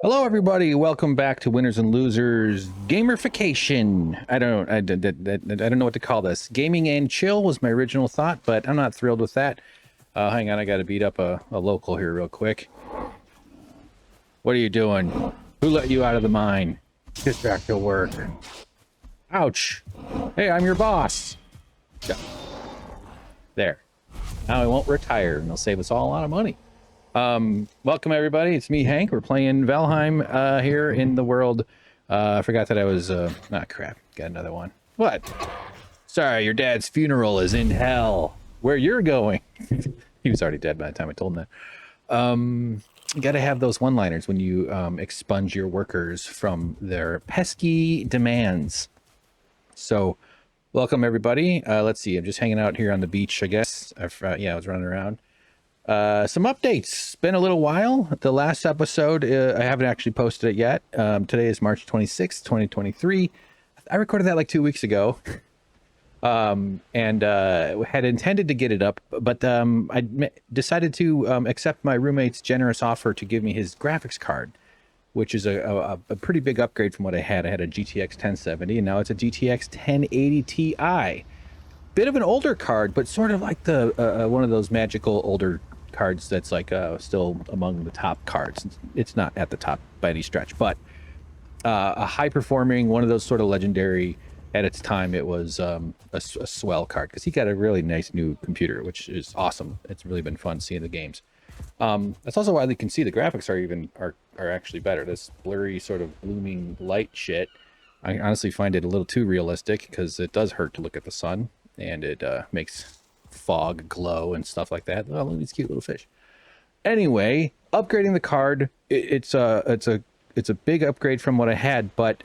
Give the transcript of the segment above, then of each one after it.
Hello, everybody. Welcome back to Winners and Losers Gamification. I don't know what to call this. Gaming and chill was my original thought, but I'm not thrilled with that. Hang on, I got to beat up a local here real quick. What are you doing? Who let you out of the mine? Get back to work. Ouch. Hey, I'm your boss. Yeah. There. Now I won't retire, and they'll save us all a lot of money. Welcome everybody. It's me, Hank. We're playing Valheim here in the world. I forgot that I was crap. Got another one. What? Sorry, your dad's funeral is in hell. Where you're going. He was already dead by the time I told him that. You gotta have those one-liners when you expunge your workers from their pesky demands. So welcome everybody. Let's see, I'm just hanging out here on the beach, I guess. I was running around. Some updates. Been a little while. The last episode, I haven't actually posted it yet. Today is March 26th, 2023. I recorded that like 2 weeks ago. And had intended to get it up, but I decided to accept my roommate's generous offer to give me his graphics card, which is a pretty big upgrade from what I had. I had a GTX 1070, and now it's a GTX 1080 Ti. Bit of an older card, but sort of like the one of those magical older cards that's like still among the top cards. It's not at the top by any stretch, but a high performing, one of those sort of legendary. At its time, it was a swell card because he got a really nice new computer, which is awesome. It's really been fun seeing the games. That's also why you can see the graphics are actually better. This blurry sort of blooming light shit, I honestly find it a little too realistic because it does hurt to look at the sun, and it makes fog glow and stuff like that. Oh, look at these cute little fish. Anyway, upgrading the card, it's a big upgrade from what I had, but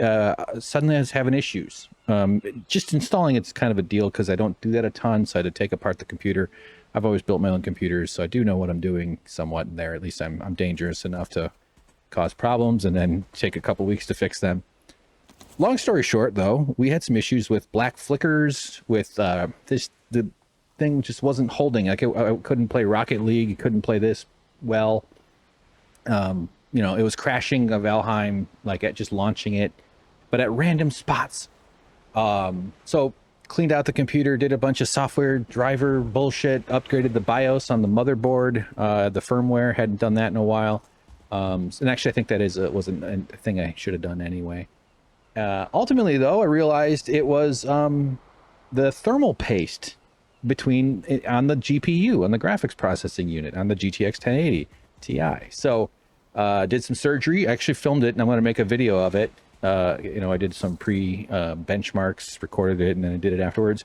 suddenly I was having issues. Just installing it's kind of a deal because I don't do that a ton, so I had to take apart the computer. I've always built my own computers, so I do know what I'm doing somewhat in there. At least I'm dangerous enough to cause problems and then take a couple weeks to fix them. Long story short, though, we had some issues with black flickers, with the thing just wasn't holding. Like I couldn't play Rocket League, couldn't play this well. It was crashing a Valheim, like at just launching it, but at random spots. So cleaned out the computer, did a bunch of software driver bullshit, upgraded the BIOS on the motherboard. The firmware hadn't done that in a while. And actually I think that wasn't a thing I should have done anyway. Ultimately though, I realized it was, the thermal paste on the GPU, on the graphics processing unit, on the GTX 1080 Ti. So, did some surgery, actually filmed it, and I'm going to make a video of it. I did some benchmarks, recorded it, and then I did it afterwards.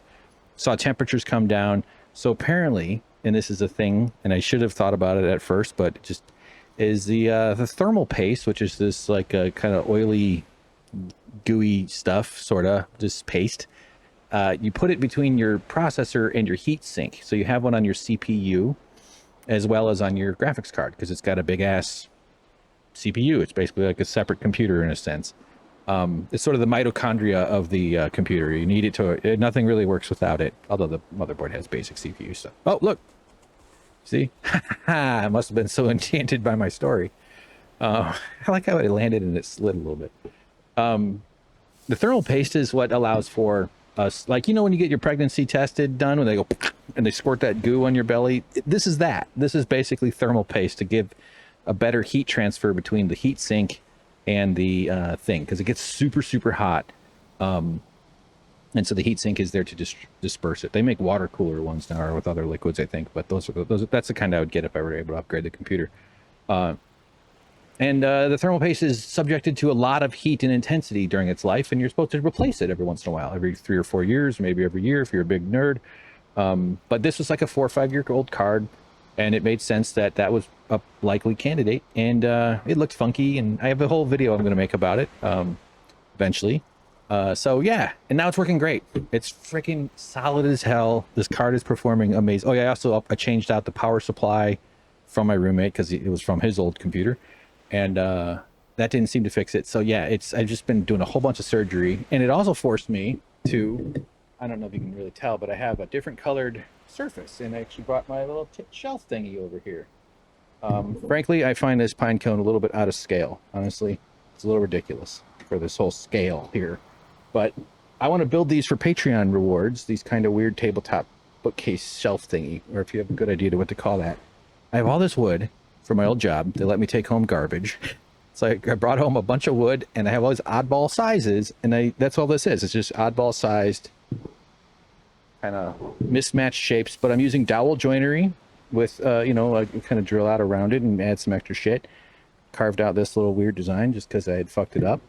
Saw temperatures come down. So apparently, and this is a thing, and I should have thought about it at first, but it just is the thermal paste, which is this like a kind of oily, gooey stuff, sort of, just paste. You put it between your processor and your heat sink. So you have one on your CPU as well as on your graphics card because it's got a big ass CPU. It's basically like a separate computer in a sense. It's sort of the mitochondria of the computer. You need it nothing really works without it, although the motherboard has basic CPU stuff. Oh, look. See? I must have been so enchanted by my story. I like how it landed and it slid a little bit. The thermal paste is what allows for us, like, when you get your pregnancy tested done, when they go and they squirt that goo on your belly, this is basically thermal paste to give a better heat transfer between the heat sink and the thing, because it gets super, super hot. And so the heat sink is there to disperse it. They make water cooler ones now, or with other liquids, I think, but that's the kind I would get if I were able to upgrade the computer. And the thermal paste is subjected to a lot of heat and intensity during its life, and you're supposed to replace it every once in a while, every 3 or 4 years, maybe every year if you're a big nerd. But this was like a 4 or 5 year old card, and it made sense that was a likely candidate, and it looked funky, and I have a whole video I'm going to make about it eventually. So yeah, and now it's working great. It's freaking solid as hell. This card is performing amazing. Oh yeah, I changed out the power supply from my roommate because it was from his old computer. And that didn't seem to fix it. So yeah, I've just been doing a whole bunch of surgery, and it also forced me to, I don't know if you can really tell, but I have a different colored surface, and I actually brought my little shelf thingy over here. Frankly, I find this pine cone a little bit out of scale. Honestly, it's a little ridiculous for this whole scale here. But I want to build these for Patreon rewards, these kind of weird tabletop bookcase shelf thingy, or if you have a good idea to what to call that. I have all this wood from my old job. They let me take home garbage. So I brought home a bunch of wood, and I have all these oddball sizes, and that's all this is. It's just oddball sized, kind of mismatched shapes, but I'm using dowel joinery with, you know, I kind of drill out around it and add some extra shit. Carved out this little weird design just because I had fucked it up.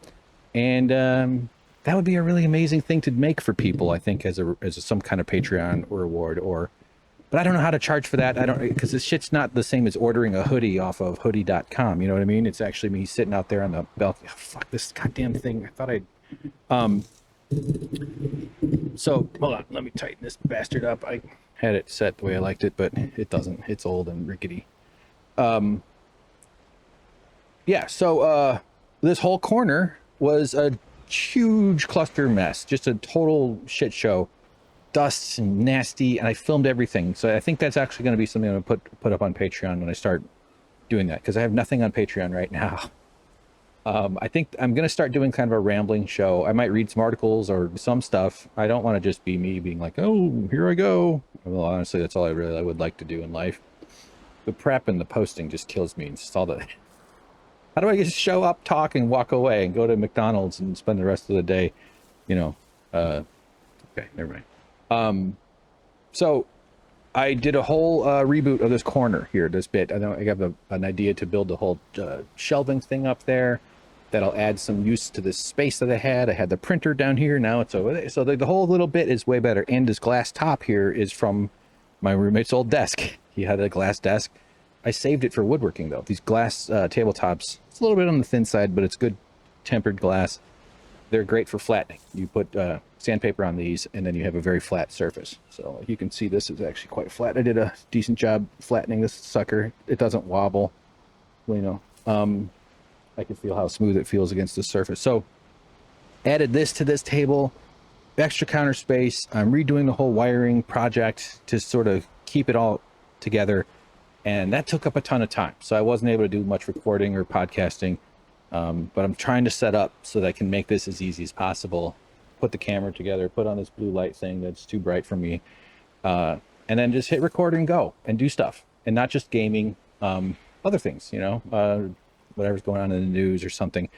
And that would be a really amazing thing to make for people, I think, as some kind of Patreon reward. But I don't know how to charge for that. I don't, because this shit's not the same as ordering a hoodie off of hoodie.com. You know what I mean? It's actually me sitting out there on the balcony. Oh, fuck this goddamn thing. I thought so hold on, let me tighten this bastard up. I had it set the way I liked it, but it doesn't. It's old and rickety. Yeah, so this whole corner was a huge cluster mess, just a total shit show, dust and nasty, and I filmed everything. So I think that's actually going to be something I'm going to put up on Patreon when I start doing that, because I have nothing on Patreon right now. I think I'm going to start doing kind of a rambling show. I might read some articles or some stuff. I don't want to just be me being like, oh, here I go. Well, honestly, that's all I would like to do in life. The prep and the posting just kills me. It's just all the... How do I just show up, talk, and walk away and go to McDonald's and spend the rest of the day, you know? Okay, never mind. So I did a whole reboot of this corner here, this bit. I have an idea to build a whole shelving thing up there that'll add some use to this space that I had. I had the printer down here, now it's over there. So the whole little bit is way better. And this glass top here is from my roommate's old desk. He had a glass desk. I saved it for woodworking though. These glass tabletops, it's a little bit on the thin side, but it's good tempered glass. They're great for flattening. You put sandpaper on these and then you have a very flat surface. So you can see this is actually quite flat. I did a decent job flattening this sucker. It doesn't wobble, you know. I can feel how smooth it feels against the surface. So added this to this table, extra counter space. I'm redoing the whole wiring project to sort of keep it all together. And that took up a ton of time. So I wasn't able to do much recording or podcasting. But I'm trying to set up so that I can make this as easy as possible. Put the camera together, put on this blue light thing that's too bright for me. And then just hit record and go and do stuff. And not just gaming, other things, you know, whatever's going on in the news or something.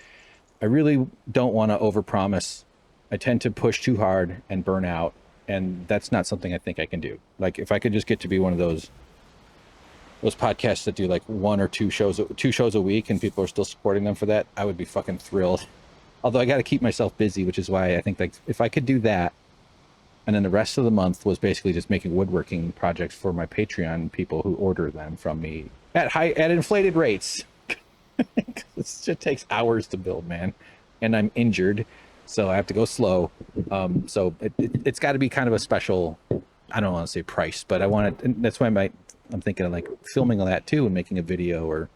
I really don't want to overpromise. I tend to push too hard and burn out. And that's not something I think I can do. Like if I could just get to be one of those podcasts that do like one or two shows a week and people are still supporting them for that, I would be fucking thrilled. Although I got to keep myself busy, which is why I think like if I could do that, and then the rest of the month was basically just making woodworking projects for my Patreon people who order them from me at inflated rates. It just takes hours to build, man, and I'm injured, so I have to go slow. So it's got to be kind of a special, I don't want to say price, but I want it, and that's why I'm thinking of like filming all that too and making a video, or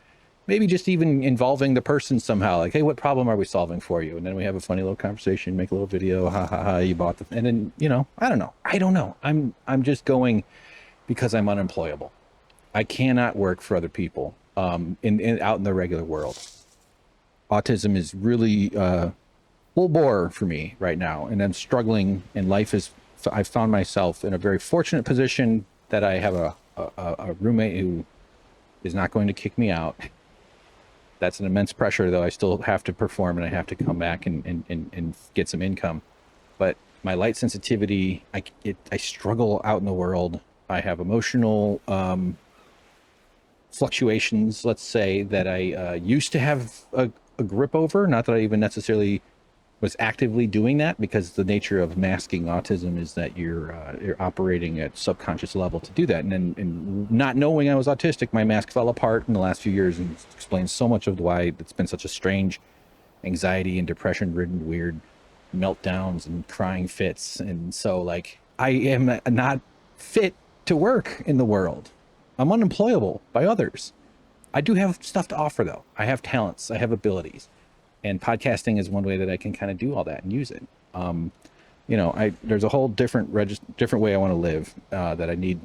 maybe just even involving the person somehow. Like, hey, what problem are we solving for you? And then we have a funny little conversation, make a little video. Ha ha ha! You bought and then you know, I don't know. I'm just going because I'm unemployable. I cannot work for other people. Out in the regular world, autism is really full bore for me right now, and I'm struggling. And I've found myself in a very fortunate position that I have a roommate who is not going to kick me out. That's an immense pressure, though. I still have to perform and I have to come back and get some income. But my light sensitivity, I struggle out in the world. I have emotional fluctuations, let's say, that I used to have a grip over. Not that I even necessarily was actively doing that, because the nature of masking autism is that you're operating at subconscious level to do that. And not knowing I was autistic, my mask fell apart in the last few years, and explains so much of why it's been such a strange anxiety and depression ridden weird meltdowns and crying fits. And so like I am not fit to work in the world. I'm unemployable by others. I do have stuff to offer though. I have talents, I have abilities. And podcasting is one way that I can kind of do all that and use it. You know, there's a whole different way I want to live that I need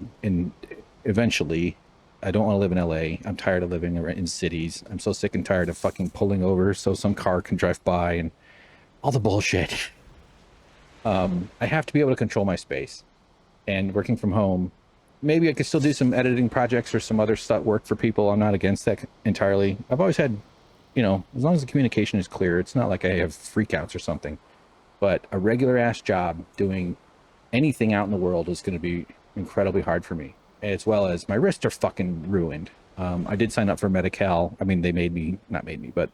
eventually I don't want to live in LA. I'm tired of living in cities. I'm so sick and tired of fucking pulling over so some car can drive by and all the bullshit. I have to be able to control my space, and working from home, maybe I could still do some editing projects or some other stuff, work for people. I'm not against that entirely. I've always had, you know, as long as the communication is clear, it's not like I have freakouts or something, but a regular ass job doing anything out in the world is going to be incredibly hard for me, as well as my wrists are fucking ruined. I did sign up for Medi-Cal. I mean, they made me, not made me, but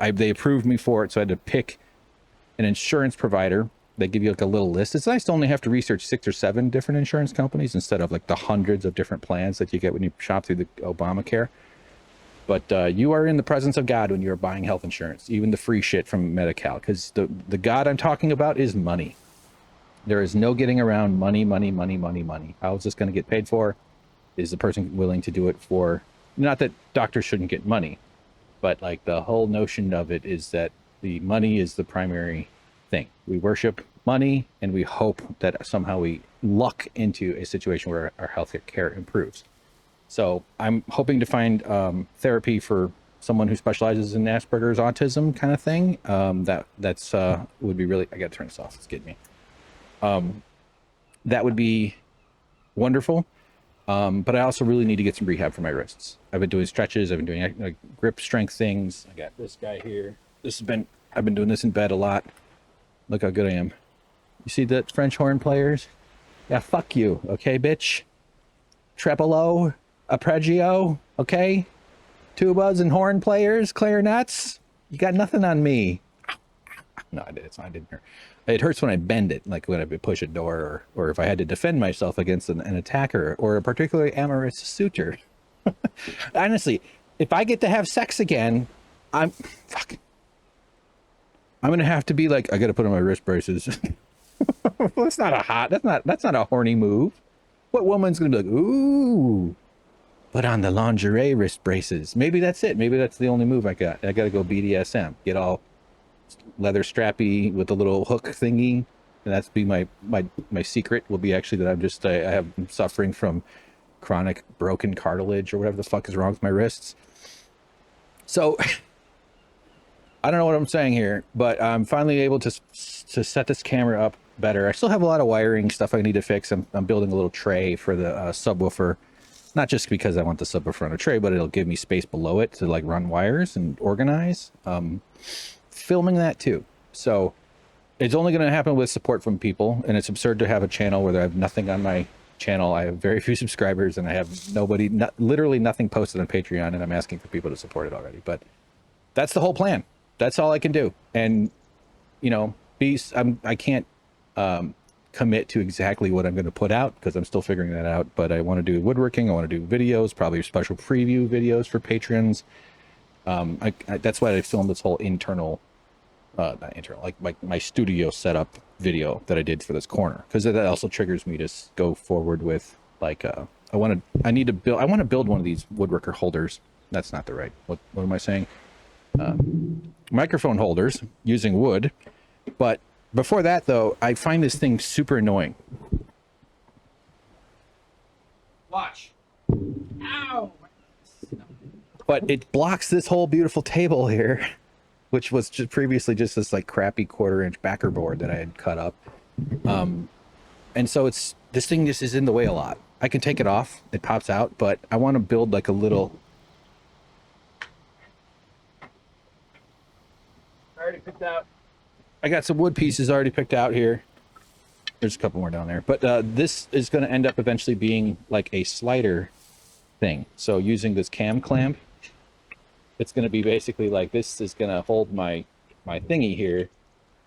they approved me for it. So I had to pick an insurance provider. They give you like a little list. It's nice to only have to research 6 or 7 different insurance companies instead of like the hundreds of different plans that you get when you shop through the Obamacare. But you are in the presence of God when you're buying health insurance, even the free shit from Medi-Cal, because the God I'm talking about is money. There is no getting around money, money, money, money, money. How is this going to get paid for? Is the person willing to do it for, not that doctors shouldn't get money, but like the whole notion of it is that the money is the primary thing. We worship money and we hope that somehow we luck into a situation where our health care improves. So I'm hoping to find therapy for someone who specializes in Asperger's autism kind of thing. That's would be really, I gotta turn this off, it's getting me. That would be wonderful. But I also really need to get some rehab for my wrists. I've been doing stretches. I've been doing like grip strength things. I got this guy here. I've been doing this in bed a lot. Look how good I am. You see the French horn players? Yeah, fuck you. Okay, bitch. Tremolo, arpeggio, okay? Tubas and horn players, clarinets. You got nothing on me. No, I didn't hurt. It hurts when I bend it, like when I push a door, or if I had to defend myself against an attacker or a particularly amorous suitor. Honestly, if I get to have sex again, I'm gonna have to be like, I gotta put on my wrist braces. That's not a horny move. What woman's gonna be like, ooh, put on the lingerie wrist braces? Maybe that's it. Maybe that's the only move I got. I gotta go BDSM, get all leather strappy with a little hook thingy, and that's be my secret will be actually that I'm suffering from chronic broken cartilage or whatever the fuck is wrong with my wrists. So I don't know what I'm saying here, but I'm finally able to set this camera up better. I still have a lot of wiring stuff I need to fix. I'm building a little tray for the subwoofer, not just because I want the subwoofer on a tray, but it'll give me space below it to like run wires and organize. Filming that too, so it's only going to happen with support from people, and it's absurd to have a channel where I have nothing on my channel. I have very few subscribers and I have literally nothing posted on Patreon, and I'm asking for people to support it already. But that's the whole plan. That's all I can do. And you know, I can't commit to exactly what I'm going to put out because I'm still figuring that out, but I want to do woodworking, I want to do videos, probably special preview videos for patrons. That's why I filmed this whole not internal, like my studio setup video that I did for this corner, because that also triggers me to go forward with like I want to build one of these woodworker holders. That's not the right, what am I saying? Microphone holders using wood. But before that though, I find this thing super annoying. Watch. Ow. But it blocks this whole beautiful table here, which was just previously just this like crappy 1/4-inch backer board that I had cut up. And so this thing just is in the way a lot. I can take it off, it pops out, but I want to build like a little. I already picked out. I got some wood pieces already picked out here. There's a couple more down there, but this is going to end up eventually being like a slider thing. So using this cam clamp, it's going to be basically like this is going to hold my thingy here,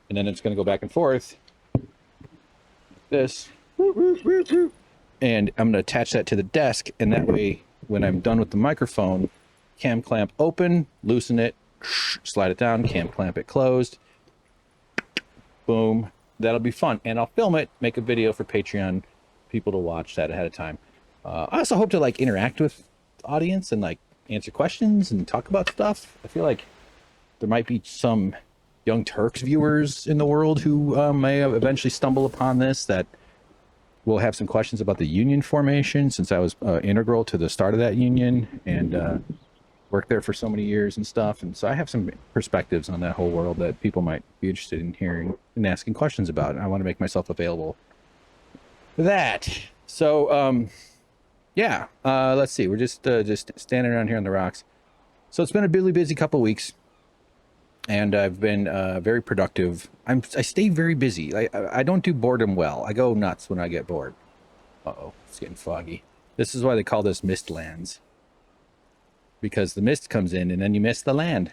and then it's going to go back and forth like this, and I'm going to attach that to the desk, and that way when I'm done with the microphone, cam clamp open, loosen it, slide it down, cam clamp it closed, boom. That'll be fun, and I'll film it, make a video for Patreon people to watch that ahead of time. I also hope to like interact with the audience and like answer questions and talk about stuff. I feel like there might be some Young Turks viewers in the world who may eventually stumble upon this that we'll have some questions about the union formation, since I was integral to the start of that union and worked there for so many years and stuff. And so I have some perspectives on that whole world that people might be interested in hearing and asking questions about. I want to make myself available for that. So, yeah, let's see. We're just standing around here on the rocks. So it's been a really busy couple weeks, and I've been very productive. I stay very busy. I don't do boredom well. I go nuts when I get bored. Uh-oh, it's getting foggy. This is why they call this Mistlands, because the mist comes in and then you miss the land.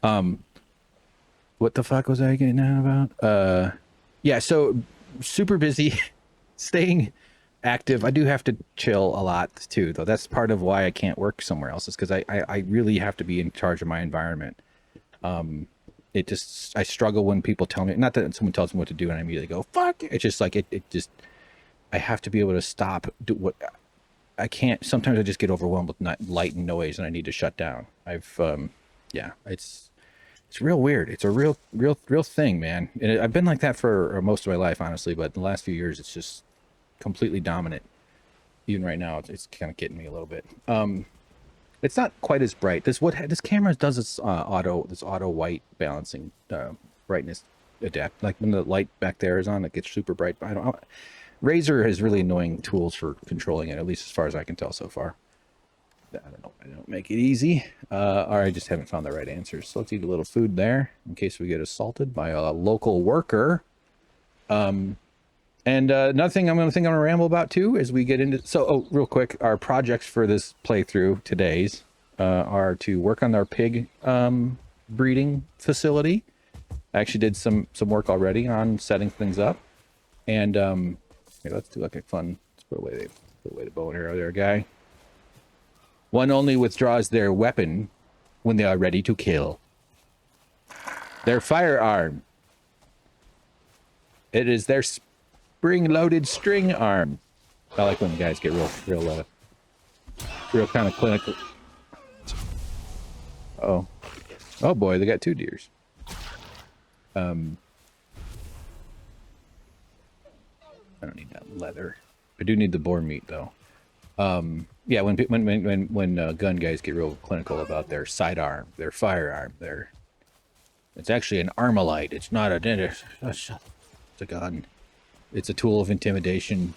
What the fuck was I getting on about? Yeah, so super busy, staying active. I do have to chill a lot too, though. That's part of why I can't work somewhere else, is because I really have to be in charge of my environment. It just, I struggle when people tell me, not that someone tells me what to do and I immediately go, fuck. It's just like, it just, I have to be able to stop, do what I can't. Sometimes I just get overwhelmed with light and noise and I need to shut down. Yeah, it's real weird. It's a real thing, man. And I've been like that for most of my life, honestly, but in the last few years, it's just completely dominant. Even right now, it's kind of getting me a little bit. It's not quite as bright. This camera does this auto white balancing, brightness adapt. Like when the light back there is on, it gets super bright. But Razer has really annoying tools for controlling it, at least as far as I can tell so far. I don't know. I don't make it easy, or I just haven't found the right answers. So let's eat a little food there in case we get assaulted by a local worker. And another thing I'm going to ramble about too as we get into. So, real quick, our projects for this playthrough today's are to work on our pig breeding facility. I actually did some work already on setting things up, and here, let's do like a fun. Let's put away the bow and arrow there, guy. One only withdraws their weapon when they are ready to kill. Their firearm. It is their spring-loaded string arm. I like when guys get real kind of clinical. Oh boy, they got 2 deers. I don't need that leather. I do need the boar meat though. Yeah, when gun guys get real clinical about their sidearm, their firearm, it's actually an Armalite. It's not it's a gun. It's a tool of intimidation.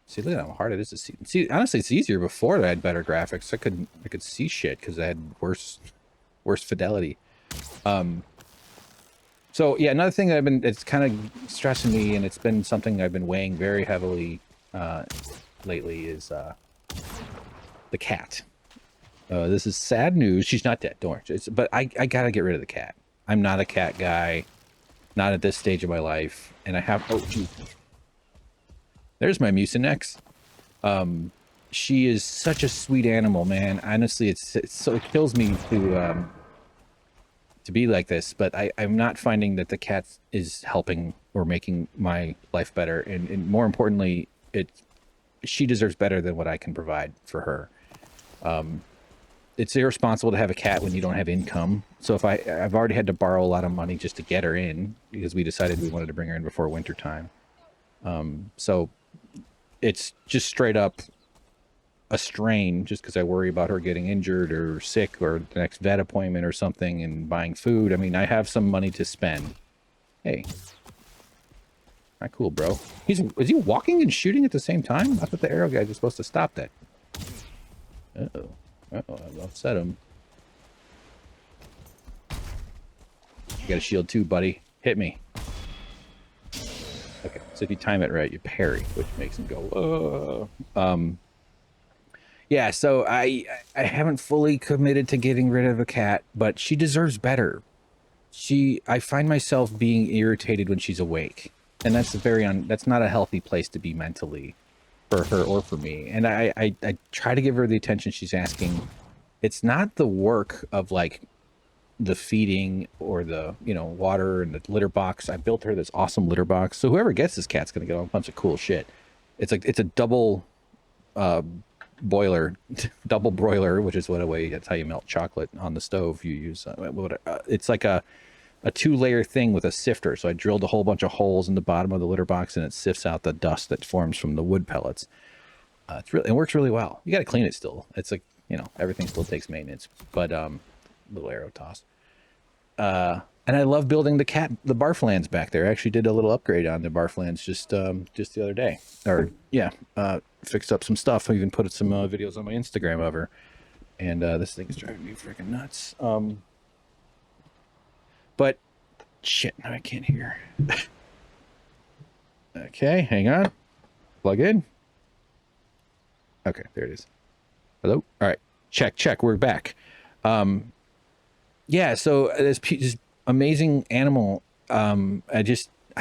See, look at how hard it is to see. See, honestly, it's easier before I had better graphics. I could see shit because I had worse fidelity. So yeah, another thing it's kind of stressing me, and it's been something I've been weighing very heavily lately, is the cat. This is sad news. She's not dead, don't worry. But I gotta get rid of the cat. I'm not a cat guy. Not at this stage of my life, and I have. Oh, geez. There's my Mucinex. She is such a sweet animal, man. Honestly, it kills me to be like this, but I'm not finding that the cat is helping or making my life better, and more importantly, she deserves better than what I can provide for her. It's irresponsible to have a cat when you don't have income. So if I've already had to borrow a lot of money just to get her in, because we decided we wanted to bring her in before winter time. So it's just straight up a strain, just because I worry about her getting injured or sick or the next vet appointment or something, and buying food. I mean, I have some money to spend. Hey. Not cool, bro. Is he walking and shooting at the same time? I thought the arrow guy was supposed to stop that. Uh-oh. I've upset him. You got a shield too, buddy. Hit me. Okay, so if you time it right, you parry, which makes him go, whoa. Yeah, so I haven't fully committed to getting rid of a cat, but she deserves better. I find myself being irritated when she's awake, and that's that's not a healthy place to be mentally for her or for me. And I try to give her the attention she's asking. It's not the work of like the feeding or the water and the litter box. I built her this awesome litter box, so whoever gets this cat's gonna get a bunch of cool shit. It's a double boiler, double broiler, which is that's how you melt chocolate on the stove. You use it's like a a 2-layer thing with a sifter. So I drilled a whole bunch of holes in the bottom of the litter box, and it sifts out the dust that forms from the wood pellets. It works really well. You got to clean it still. It's like, you know, everything still takes maintenance, but little arrow toss. And I love building the barflands back there. I actually did a little upgrade on the barflands just the other day. Or yeah, fixed up some stuff. I even put some videos on my Instagram of her. And this thing is driving me freaking nuts. But shit, now I can't hear. Okay, hang on. Plug in. Okay, there it is. Hello? All right. Check. We're back. Yeah, so this amazing animal. I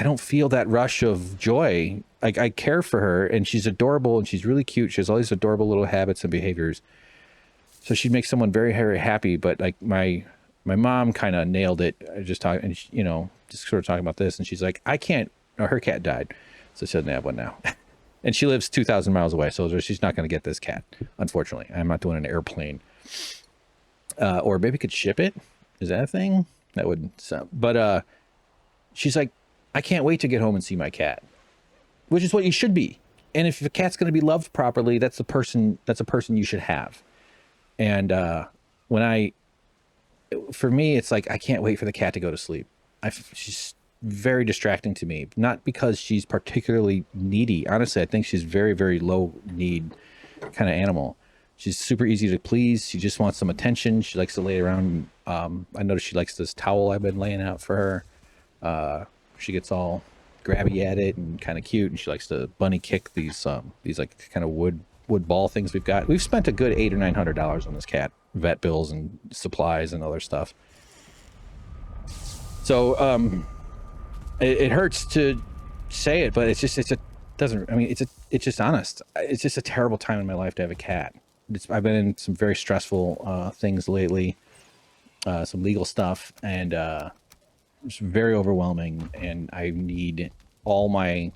don't feel that rush of joy. Like, I care for her, and she's adorable, and she's really cute. She has all these adorable little habits and behaviors. So she'd make someone very, very happy. But like my mom kind of nailed it. I just talking, and she, you know, just sort of talking about this, and she's like, I can't. Oh, her cat died, so she doesn't have one now. And she lives 2,000 miles away, so she's not going to get this cat, unfortunately. I'm not doing an airplane. Or maybe could ship it. Is that a thing? That would sound. But she's like, I can't wait to get home and see my cat, which is what you should be. And if a cat's going to be loved properly, that's a person you should have. And for me, it's like, I can't wait for the cat to go to sleep. She's very distracting to me, not because she's particularly needy. Honestly, I think she's very, very low need kind of animal. She's super easy to please. She just wants some attention. She likes to lay around. I noticed she likes this towel I've been laying out for her. She gets all grabby at it and kind of cute, and she likes to bunny kick these like kind of wood ball things we've got. We've spent a good $800 or $900 on this cat, vet bills and supplies and other stuff. So it hurts to say it, but it's just it's just honest. It's just a terrible time in my life to have a cat. I've been in some very stressful things lately, some legal stuff, and it's very overwhelming, and I need all my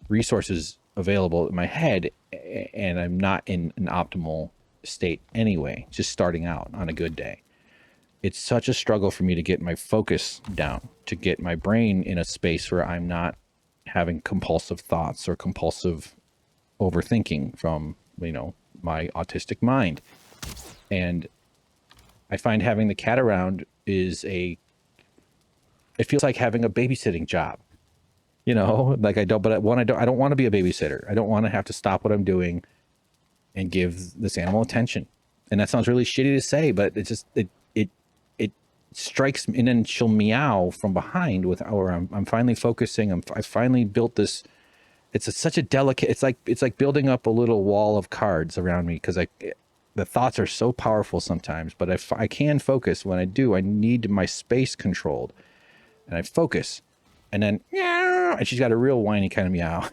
resources available in my head, and I'm not in an optimal state anyway, just starting out on a good day. It's such a struggle for me to get my focus down, to get my brain in a space where I'm not having compulsive thoughts or compulsive overthinking from, you know, my autistic mind. And I find having the cat around it feels like having a babysitting job, you know, like I don't want to be a babysitter. I don't want to have to stop what I'm doing and give this animal attention. And that sounds really shitty to say, but it strikes me, and then she'll meow from behind or I'm finally focusing. I finally built this. It's such a delicate, it's like building up a little wall of cards around me, because the thoughts are so powerful sometimes, but if I can focus, when I do, I need my space controlled, and I focus, and then meow, and she's got a real whiny kind of meow.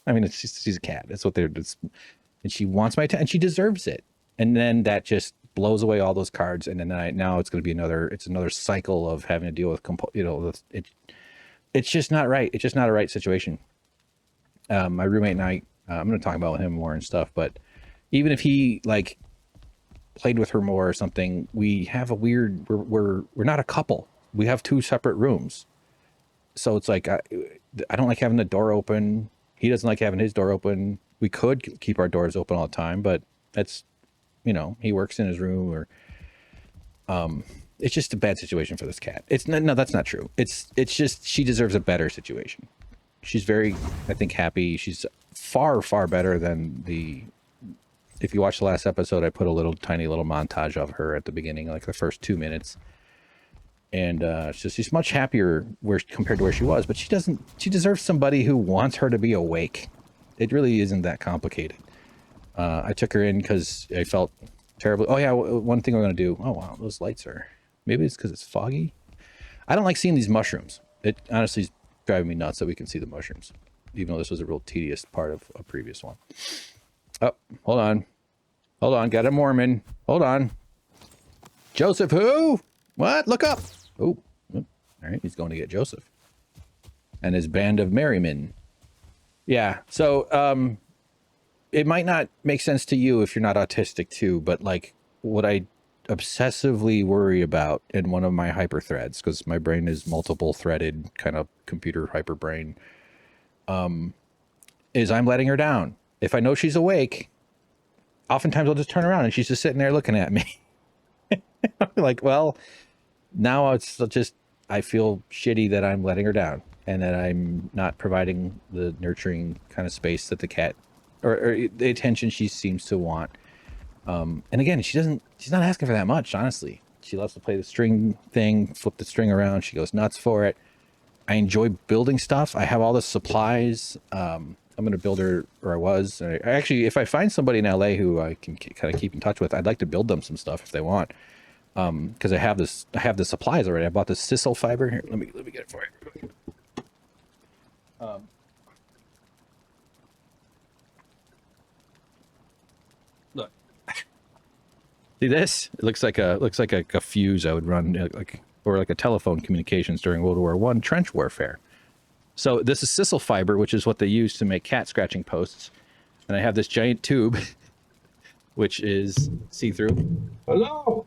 I mean, she's a cat. That's what and she wants my attention, and she deserves it. And then that just blows away all those cards, and then now it's going to be another cycle of having to deal with it's just not right. It's just not a right situation. My roommate and I'm going to talk about him more and stuff, but even if he like played with her more or something, we have we're not a couple. We have 2 separate rooms, so it's like I don't like having the door open. He doesn't like having his door open. We could keep our doors open all the time, but that's, you know, he works in his room, or it's just a bad situation for this cat. No, that's not true. It's just, she deserves a better situation. She's very, I think, happy. She's far, far better than if you watch the last episode, I put a tiny little montage of her at the beginning, like the first 2 minutes. And she's much happier compared to where she was, but she deserves somebody who wants her to be awake. It really isn't that complicated. I took her in because I felt terrible. Oh yeah, one thing we're gonna do. Oh wow, those lights are. Maybe it's because it's foggy. I don't like seeing these mushrooms. It honestly is driving me nuts that we can see the mushrooms, even though this was a real tedious part of a previous one. Oh, hold on, got a Mormon. Hold on, Joseph. Who? What? Look up. Oh, all right, he's going to get Joseph and his band of merrymen. Yeah. So it might not make sense to you if you're not autistic too, but like what I obsessively worry about in one of my hyper threads, because my brain is multiple threaded kind of computer hyper brain, is I'm letting her down. If I know she's awake, oftentimes I'll just turn around and she's just sitting there looking at me. Like, well, now it's just, I feel shitty that I'm letting her down and that I'm not providing the nurturing kind of space that the cat or the attention she seems to want. And again, she's not asking for that much, honestly. She loves to play the string thing, flip the string around. She goes nuts for it. I enjoy building stuff. I have all the supplies. I'm going to build her, or I was. Actually, if I find somebody in LA who I can kind of keep in touch with, I'd like to build them some stuff if they want. Because I have the supplies already. I bought this sisal fiber. Here, let me get it for you. Look. See this? It looks like a fuse I would run or like a telephone communications during World War I trench warfare. So this is sisal fiber, which is what they use to make cat scratching posts. And I have this giant tube, which is see-through. Hello.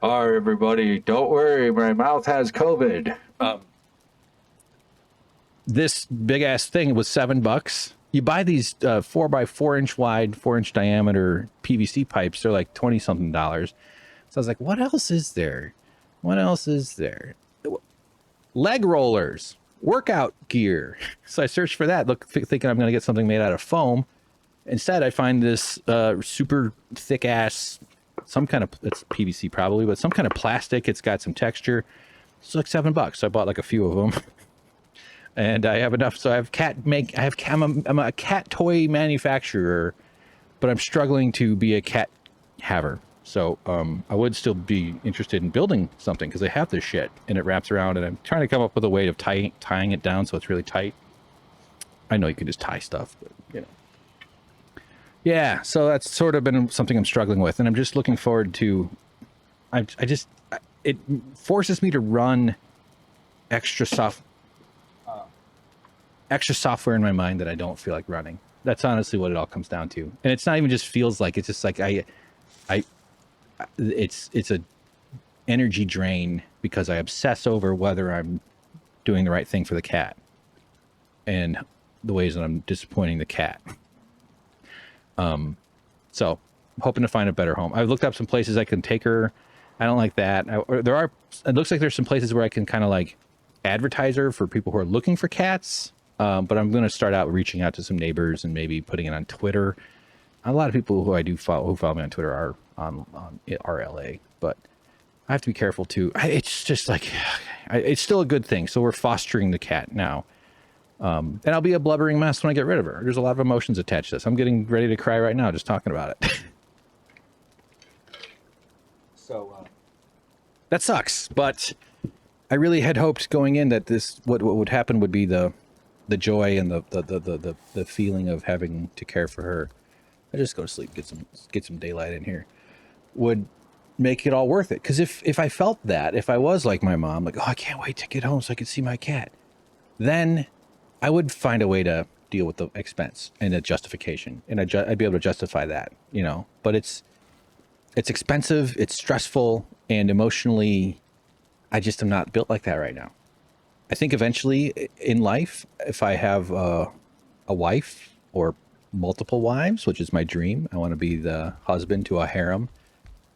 Hi, everybody. Don't worry, my mouth has COVID. This big-ass thing was $7. You buy these 4 by 4 inch wide, 4 inch diameter PVC pipes. They're like 20-something dollars. So I was like, what else is there? What else is there? Leg rollers, workout gear. So I searched for that, thinking I'm going to get something made out of foam. Instead, I find this super thick-ass, some kind of, it's PVC probably, but some kind of plastic. It's got some texture. It's like $7. So I bought like a few of them. And I have enough. So I have I'm a cat toy manufacturer, but I'm struggling to be a cat haver. So I would still be interested in building something because I have this shit and it wraps around, and I'm trying to come up with a way of tying it down so it's really tight. I know you can just tie stuff, but you know. Yeah, so that's sort of been something I'm struggling with, and I'm just looking forward to. It forces me to run extra software in my mind that I don't feel like running. That's honestly what it all comes down to. And it's not even just feels like, it's just like it's a energy drain because I obsess over whether I'm doing the right thing for the cat and the ways that I'm disappointing the cat. So I'm hoping to find a better home. I've looked up some places I can take her. I don't like that. It looks like there's some places where I can kind of like advertise her for people who are looking for cats. But I'm going to start out reaching out to some neighbors and maybe putting it on Twitter. A lot of people who I do follow, who follow me on Twitter are on RLA, but I have to be careful too. It's just like, it's still a good thing. So we're fostering the cat now. And I'll be a blubbering mess when I get rid of her. There's a lot of emotions attached to this. I'm getting ready to cry right now just talking about it. So that sucks, but I really had hoped going in that what would happen would be the joy and the feeling of having to care for her. I just go to sleep, get some daylight in here, would make it all worth it. Because if I felt that, if I was like my mom, like, oh, I can't wait to get home so I can see my cat, then I would find a way to deal with the expense and the justification, and I'd be able to justify that, you know. But it's expensive, it's stressful, and emotionally, I just am not built like that right now. I think eventually in life, if I have a wife or multiple wives, which is my dream, I want to be the husband to a harem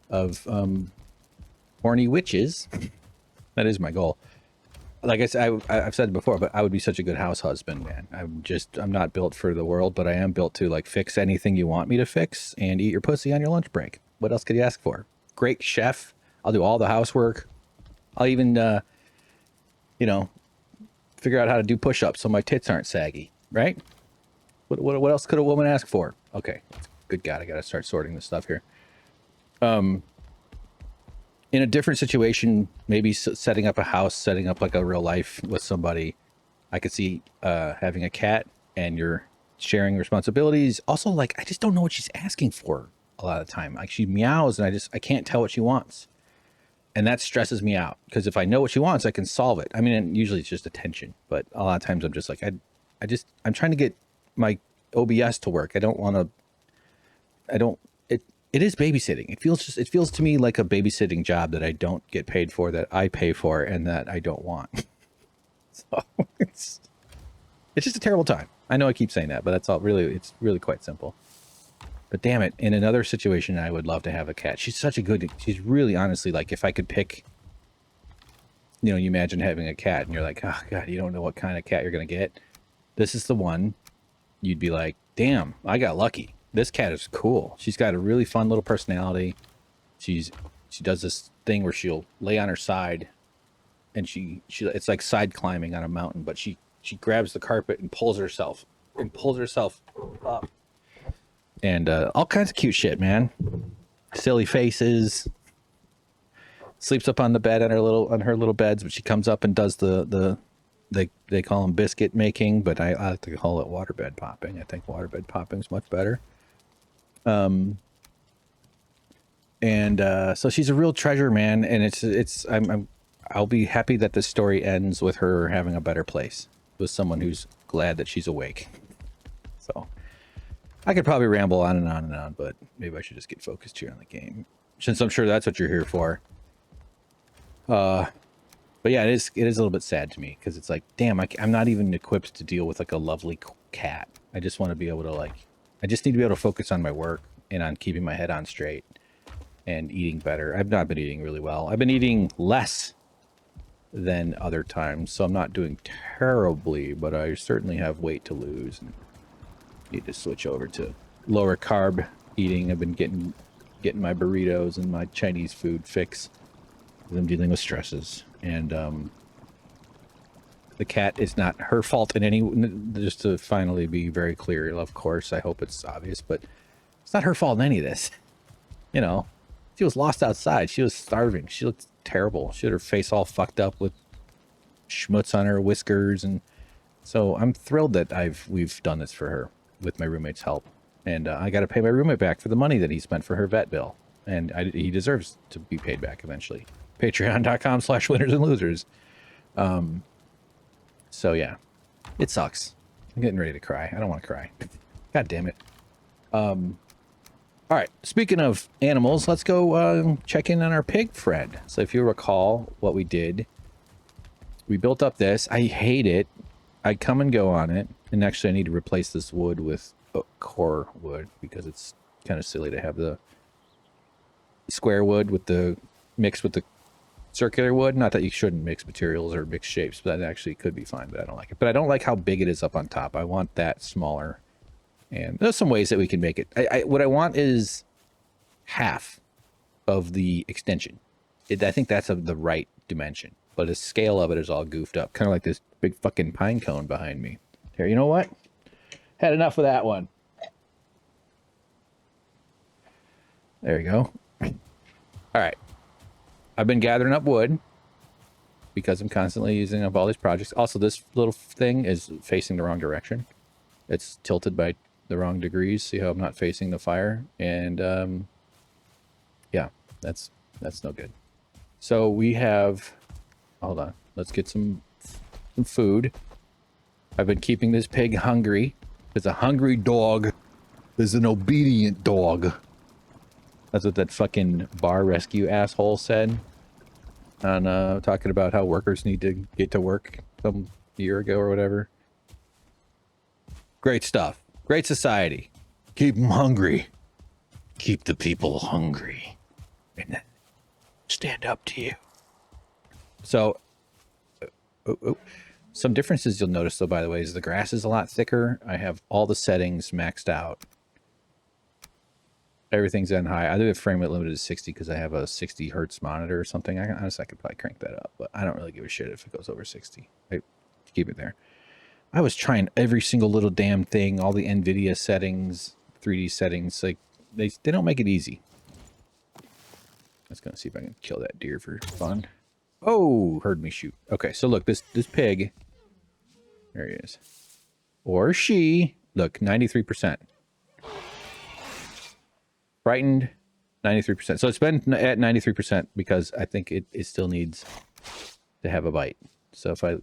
of horny witches. That is my goal. Like I said, I've said it before, but I would be such a good house husband, man. I'm not built for the world, but I am built to like fix anything you want me to fix and eat your pussy on your lunch break. What else could you ask for? Great chef. I'll do all the housework. I'll even, figure out how to do push-ups so my tits aren't saggy, right? What else could a woman ask for? Okay, good God, I gotta start sorting this stuff here. In a different situation, maybe setting up a house, setting up like a real life with somebody, I could see having a cat and you're sharing responsibilities. Also, like, I just don't know what she's asking for a lot of the time. Like, she meows and I can't tell what she wants. And that stresses me out because if I know what she wants, I can solve it. I mean, and usually it's just attention, but a lot of times I'm just like, I'm trying to get my OBS to work. It it is babysitting. It feels to me like a babysitting job that I don't get paid for, that I pay for, and that I don't want. So it's just a terrible time. I know I keep saying that, but that's all. Really, it's really quite simple. But damn it, in another situation, I would love to have a cat. She's such a good. She's really, honestly, like, if I could pick. You know, you imagine having a cat, and you're like, oh god, you don't know what kind of cat you're gonna get. This is the one. You'd be like, damn, I got lucky. This cat is cool. She's got a really fun little personality. She does this thing where she'll lay on her side, and she it's like side climbing on a mountain, but she grabs the carpet and pulls herself up, and all kinds of cute shit, man. Silly faces. Sleeps up on the bed on her little beds, but she comes up and does they call them biscuit making, but I like to call it waterbed popping. I think waterbed popping is much better. So she's a real treasure, man, and I'll be happy that this story ends with her having a better place, with someone who's glad that she's awake. So I could probably ramble on and on and on, but maybe I should just get focused here on the game, since I'm sure that's what you're here for. But yeah, it is a little bit sad to me, because it's like, damn, I'm not even equipped to deal with like a lovely cat. I just want to be able to I just need to be able to focus on my work and on keeping my head on straight and eating better. I've not been eating really well. I've been eating less than other times, so I'm not doing terribly, but I certainly have weight to lose and need to switch over to lower carb eating. I've been getting my burritos and my Chinese food fix. I'm dealing with stresses, and the cat is not her fault in any. Just to finally be very clear, of course, I hope it's obvious, but it's not her fault in any of this. You know, she was lost outside. She was starving. She looked terrible. She had her face all fucked up with schmutz on her whiskers, and so I'm thrilled that we've done this for her with my roommate's help, and I got to pay my roommate back for the money that he spent for her vet bill, and he deserves to be paid back eventually. Patreon.com/winners and losers. So yeah, it sucks. I'm getting ready to cry. I don't want to cry. God damn it. All right. Speaking of animals, let's go check in on our pig friend. So if you recall what we did, we built up this. I hate it. I come and go on it. And actually I need to replace this wood with core wood, because it's kind of silly to have the square wood with the mixed with the circular wood. Not that you shouldn't mix materials or mix shapes, but that actually could be fine, but I don't like it. But I don't like how big it is up on top. I want that smaller. And there's some ways that we can make it. What I want is half of the extension. I think that's of the right dimension, but the scale of it is all goofed up. Kind of like this big fucking pine cone behind me. Here, you know what? Had enough of that one. There you go. All right. I've been gathering up wood because I'm constantly using up all these projects. Also, this little thing is facing the wrong direction. It's tilted by the wrong degrees. See how I'm not facing the fire? And yeah, that's no good. So we have, hold on, let's get some food. I've been keeping this pig hungry. It's a hungry dog. Is an obedient dog. That's what that fucking bar rescue asshole said on talking about how workers need to get to work some year ago or whatever. Great stuff. Great society. Keep them hungry. Keep the people hungry. And then stand up to you. So, some differences you'll notice, though, by the way, is the grass is a lot thicker. I have all the settings maxed out. Everything's on high. I do have frame rate limited to 60 because I have a 60 hertz monitor or something. Honestly, I could probably crank that up, but I don't really give a shit if it goes over 60. I keep it there. I was trying every single little damn thing, all the NVIDIA settings, 3D settings. Like they don't make it easy. Let's go see if I can kill that deer for fun. Oh, heard me shoot. Okay, so look, this pig. There he is. Or she. Look, 93%. Frightened, 93%. So it's been at 93% because I think it still needs to have a bite. So if I...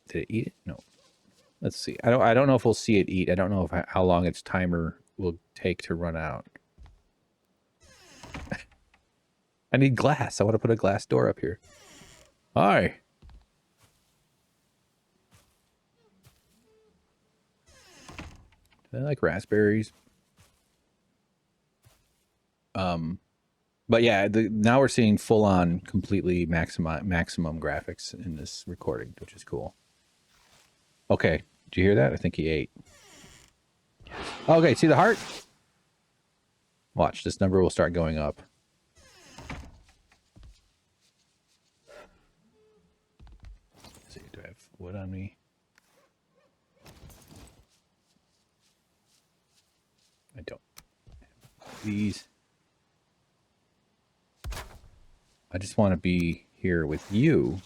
Did it eat it? No. Let's see. I don't know if we'll see it eat. I don't know if how long its timer will take to run out. I need glass. I want to put a glass door up here. Hi. I like raspberries. But yeah, now we're seeing full on completely maximum graphics in this recording, which is cool. Okay. Did you hear that? I think he ate. Okay, see the heart? Watch, this number will start going up. Let's see, do I have wood on me? I don't. These. I just want to be here with you,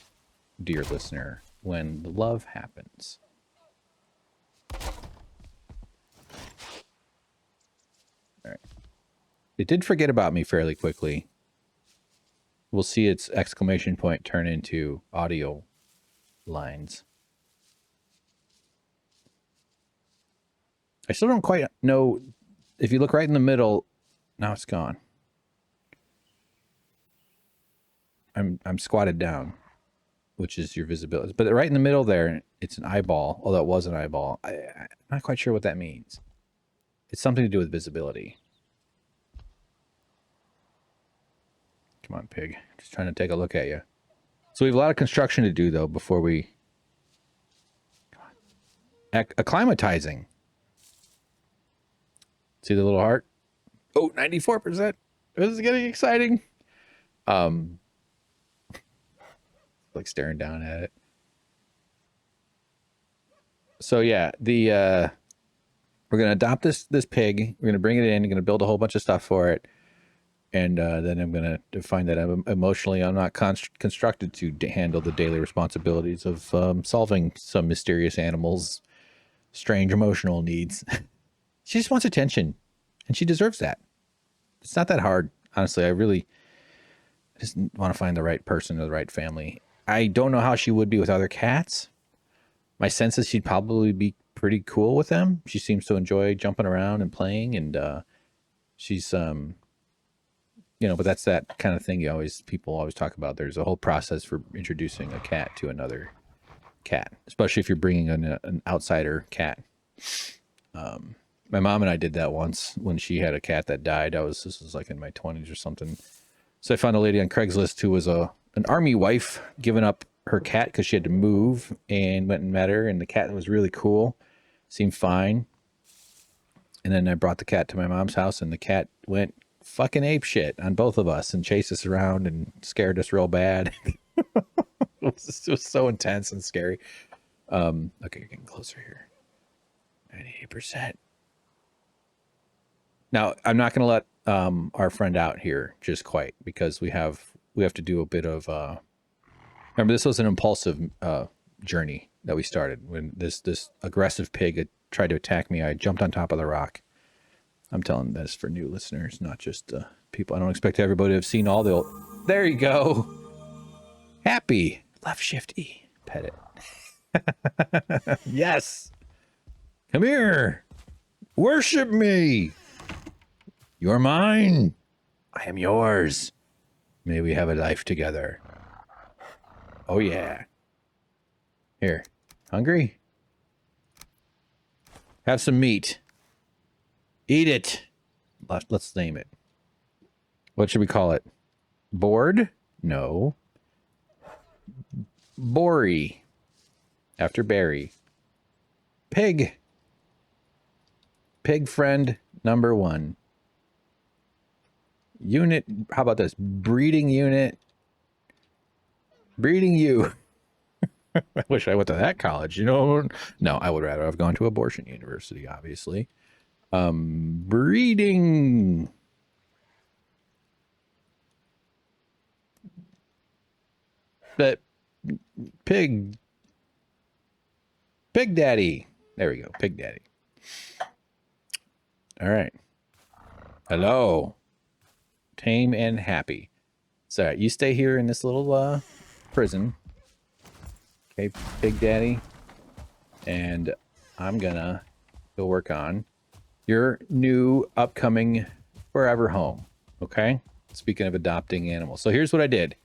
dear listener, when the love happens. All right. It did forget about me fairly quickly. We'll see its exclamation point turn into audio lines. I still don't quite know. If you look right in the middle, now it's gone. I'm squatted down, which is your visibility. But right in the middle there, it's an eyeball, although it was an eyeball. I'm not quite sure what that means. It's something to do with visibility. Come on, pig. Just trying to take a look at you. So we have a lot of construction to do, though, before we... Come on. Acclimatizing. See the little heart? Oh, 94%. This is getting exciting. Like staring down at it. So yeah, we're gonna adopt this pig. We're gonna bring it in. We're gonna build a whole bunch of stuff for it, and then I'm gonna find that I'm not constructed to handle the daily responsibilities of solving some mysterious animal's strange emotional needs. She just wants attention, and she deserves that. It's not that hard, honestly. I just want to find the right person or the right family. I don't know how she would be with other cats. My sense is she'd probably be pretty cool with them. She seems to enjoy jumping around and playing, and she's but that's that kind of thing people always talk about. There's a whole process for introducing a cat to another cat, especially if you're bringing an outsider cat. My mom and I did that once when she had a cat that died. This was like in my 20s or something. So I found a lady on Craigslist who was an army wife giving up her cat because she had to move, and went and met her, and the cat was really cool, seemed fine. And then I brought the cat to my mom's house, and the cat went fucking ape shit on both of us and chased us around and scared us real bad. It was so intense and scary. Okay, you're getting closer here. 98%. Now, I'm not going to let our friend out here just quite, because we have to do a bit of remember, this was an impulsive journey that we started when this aggressive pig had tried to attack me. I jumped on top of the rock. I'm telling this for new listeners, not just people. I don't expect everybody to have seen all the there you go. Happy. Left shift E. Pet it. Yes. Come here. Worship me. You're mine. I am yours. May we have a life together. Oh, yeah. Here. Hungry? Have some meat. Eat it. Let's name it. What should we call it? Board? No. Bory. After Barry. Pig. Pig friend number 1. Unit. How about this? Breeding unit. Breeding you. I wish I went to that college, No, I would rather have gone to abortion university, obviously. Breeding. But pig daddy. There we go. Pig daddy. All right. Hello. Tame and happy. So you stay here in this little prison. Okay, pig daddy. And I'm gonna go work on your new upcoming forever home. Okay. Speaking of adopting animals. So here's what I did.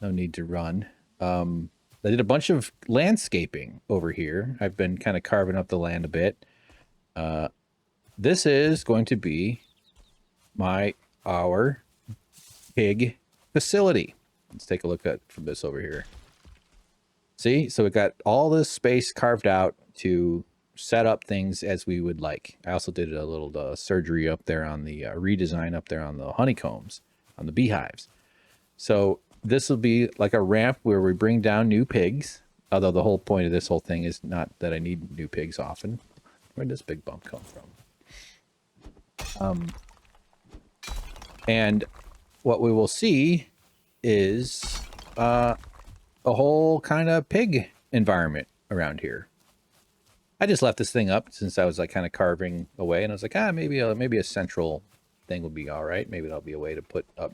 No need to run. I did a bunch of landscaping over here. I've been kind of carving up the land a bit. This is going to be our pig facility. Let's take a look at from this over here. See, so we got all this space carved out to set up things as we would like. I also did a little surgery up there on the redesign up there on the honeycombs, on the beehives. So this will be like a ramp where we bring down new pigs. Although the whole point of this whole thing is not that I need new pigs often. Where'd this big bump come from? And what we will see is a whole kind of pig environment around here. I just left this thing up since I was like kind of carving away, and I was like, maybe a central thing would be all right. Maybe that'll be a way to put up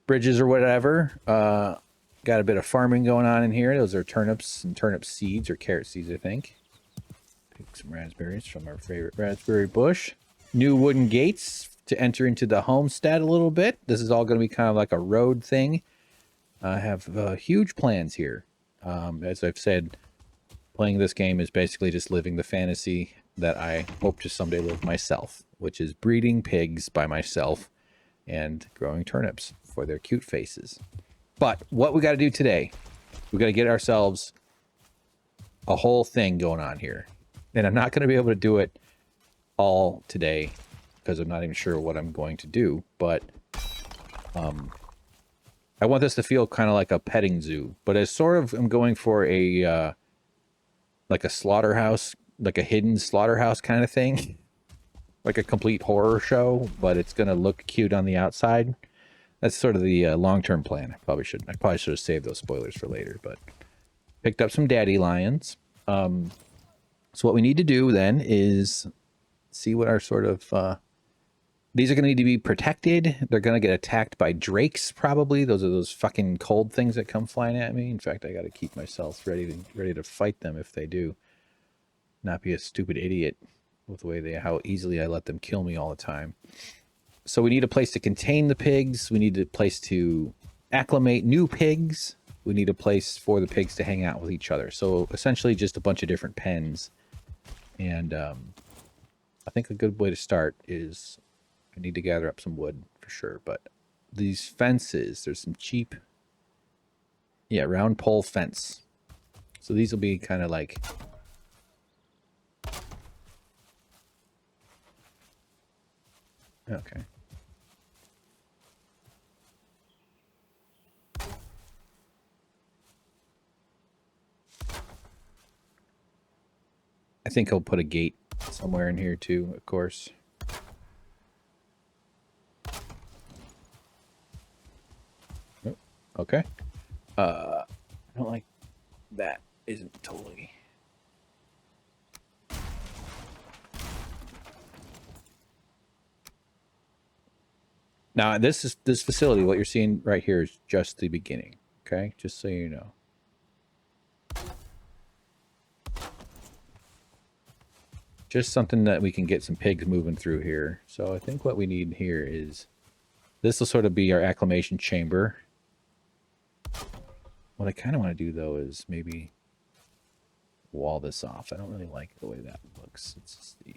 bridges or whatever. Got a bit of farming going on in here. Those are turnips and turnip seeds or carrot seeds, I think. Pick some raspberries from our favorite raspberry bush. New wooden gates to enter into the homestead a little bit. This is all going to be kind of like a road thing. I have huge plans here. As I've said, playing this game is basically just living the fantasy that I hope to someday live myself, which is breeding pigs by myself and growing turnips for their cute faces. But what we got to do today, we got to get ourselves a whole thing going on here. And I'm not going to be able to do it all today because I'm not even sure what I'm going to do. But I want this to feel kind of like a petting zoo. But as sort of I'm going for a like a slaughterhouse, like a hidden slaughterhouse kind of thing. Like a complete horror show, but it's going to look cute on the outside. That's sort of the long-term plan. I probably should have saved those spoilers for later, but picked up some daddy lions. So what we need to do then is see what our sort of these are going to need to be protected. They're going to get attacked by drakes probably. Those are those fucking cold things that come flying at me. In fact, I got to keep myself ready to fight them if they do. Not be a stupid idiot with the way how easily I let them kill me all the time. So we need a place to contain the pigs. We need a place to acclimate new pigs. We need a place for the pigs to hang out with each other. So essentially just a bunch of different pens. And I think a good way to start is I need to gather up some wood for sure. But these fences, there's some cheap, round pole fence. So these will be kind of like... Okay. I think I'll put a gate somewhere in here too, of course. Oh, okay. I don't like that. Isn't totally. Now, this facility, what you're seeing right here is just the beginning. Okay, just so you know. Just something that we can get some pigs moving through here. So I think what we need here is... This will sort of be our acclimation chamber. What I kind of want to do, though, is maybe wall this off. I don't really like the way that looks. It's just the...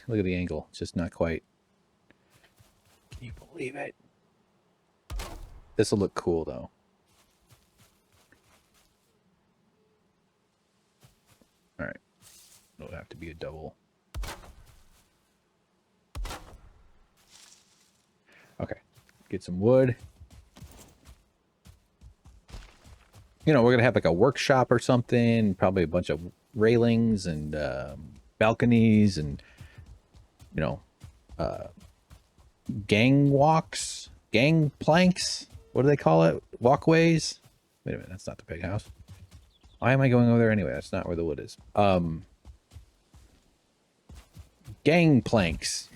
look at the angle. It's just not quite... Can you believe it? This will look cool, though. All right. It'll have to be a double. Okay. Get some wood. You know, we're going to have like a workshop or something. Probably a bunch of railings and balconies and, you know, gang walks, gang planks. What do they call it? Walkways? Wait a minute. That's not the big house. Why am I going over there anyway? That's not where the wood is. Gang planks.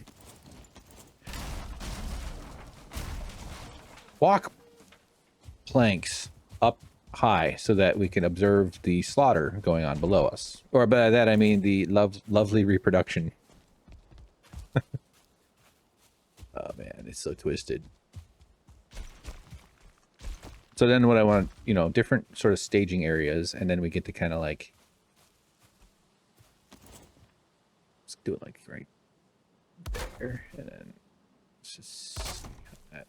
Walk planks up high so that we can observe the slaughter going on below us. Or by that I mean the lovely reproduction. Oh man, it's so twisted. So then what I want, you know, different sort of staging areas, and then we get to kind of like, let's do it like right there, and then let's just cut that.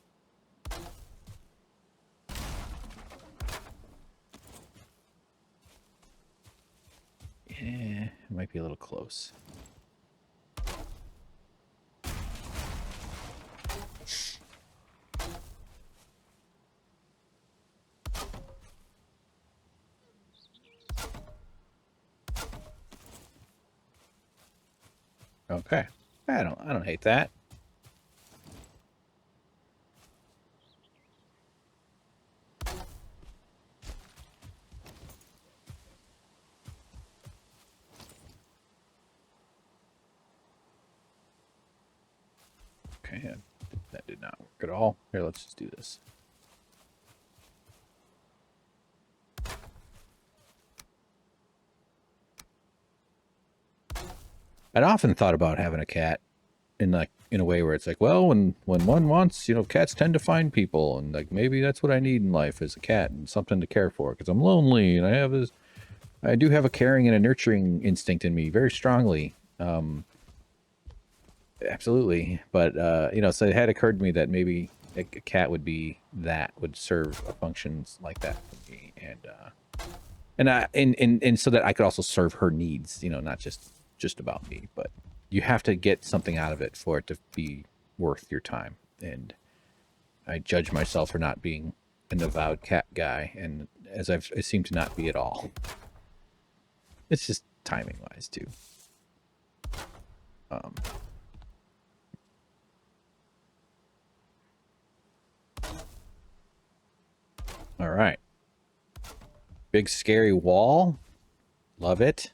Yeah, it might be a little close. Okay. I don't hate that. Okay, that did not work at all. Here, let's just do this. I'd often thought about having a cat in like in a way where it's like, well, when one wants, you know, cats tend to find people, and like maybe that's what I need in life is a cat and something to care for because I'm lonely and I do have a caring and a nurturing instinct in me very strongly. Absolutely, but you know, so it had occurred to me that maybe a cat would serve a functions like that for me, and so that I could also serve her needs, you know, not just about me, but you have to get something out of it for it to be worth your time. And I judge myself for not being an avowed cat guy, and I seem to not be at all. It's just timing wise too. All right. Big scary wall. Love it.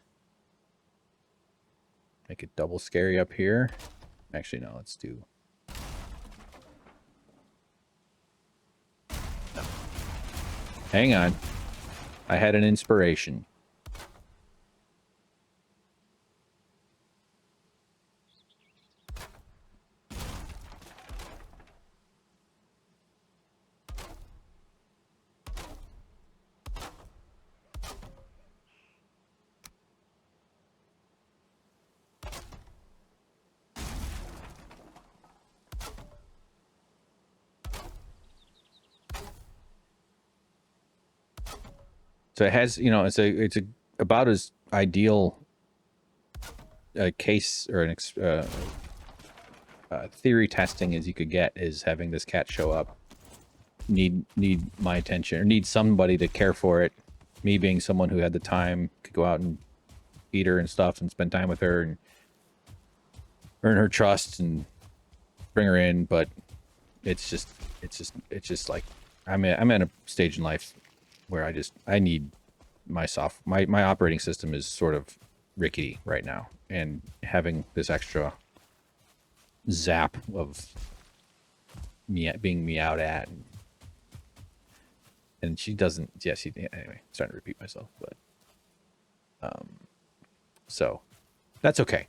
Make it double scary up here. Actually, no, let's do... Hang on. I had an inspiration. So it has, you know, it's a about as ideal a case or an theory testing as you could get is having this cat show up, need my attention or need somebody to care for it. Me being someone who had the time, could go out and feed her and stuff and spend time with her and earn her trust and bring her in, but it's just like I'm at a stage in life where I need my operating system is sort of rickety right now, and having this extra zap of being meowed at, and she doesn't. Yeah, she anyway. Starting to repeat myself, but so that's okay.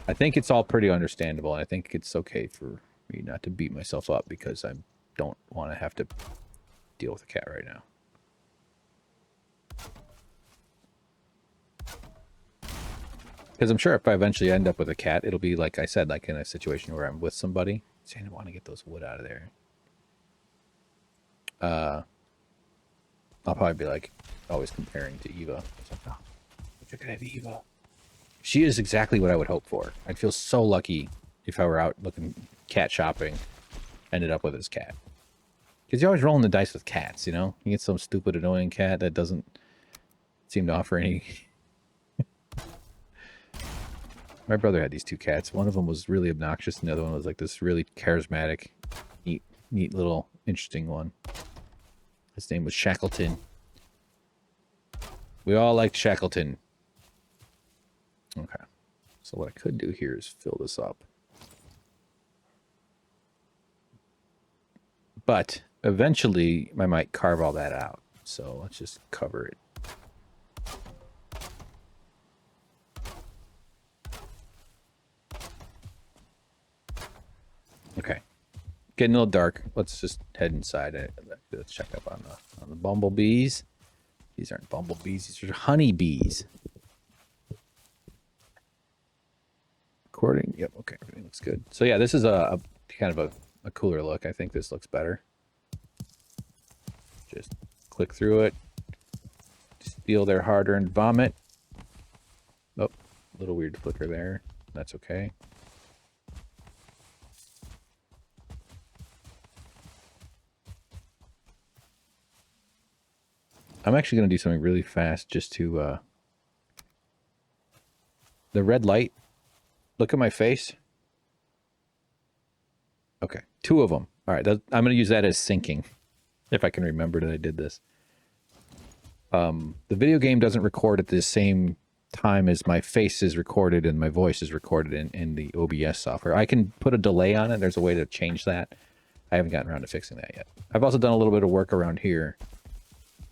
I think it's all pretty understandable, and I think it's okay for me not to beat myself up because I don't want to have to deal with a cat right now. Because I'm sure if I eventually end up with a cat, it'll be like I said, like in a situation where I'm with somebody. Saying I want to get those wood out of there. I'll probably be like always comparing to Eva. It's like, oh, I could have Eva. She is exactly what I would hope for. I'd feel so lucky if I were out looking cat shopping, ended up with this cat. Because you're always rolling the dice with cats, you know? You get some stupid, annoying cat that doesn't seem to offer any... My brother had these two cats. One of them was really obnoxious, and the other one was like this really charismatic, neat little, interesting one. His name was Shackleton. We all liked Shackleton. Okay. So what I could do here is fill this up. But eventually I might carve all that out. So let's just cover it. Okay. Getting a little dark. Let's just head inside. Let's check up on the bumblebees. These aren't bumblebees. These are honeybees. Recording. Yep. Okay. Everything looks good. So yeah, this is a kind of a cooler look. I think this looks better. Just click through it. Steal their hard-earned vomit. Oh, a little weird flicker there. That's okay. I'm actually going to do something really fast just to... the red light. Look at my face. Okay, 2 of them. All right, I'm going to use that as syncing, if I can remember that I did this. The video game doesn't record at the same time as my face is recorded and my voice is recorded in the OBS software. I can put a delay on it. There's a way to change that. I haven't gotten around to fixing that yet. I've also done a little bit of work around here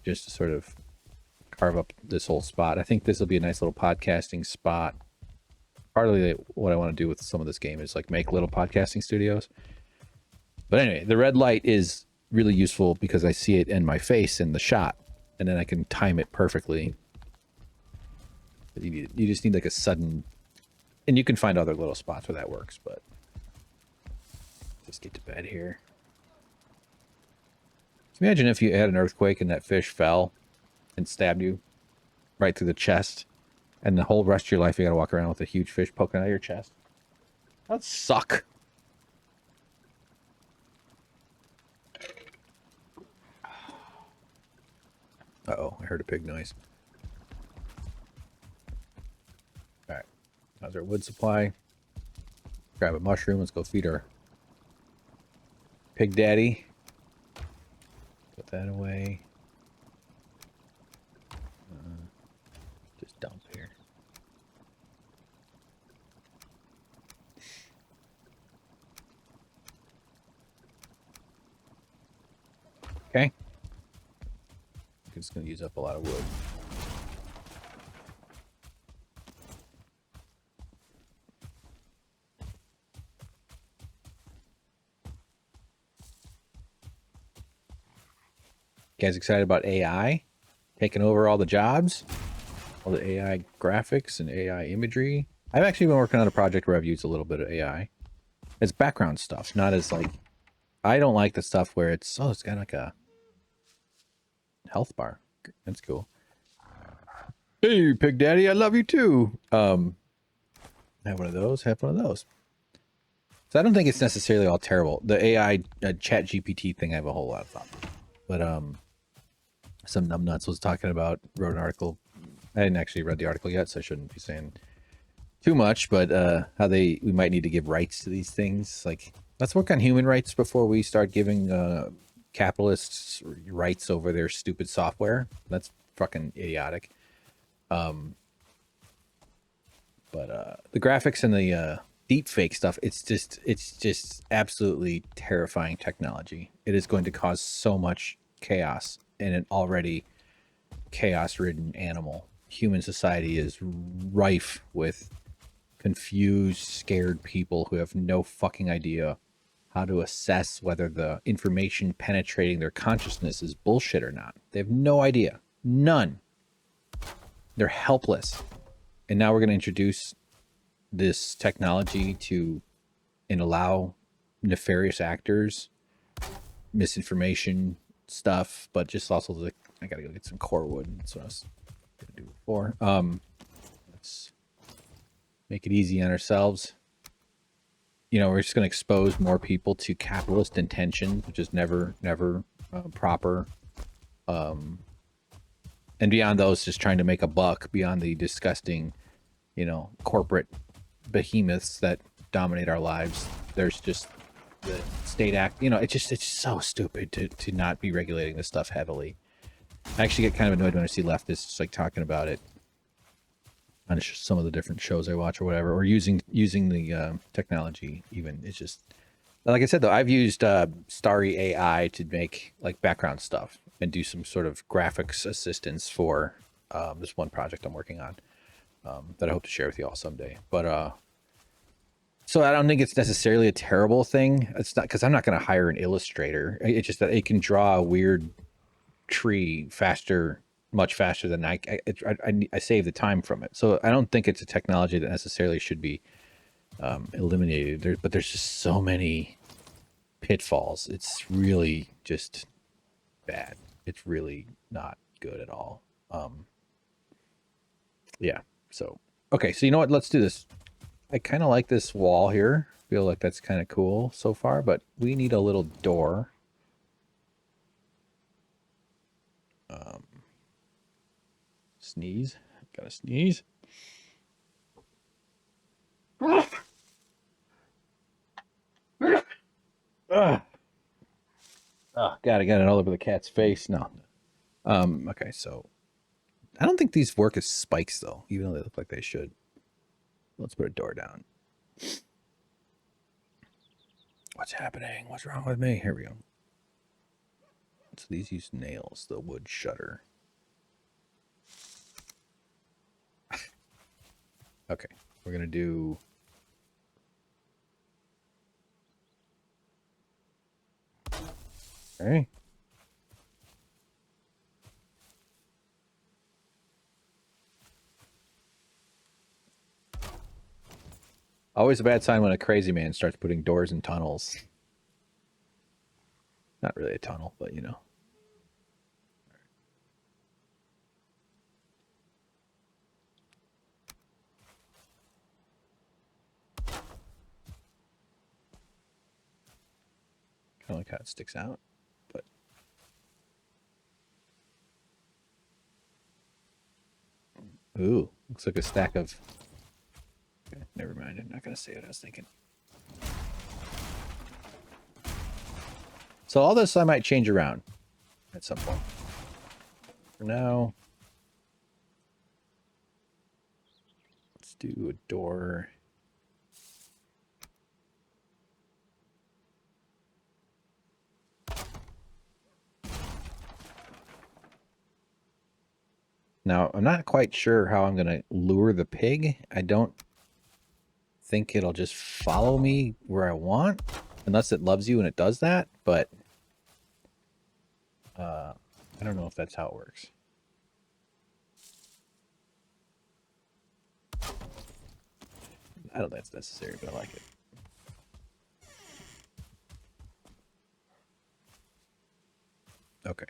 just to sort of carve up this whole spot. I think this will be a nice little podcasting spot. Partly what I want to do with some of this game is like make little podcasting studios. But anyway, the red light is really useful because I see it in my face in the shot, and then I can time it perfectly. You just need like a sudden, and you can find other little spots where that works, but just get to bed here. Imagine if you had an earthquake and that fish fell and stabbed you right through the chest, and the whole rest of your life you gotta walk around with a huge fish poking out of your chest. That'd suck. Uh-oh, I heard a pig noise. Alright, how's our wood supply? Grab a mushroom, let's go feed our pig daddy. Put that away. Just dump here. Okay. It's going to use up a lot of wood. You guys excited about AI taking over all the jobs? All the AI graphics and AI imagery? I've actually been working on a project where I've used a little bit of AI. It's background stuff, not as like... I don't like the stuff where it's... Oh, it's got like a health bar. That's cool. Hey, Pig Daddy, I love you too. Have one of those. Have one of those. So I don't think it's necessarily all terrible. The AI chat GPT thing, I have a whole lot of thought. But some numbnuts was talking about, wrote an article. I hadn't actually read the article yet, so I shouldn't be saying too much. But how we might need to give rights to these things. Like, let's work on human rights before we start giving capitalists rights over their stupid software. That's fucking idiotic. But the graphics and the deep fake stuff, it's just absolutely terrifying technology. It is going to cause so much chaos in an already chaos-ridden animal. Human society is rife with confused, scared people who have no fucking idea how to assess whether the information penetrating their consciousness is bullshit or not. They have no idea. None. They're helpless. And now we're going to introduce this technology and allow nefarious actors, misinformation stuff, but just also I got to go get some core wood. That's what I was going to do before. Let's make it easy on ourselves. You know, we're just going to expose more people to capitalist intention, which is never proper. And beyond those, just trying to make a buck beyond the disgusting, you know, corporate behemoths that dominate our lives. There's just the state act, you know, it's so stupid to not be regulating this stuff heavily. I actually get kind of annoyed when I see leftists just like talking about it on some of the different shows I watch or whatever, or using the technology even. It's just, Like I said, though, I've used Starry AI to make like background stuff and do some sort of graphics assistance for this one project I'm working on that I hope to share with you all someday. But so I don't think it's necessarily a terrible thing. It's not because I'm not going to hire an illustrator. It's just that it can draw a weird tree faster, much faster than I save the time from it. So I don't think it's a technology that necessarily should be eliminated. But there's just so many pitfalls. It's really just bad. It's really not good at all. Yeah. So okay. So you know what? Let's do this. I kind of like this wall here. Feel like that's kind of cool so far, but we need a little door. Sneeze. Gotta sneeze. Ugh. Oh, God, I got it all over the cat's face. No. Okay, so I don't think these work as spikes though, even though they look like they should. Let's put a door down. What's happening? What's wrong with me? Here we go. So these use nails, the wood shutter. Okay, we're gonna do. Okay. Always a bad sign when a crazy man starts putting doors in tunnels. Not really a tunnel, but you know. Kind of like how it sticks out, but ooh, looks like a stack of. Okay, never mind. I'm not gonna say what I was thinking. So all this I might change around at some point. For now, let's do a door. Now, I'm not quite sure how I'm going to lure the pig. I don't think it'll just follow me where I want, unless it loves you and it does that, but I don't know if that's how it works. I don't think that's necessary, but I like it. Okay.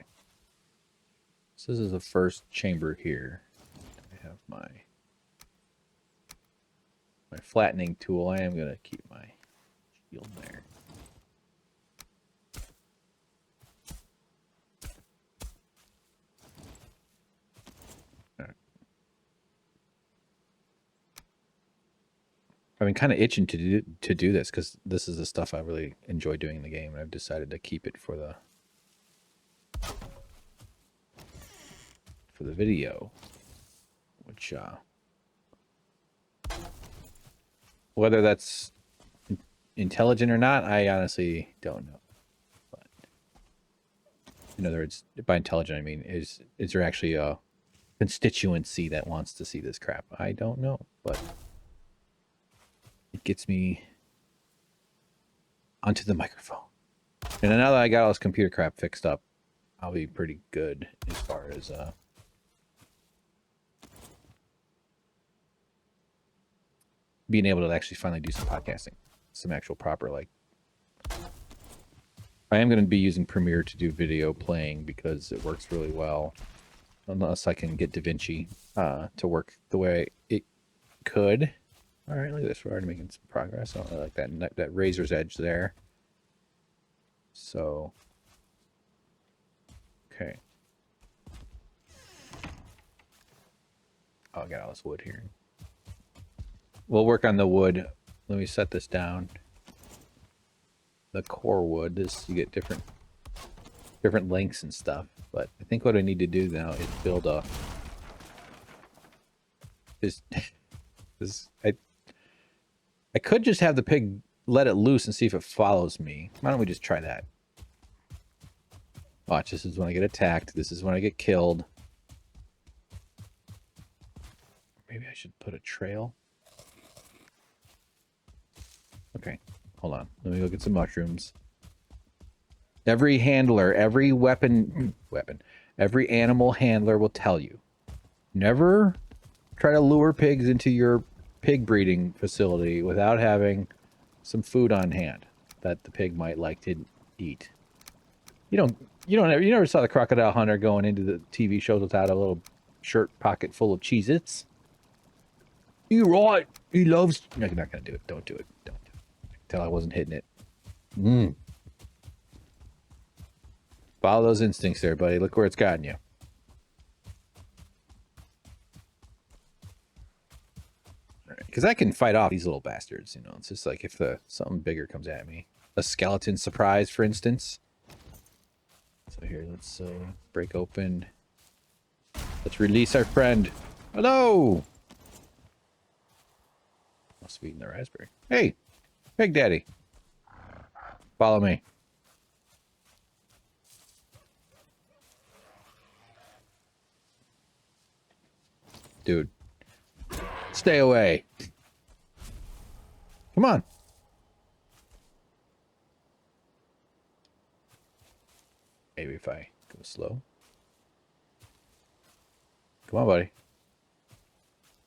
So this is the first chamber here. I have my flattening tool. I am going to keep my shield there. I've been kind of itching to do this because this is the stuff I really enjoy doing in the game, and I've decided to keep it for the video, which whether that's intelligent or not, I honestly don't know. But in other words, by intelligent, I mean is there actually a constituency that wants to see this crap? I don't know, but it gets me onto the microphone. And now that I got all this computer crap fixed up, I'll be pretty good as far as being able to actually finally do some podcasting, some actual proper, like, I am going to be using Premiere to do video playing because it works really well, unless I can get DaVinci to work the way it could. All right, look at this. We're already making some progress. I like that razor's edge there. So, okay. Oh, I got all this wood here. We'll work on the wood. Let me set this down. The core wood. This, you get different lengths and stuff. But I think what I need to do now is build a. I could just have the pig let it loose and see if it follows me. Why don't we just try that? Watch, this is when I get attacked. This is when I get killed. Maybe I should put a trail. Okay, hold on. Let me go get some mushrooms. Every handler, every every animal handler will tell you, never try to lure pigs into your pig breeding facility without having some food on hand that the pig might like to eat. You never saw the crocodile hunter going into the TV shows without a little shirt pocket full of Cheez-Its. You're right. He loves. No, you're not gonna do it. Don't do it. Don't do it. Tell I wasn't hitting it. Follow those instincts there, buddy. Look where it's gotten you. Because I can fight off these little bastards, you know. It's just like if something bigger comes at me. A skeleton surprise, for instance. So here, let's break open. Let's release our friend. Hello! Must be eating the raspberry. Hey! Pig Daddy. Follow me. Dude. Stay away. Come on. Maybe if I go slow. Come on, buddy.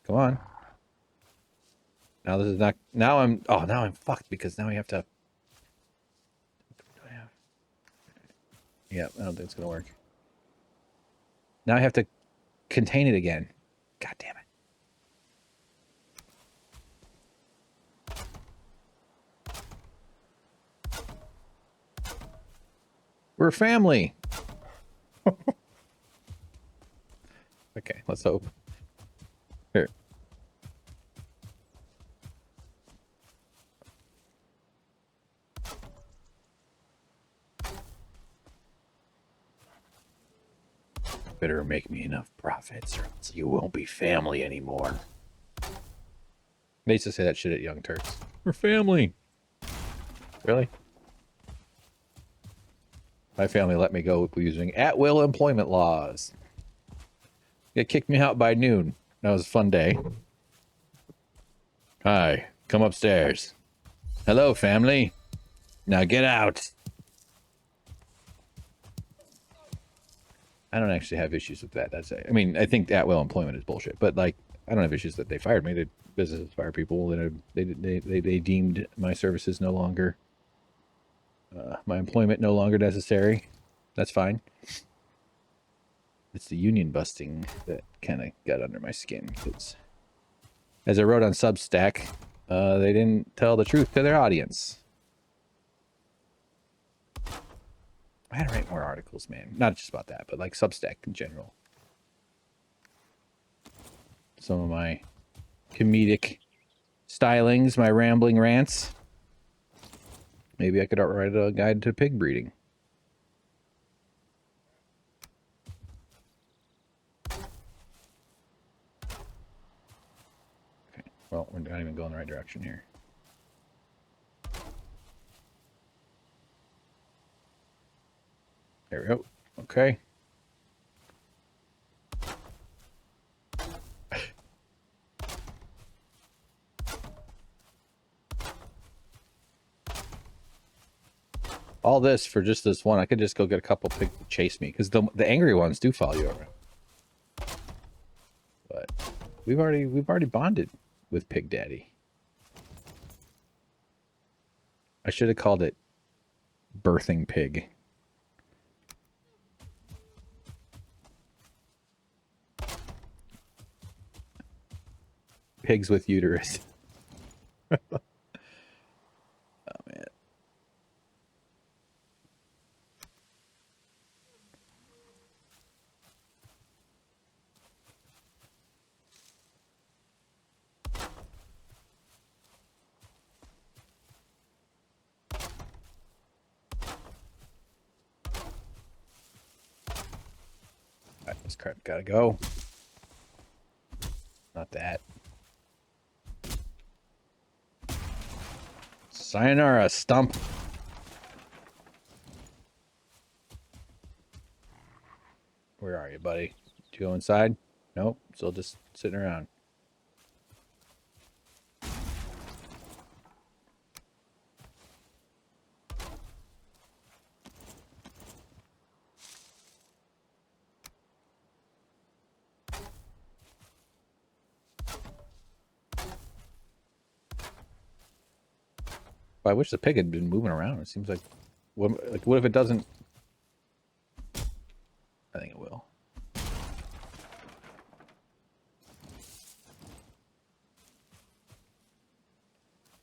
Come on. Now this is not... Now I'm fucked because now I have to... Yeah, I don't think it's going to work. Now I have to contain it again. God damn it. We're family. Okay, let's hope. Here. Better make me enough profits or else you won't be family anymore. They used to say that shit at Young Turks. We're family. Really? My family let me go using at-will employment laws. They kicked me out by noon. That was a fun day. Hi, come upstairs. Hello, family. Now get out. I don't actually have issues with that. I mean, I think at-will employment is bullshit. But like, I don't have issues that they fired me. The businesses fire people. They deemed my services no longer. My employment no longer necessary. That's fine. It's the union busting that kind of got under my skin. Because as I wrote on Substack, they didn't tell the truth to their audience. I had to write more articles, man. Not just about that, but like Substack in general. Some of my comedic stylings, my rambling rants. Maybe I could write a guide to pig breeding. Okay, well, we're not even going the right direction here. There we go. Okay. All this for just this one. I could just go get a couple pigs to chase me because the angry ones do follow you around. But we've already bonded with Pig Daddy. I should have called it Birthing Pig. Pigs with uterus. Oh man. Alright, this crap gotta go. Not that. Sayonara, stump. Where are you, buddy? Did you go inside? Nope, still just sitting around. I wish the pig had been moving around. It seems like what if it doesn't? I think it will.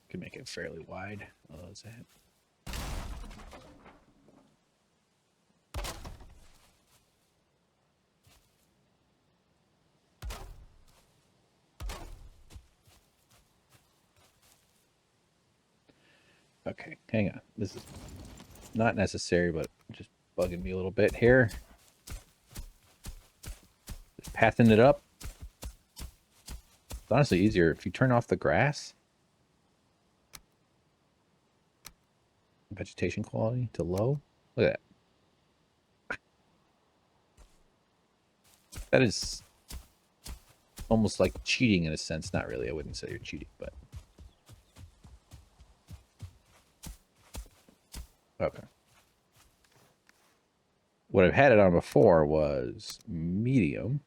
Could make it fairly wide. Oh, is that? Okay, hang on. This is not necessary, but just bugging me a little bit here. Just pathing it up. It's honestly easier if you turn off the grass. Vegetation quality to low. Look at that. That is almost like cheating in a sense. Not really. I wouldn't say you're cheating, but okay. What I've had it on before was medium.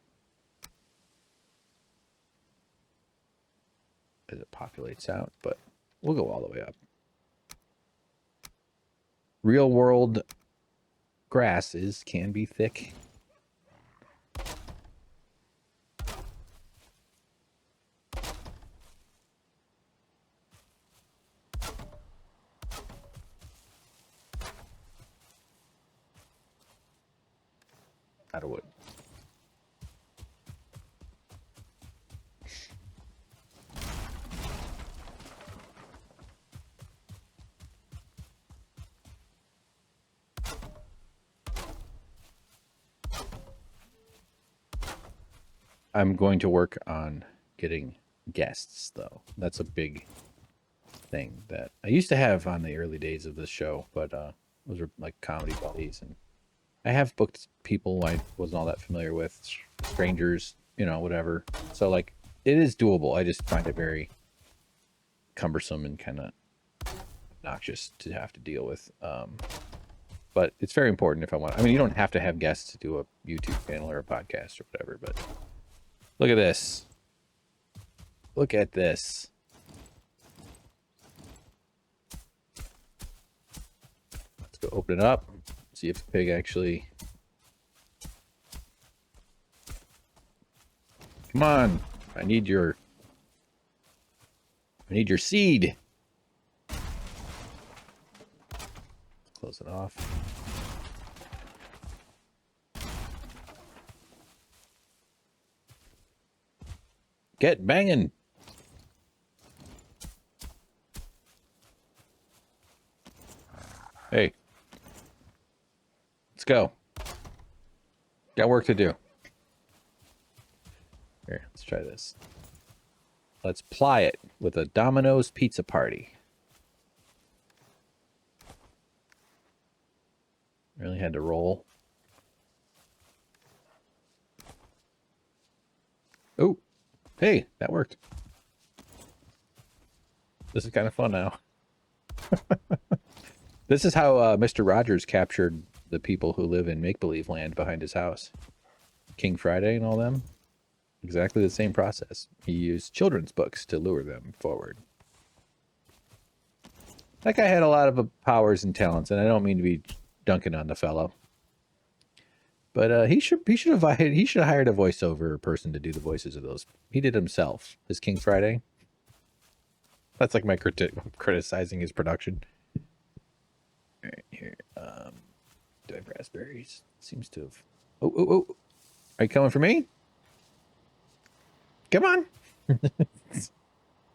As it populates out, but we'll go all the way up. Real world grasses can be thick. Out of wood. I'm going to work on getting guests, though. That's a big thing that I used to have on the early days of this show, but those were like comedy buddies, and I have booked people I wasn't all that familiar with, strangers, you know, whatever. So like, it is doable. I just find it very cumbersome and kind of obnoxious to have to deal with. But it's very important if I want. I mean, you don't have to have guests to do a YouTube channel or a podcast or whatever, but look at this. Look at this. Let's go open it up. See if the pig actually... Come on. I need your seed. Close it off. Get banging. Hey. Let's go. Got work to do. Here, let's try this. Let's ply it with a Domino's pizza party. Really had to roll. Oh, hey, that worked. This is kind of fun now. This is how Mr. Rogers captured the people who live in make-believe land behind his house. King Friday and all them. Exactly the same process. He used children's books to lure them forward. That guy had a lot of powers and talents, and I don't mean to be dunking on the fellow. But he should have hired a voiceover person to do the voices of those. He did himself. His King Friday. That's like my criticizing his production. All right, here. Do I have raspberries? Seems to have. Oh! Are you coming for me? Come on.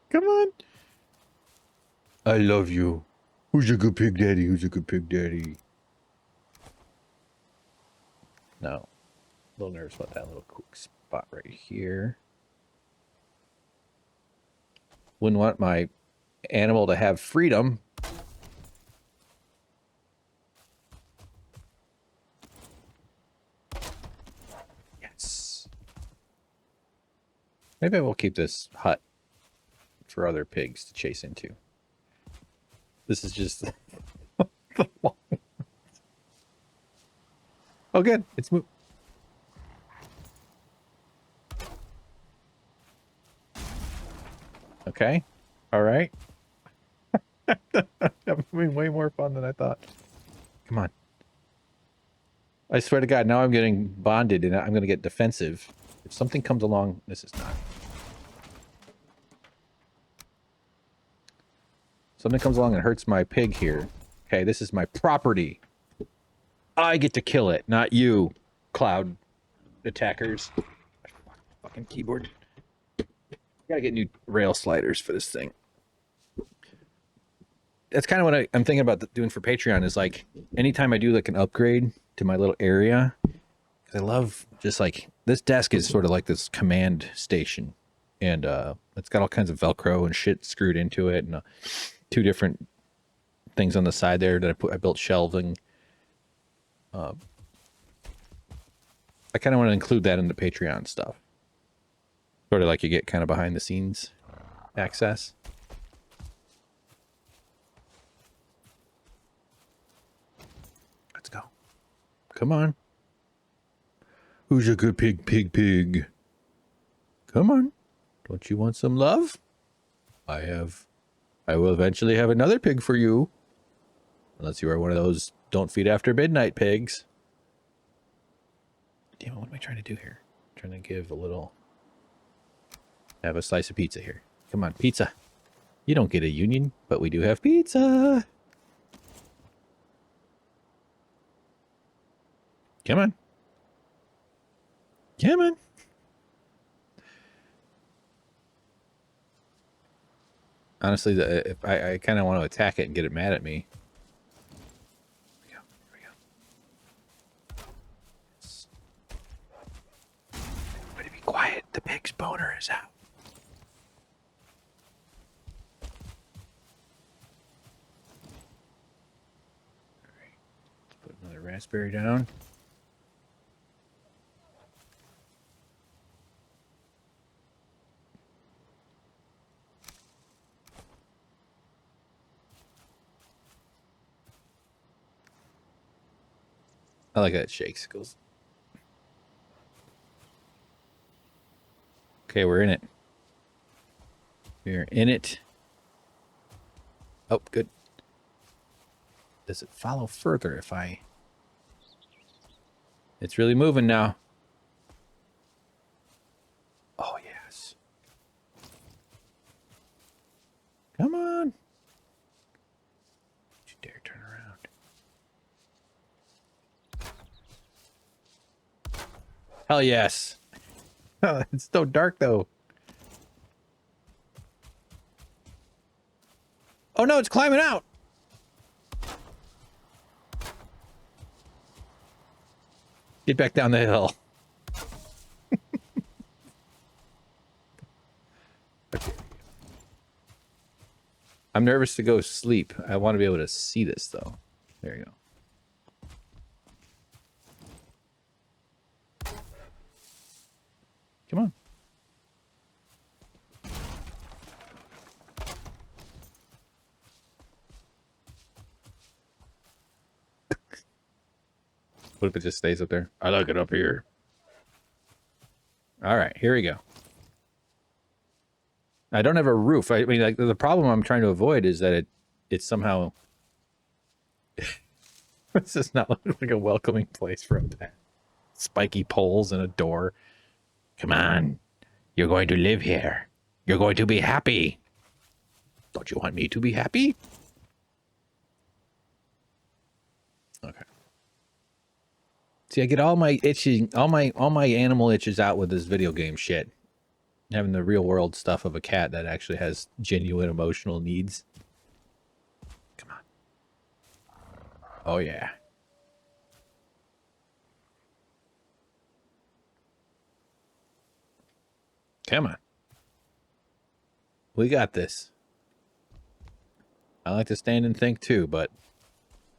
Come on. I love you. Who's a good pig daddy? Who's a good pig daddy? No. A little nervous about that little quick spot right here. Wouldn't want my animal to have freedom Maybe I will keep this hut for other pigs to chase into. This is just... Oh, good. It's moved. Okay. All right. That was way more fun than I thought. Come on. I swear to God, now I'm getting bonded and I'm going to get defensive. If something comes along, this is not. Something comes along and hurts my pig here. Okay, this is my property. I get to kill it, not you, cloud attackers. Fucking keyboard. Gotta get new rail sliders for this thing. That's kind of what I'm thinking about doing for Patreon is like, anytime I do like an upgrade to my little area, because I love just like, this desk is sort of like this command station. And it's got all kinds of Velcro and shit screwed into it. And 2 different things on the side there that I built shelving. I kind of want to include that in the Patreon stuff. Sort of like you get kind of behind the scenes access. Let's go. Come on. Who's a good pig, pig, pig? Come on. Don't you want some love? I will eventually have another pig for you. Unless you are one of those don't feed after midnight pigs. Damn it, what am I trying to do here? I'm trying to give a little... Have a slice of pizza here. Come on, pizza. You don't get a union, but we do have pizza. Come on. Come on. Honestly, if I kind of want to attack it and get it mad at me. Here we go. Everybody be quiet. The pig's boner is out. All right. Let's put another raspberry down. I like that it shakes. It goes. Okay, we're in it. We're in it. Oh, good. Does it follow further if I... It's really moving now. Oh, yes. Come on. Don't you dare turn around. Hell yes. It's so dark, though. Oh, no, it's climbing out. Get back down the hill. Okay. I'm nervous to go sleep. I want to be able to see this, though. There you go. Come on. What if it just stays up there? I like it up here. All right, here we go. I don't have a roof. I mean, like, the problem I'm trying to avoid is that it's somehow... This does not look like a welcoming place for a pet. Spiky poles and a door. Come on. You're going to live here. You're going to be happy. Don't you want me to be happy? Okay. See, I get all my itching, all my animal itches out with this video game shit. Having the real world stuff of a cat that actually has genuine emotional needs. Come on. Oh yeah. Come on. We got this. I like to stand and think too, but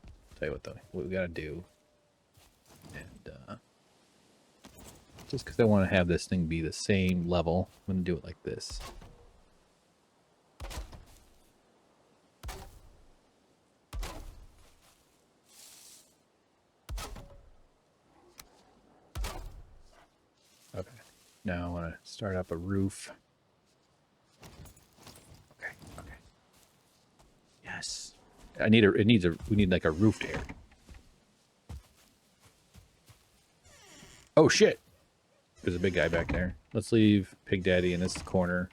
I'll tell you what though, what we gotta do. And just because I want to have this thing be the same level. I'm going to do it like this. Okay. Now I want to start up a roof. Okay. Okay. Yes. We need like a roofed area. Oh shit. There's a big guy back there. Let's leave Pig Daddy in this corner.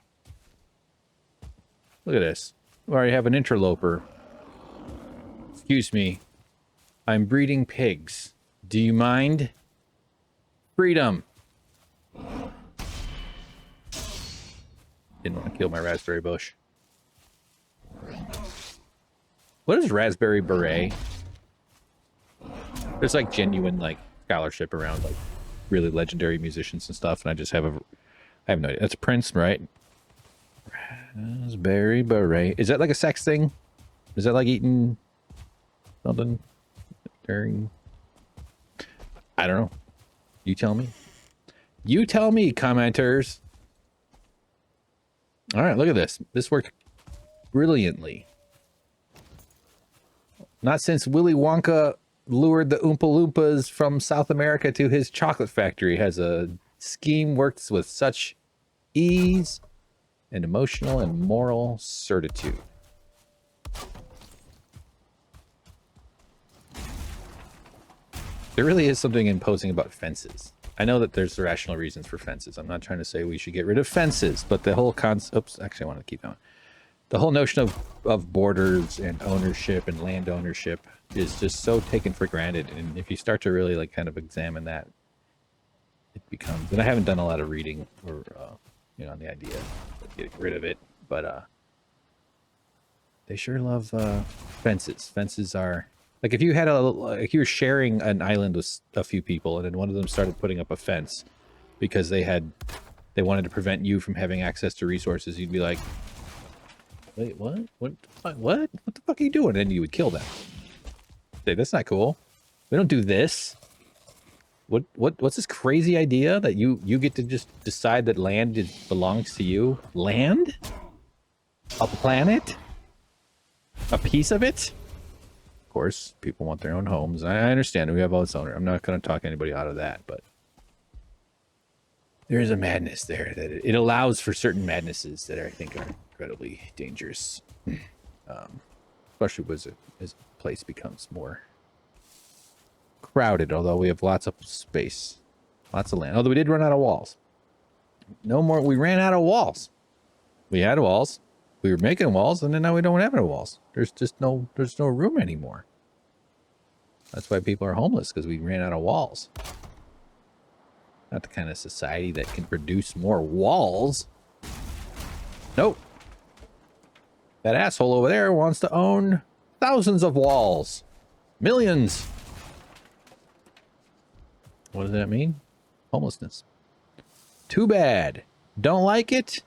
Look at this. We already have an interloper. Excuse me. I'm breeding pigs. Do you mind? Freedom. Didn't want to kill my raspberry bush. What is raspberry beret? There's like genuine like scholarship around like really legendary musicians and stuff, and I have no idea. That's Prince, right? Raspberry beret. Is that like a sex thing? Is that like eating something during? I don't know. You tell me. You tell me, commenters. All right, look at this. This worked brilliantly. Not since Willy Wonka lured the Oompa Loompas from South America to his chocolate factory has a scheme worked with such ease and emotional and moral certitude. There really is something imposing about fences. I know that there's rational reasons for fences. I'm not trying to say we should get rid of fences, but the whole concept... Oops, actually, I want to keep going. The whole notion of borders and ownership and land ownership is just so taken for granted. And if you start to really like kind of examine that, it becomes... And I haven't done a lot of reading or, you know, on the idea of getting rid of it, but they sure love fences. Fences are... Like if you had if you were sharing an island with a few people and then one of them started putting up a fence because they wanted to prevent you from having access to resources, you'd be like, wait, what? What the fuck are you doing? And then you would kill them. Say, that's not cool. We don't do this. What's this crazy idea that you get to just decide that land belongs to you? Land? A planet? A piece of it? Of course, people want their own homes. I understand. We have all this owner. I'm not going to talk anybody out of that, but there is a madness there that it allows for certain madnesses that I think are incredibly dangerous, especially as a place becomes more crowded. Although we have lots of space, lots of land. Although we did run out of walls. No more. We ran out of walls. We had walls. We were making walls, and then now we don't have any walls. There's no room anymore. That's why people are homeless, because we ran out of walls. Not the kind of society that can produce more walls. Nope. That asshole over there wants to own thousands of walls. Millions. What does that mean? Homelessness. Too bad. Don't like it?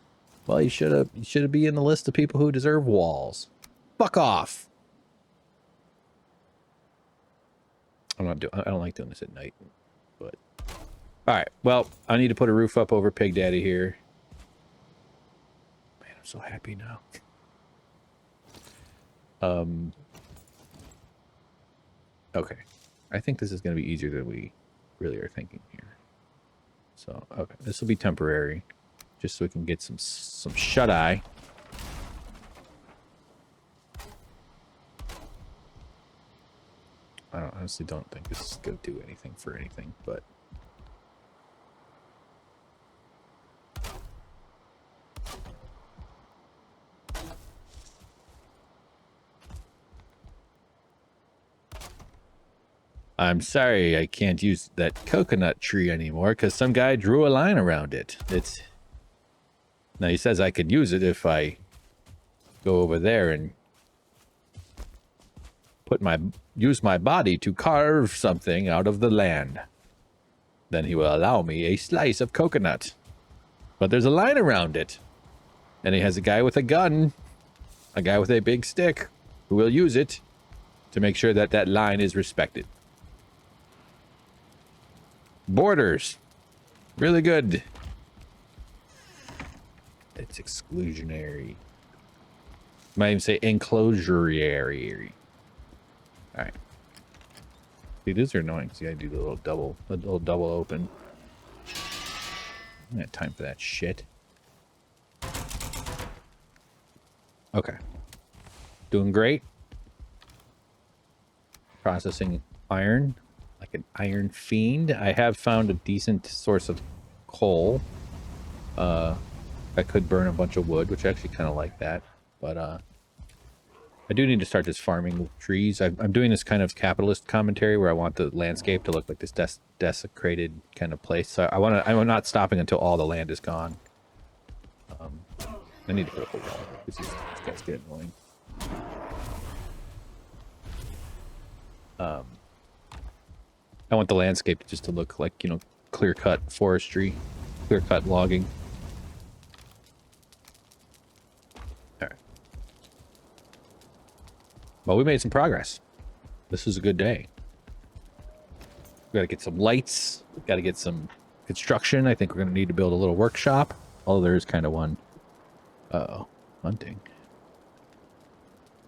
Well, you should be in the list of people who deserve walls. Fuck off. I don't like doing this at night, but all right. Well, I need to put a roof up over Pig Daddy here. Man, I'm so happy now. Okay. I think this is going to be easier than we really are thinking here. So, okay, this will be temporary. Just so we can get some shut-eye. I honestly don't think this is going to do anything for anything, but... I'm sorry I can't use that coconut tree anymore because some guy drew a line around it. Now he says I could use it if I go over there and use my body to carve something out of the land. Then he will allow me a slice of coconut. But there's a line around it. And he has a guy with a gun, a guy with a big stick, who will use it to make sure that that line is respected. Borders. Really good. It's exclusionary. Might even say enclosurary. All right. See, these are annoying because you gotta do the little double open. I don't have time for that shit. Okay. Doing great. Processing iron like an iron fiend. I have found a decent source of coal. I could burn a bunch of wood, which I actually kind of like that. But I do need to start just farming trees. I'm doing this kind of capitalist commentary where I want the landscape to look like this desecrated kind of place. So I'm not stopping until all the land is gone. I need to put up a wall because these guys get annoying. I want the landscape just to look like, you know, clear-cut forestry, clear-cut logging. All right. Well, we made some progress. This is a good day. We got to get some lights. We got to get some construction. I think we're going to need to build a little workshop. Although there is kind of one. Uh-oh. Hunting.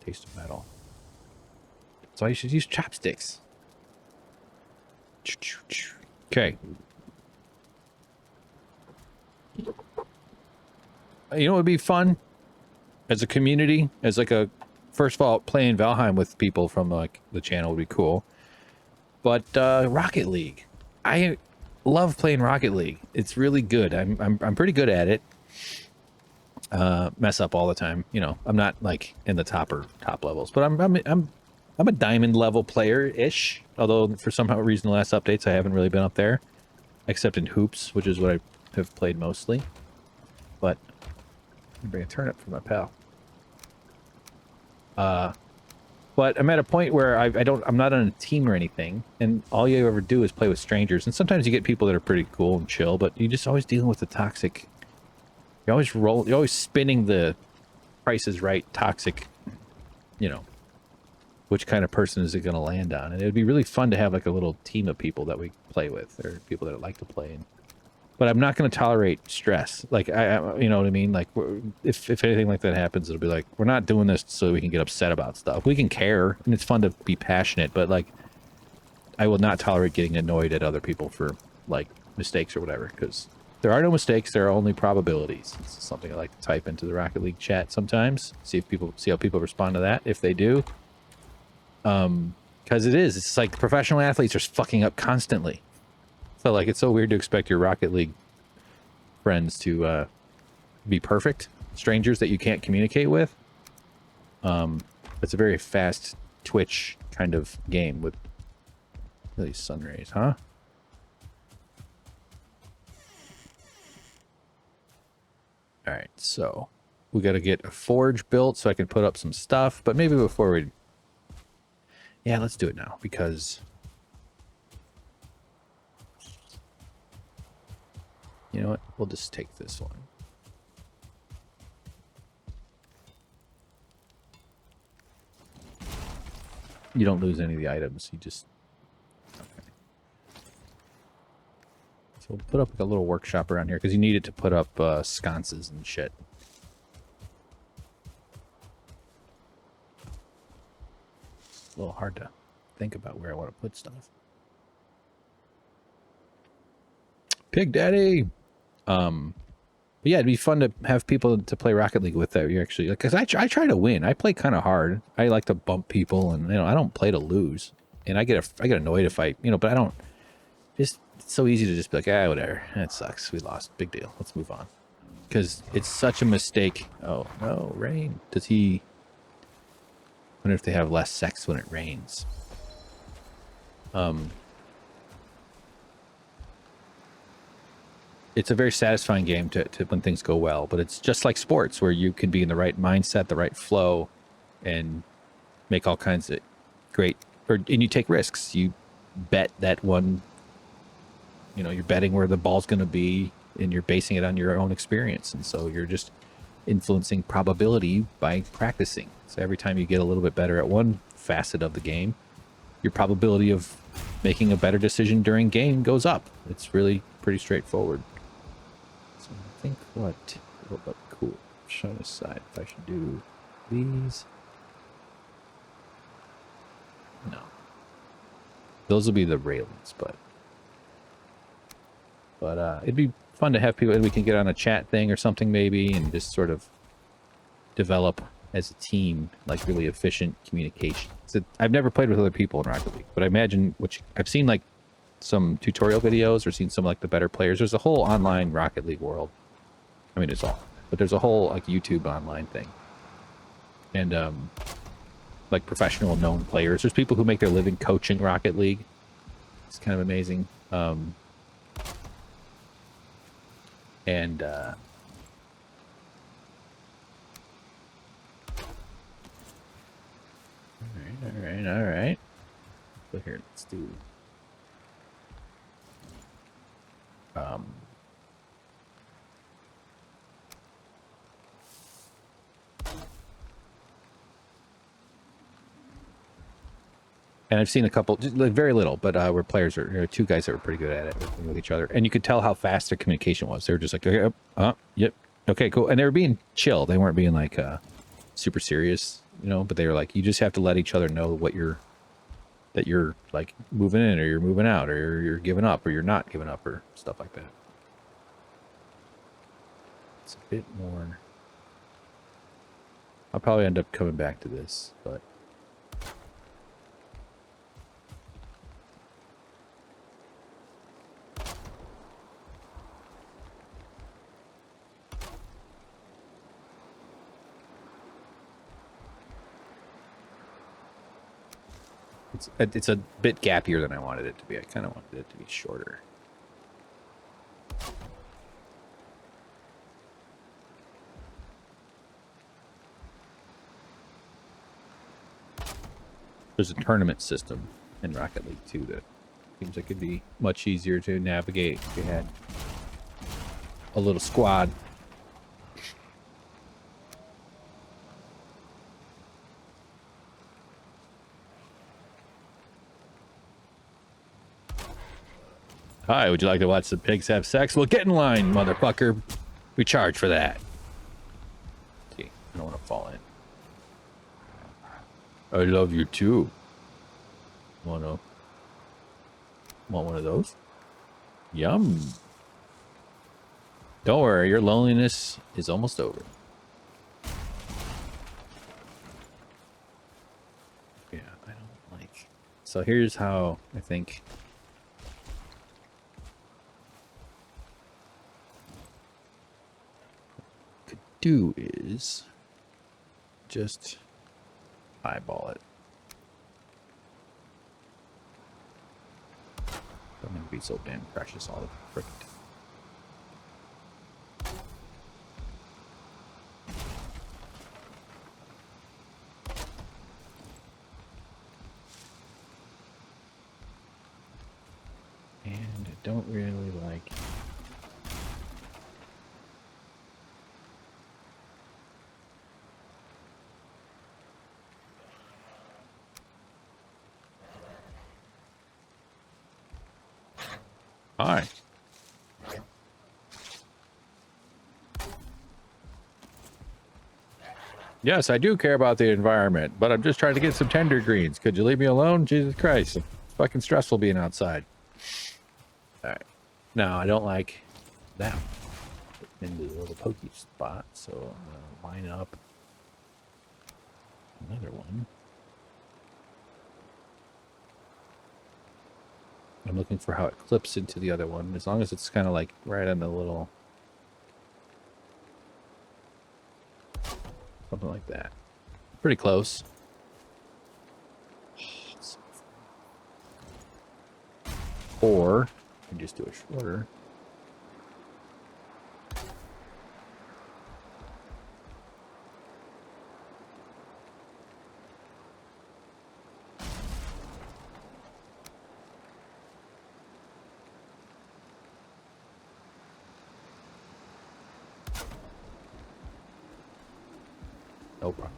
Taste of metal. So I should use chopsticks. Okay. You know what would be fun? As a community, as like a... First of all, playing Valheim with people from like the channel would be cool. But Rocket League. I love playing Rocket League. It's really good. I'm pretty good at it. Mess up all the time. You know, I'm not like in the top levels, but I'm a diamond level player-ish. Although for some reason the last updates I haven't really been up there, except in hoops, which is what I have played mostly. But I'll bring a turnip for my pal. But I'm at a point where I'm not on a team or anything, and all you ever do is play with strangers. And sometimes you get people that are pretty cool and chill, but you're just always dealing with the toxic. You're always spinning the Price is Right toxic, you know, which kind of person is it going to land on? And it would be really fun to have like a little team of people that we play with, or people that like to play. But I'm not going to tolerate stress. Like, you know what I mean? Like, if anything like that happens, it'll be like, we're not doing this so we can get upset about stuff. We can care, and it's fun to be passionate, but like, I will not tolerate getting annoyed at other people for like mistakes or whatever, because there are no mistakes, there are only probabilities. It's something I like to type into the Rocket League chat sometimes. See how people respond to that, if they do. Because it's like professional athletes are fucking up constantly. So like, it's so weird to expect your Rocket League friends to be perfect. Strangers that you can't communicate with. It's a very fast twitch kind of game with really sun rays, huh? All right, so we got to get a forge built so I can put up some stuff. But maybe before we... Yeah, let's do it now, because... You know what? We'll just take this one. You don't lose any of the items. You just... Okay. So we'll put up like a little workshop around here, because you need it to put up sconces and shit. It's a little hard to think about where I want to put stuff. Pig Daddy! But yeah, it'd be fun to have people to play Rocket League with that you actually, because I try to win. I play kind of hard. I like to bump people, and you know, I don't play to lose. And I get annoyed if I, you know, but I don't. It's so easy to just be like, ah, whatever. That sucks. We lost. Big deal. Let's move on. Because it's such a mistake. Oh no, rain. Does he? I wonder if they have less sex when it rains. It's a very satisfying game to when things go well, but it's just like sports where you can be in the right mindset, the right flow, and make all kinds of great, and you take risks. You bet that one, you know, you're betting where the ball's going to be, and you're basing it on your own experience. And so you're just influencing probability by practicing. So every time you get a little bit better at one facet of the game, your probability of making a better decision during game goes up. It's really pretty straightforward. So I think what will look cool. Trying to decide if I should do these. No. Those will be the railings, but it'd be fun to have people, and we can get on a chat thing or something maybe, and just sort of develop as a team, like really efficient communication. So I've never played with other people in Rocket League, but I imagine I've seen like some tutorial videos or seen some like the better players. There's a whole online Rocket League world. I mean, it's all, but there's a whole like YouTube online thing, and like professional known players. There's people who make their living coaching Rocket League. It's kind of amazing. And all right. So here, let's do and I've seen a couple, just like very little, but where players are, two guys that were pretty good at it with each other, and you could tell how fast their communication was. They were just like, okay, yep, okay, cool, and they were being chill. They weren't being like super serious, you know. But they were like, you just have to let each other know what that you're like moving in, or you're moving out, or you're giving up, or you're not giving up, or stuff like that. It's a bit more. I'll probably end up coming back to this, but. It's a bit gappier than I wanted it to be. I kind of wanted it to be shorter. There's a tournament system in Rocket League too that seems like it'd be much easier to navigate if you had a little squad. Hi, would you like to watch the pigs have sex? Well, get in line, motherfucker. We charge for that. See, I don't want to fall in. I love you too. Want one of those? Yum. Don't worry, your loneliness is almost over. Yeah, I don't like. So here's how I think. Do is just eyeball it. I'm gonna be so damn precious all the frick. And I don't really like. Hi. Yes, I do care about the environment, but I'm just trying to get some tender greens. Could you leave me alone? Jesus Christ. It's fucking stressful being outside. All right. Now, I don't like that into the little pokey spot, so I'm going to line up another one. I'm looking for how it clips into the other one, as long as it's kind of like right on the little... Something like that. Pretty close. Or, I can just do it shorter. No problem.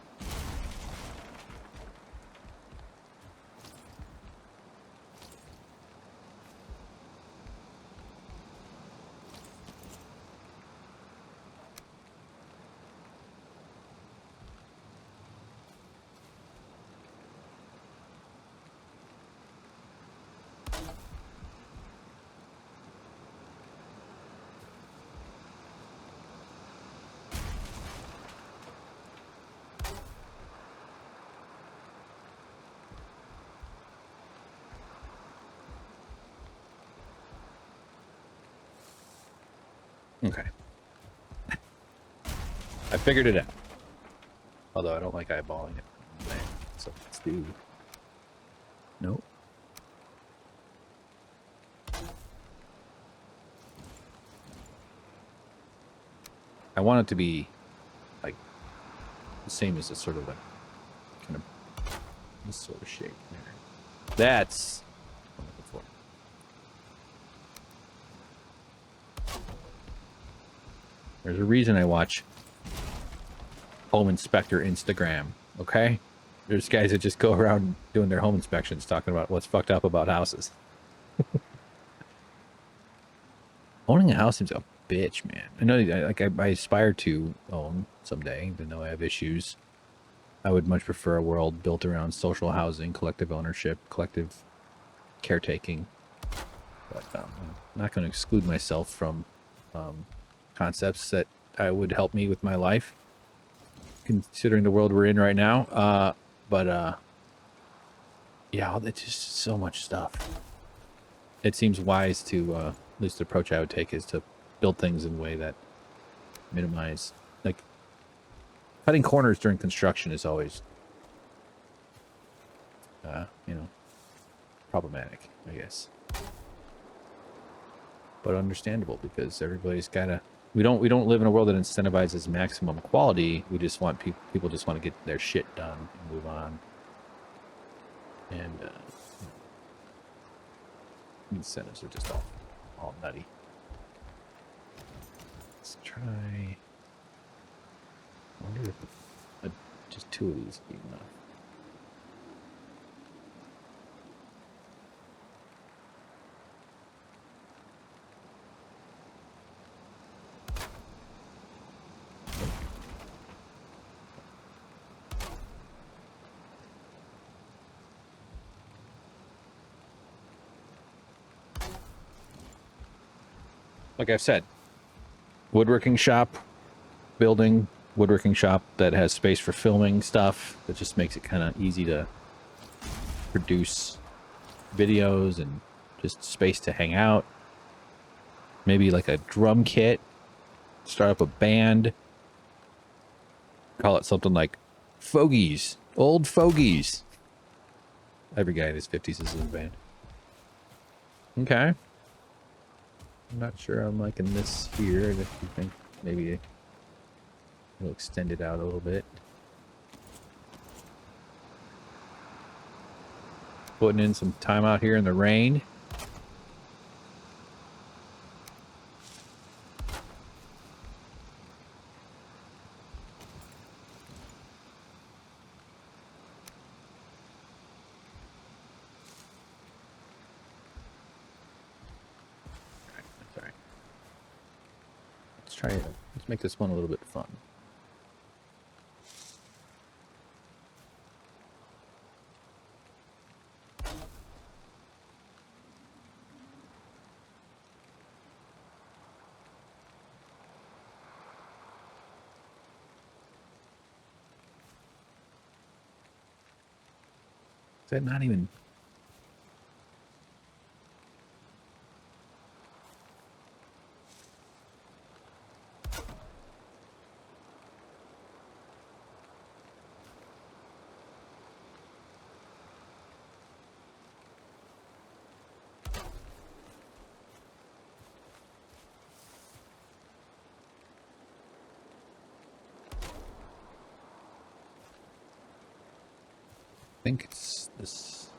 Okay. I figured it out. Although I don't like eyeballing it. So let's do... Nope. I want it to be like the same as a sort of like kind of this sort of shape there. That's what I'm looking for. There's a reason I watch Home Inspector Instagram, okay? There's guys that just go around doing their home inspections talking about what's fucked up about houses. Owning a house seems a bitch, man. I know, like, I aspire to own someday, even though I have issues. I would much prefer a world built around social housing, collective ownership, collective caretaking. But I'm not going to exclude myself from concepts that would help me with my life, considering the world we're in right now. Yeah, it's just so much stuff. It seems wise to, at least the approach I would take is to build things in a way that minimize, like, cutting corners during construction is always, problematic, I guess. But understandable, because everybody's gotta, we don't live in a world that incentivizes maximum quality. We just want people just want to get their shit done and move on. And incentives are just all nutty. Let's try. I wonder if just 2 of these would be enough. Like I've said, woodworking shop, building woodworking shop that has space for filming stuff, that just makes it kind of easy to produce videos and just space to hang out. Maybe like a drum kit, start up a band, call it something like Fogies, Old Fogies. Every guy in his 50s is in a band. Okay. I'm not sure I'm liking this here. If you think maybe we'll extend it out a little bit. Putting in some time out here in the rain. That's all right. Let's try it. Let's make this one a little bit fun. Is that not even... I think it's this.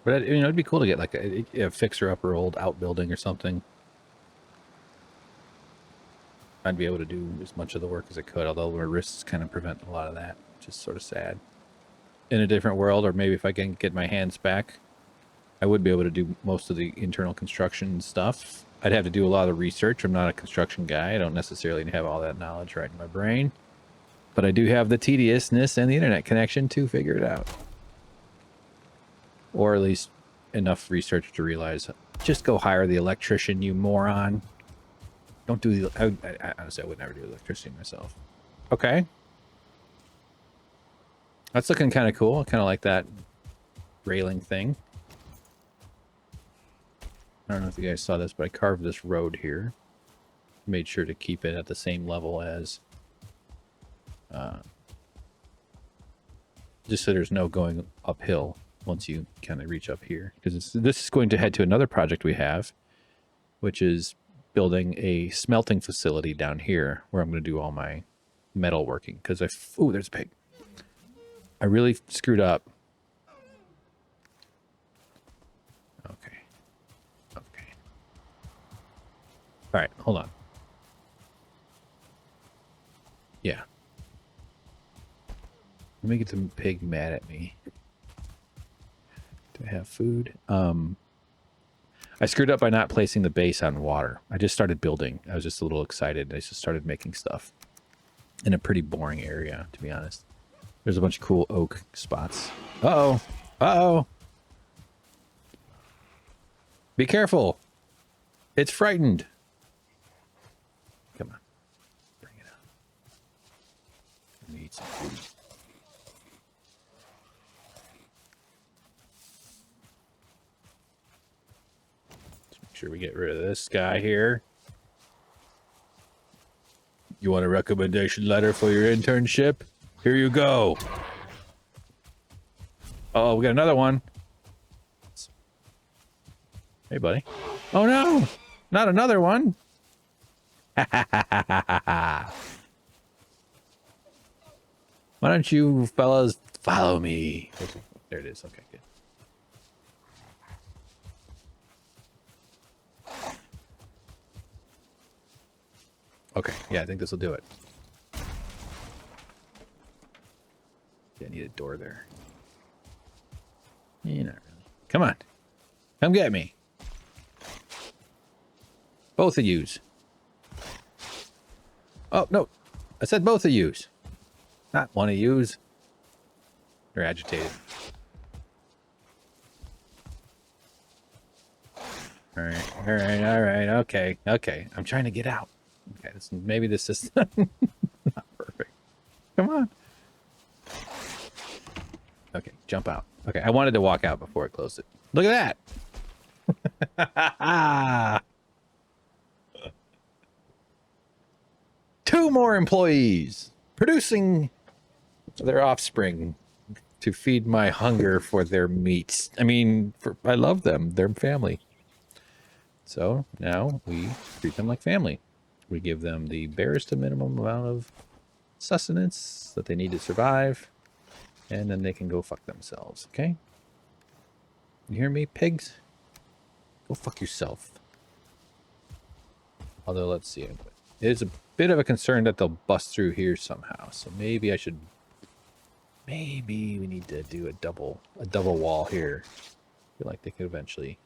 But it'd be cool to get like a fixer-upper old outbuilding or something. I'd be able to do as much of the work as I could, although my wrists kind of prevent a lot of that, which is sort of sad. In a different world, or maybe if I can get my hands back, I would be able to do most of the internal construction stuff. I'd have to do a lot of research. I'm not a construction guy. I don't necessarily have all that knowledge right in my brain. But I do have the tediousness and the internet connection to figure it out. Or at least enough research to realize, just go hire the electrician, you moron. Don't do the... I honestly, I would never do electricity myself. Okay. That's looking kind of cool. I kind of like that railing thing. I don't know if you guys saw this, but I carved this road here. Made sure to keep it at the same level as... just so there's no going uphill once you kind of reach up here. Because this is going to head to another project we have, which is building a smelting facility down here where I'm going to do all my metal working. Because ooh, there's a pig. I really screwed up. Okay. Okay. All right, hold on. Yeah. Let me get the pig mad at me. Do I have food? I screwed up by not placing the base on water. I just started building. I was just a little excited. I just started making stuff in a pretty boring area, to be honest. There's a bunch of cool oak spots. Uh-oh. Uh-oh. Be careful. It's frightened. Come on. Bring it up. Let me eat some food. Sure we get rid of this guy here. You want a recommendation letter for your internship? Here you go. Oh, we got another one. Hey, buddy. Oh no, not another one. Why don't you fellas follow me? There it is. Okay, good. Okay, yeah, I think this will do it. Yeah, I need a door there. Yeah, not really. Come on. Come get me. Both of yous. Oh, no. I said both of yous. Not one of yous. They're agitated. All right, all right, all right. Okay, okay. I'm trying to get out. Okay, maybe this is not perfect. Come on. Okay, jump out. Okay, I wanted to walk out before it closed it. Look at that. 2 more employees producing their offspring to feed my hunger for their meats. I mean, I love them. They're family. So now we treat them like family. We give them the barest minimum amount of sustenance that they need to survive, and then they can go fuck themselves, okay? You hear me, pigs? Go fuck yourself. Although, let's see. It is a bit of a concern that they'll bust through here somehow, so maybe I should... Maybe we need to do a double wall here. I feel like they could eventually...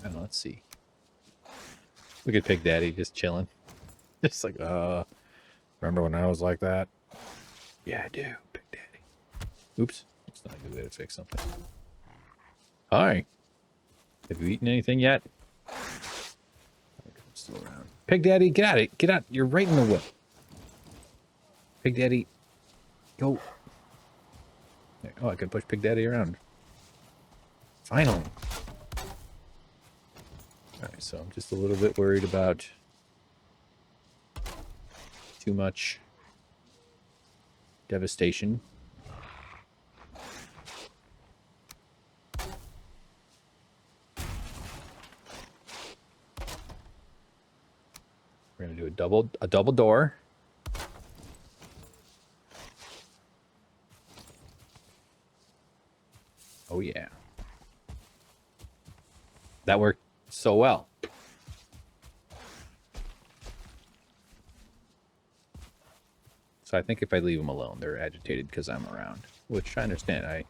I don't know, let's see. Look at Pig Daddy just chilling. Just like, remember when I was like that? Yeah, I do, Pig Daddy. Oops. That's not a good way to fix something. Hi. Have you eaten anything yet? I'm still around. Pig Daddy, get out of it. Get out. You're right in the way. Pig Daddy, go. Oh, I can push Pig Daddy around. Finally. Alright, so I'm just a little bit worried about too much devastation. We're gonna do a double door. Oh yeah. That worked so well. So I think if I leave them alone, they're agitated because I'm around, which I understand. I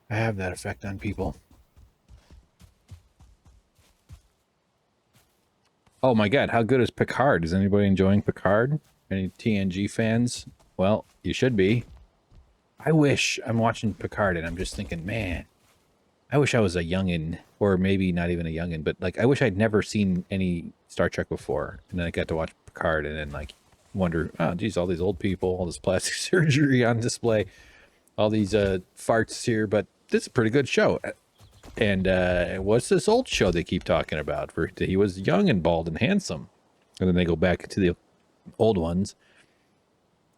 have that effect on people. Oh my god, how good is Picard? Is anybody enjoying Picard? Any TNG fans? Well, you should be. I wish I'm watching Picard and I'm just thinking, man, I wish I was a youngin', or maybe not even a youngin', but like I wish I'd never seen any Star Trek before, and then I got to watch Picard, and then like wonder, oh, geez, all these old people, all this plastic surgery on display, all these farts here, but this is a pretty good show. And what's this old show they keep talking about? Where he was young and bald and handsome. And then they go back to the old ones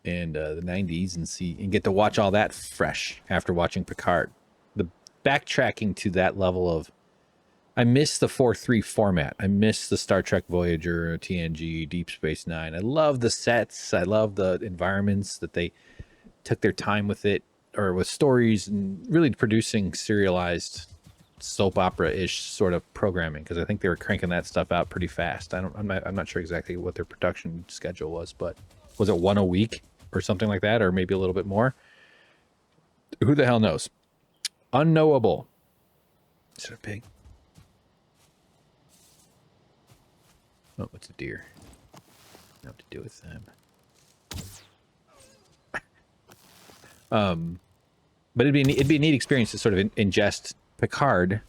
and the 90s and get to watch all that fresh after watching Picard. The backtracking to that level of, I miss the 4-3 format. I miss the Star Trek Voyager, TNG, Deep Space Nine. I love the sets. I love the environments that they took their time with it, or with stories, and really producing serialized soap opera-ish sort of programming, because I think they were cranking that stuff out pretty fast. I'm not sure exactly what their production schedule was, but was it one a week or something like that, or maybe a little bit more? Who the hell knows? Unknowable. Is it a pig? Oh, it's a deer. Not to do with them. But it'd be a neat experience to sort of ingest Picard,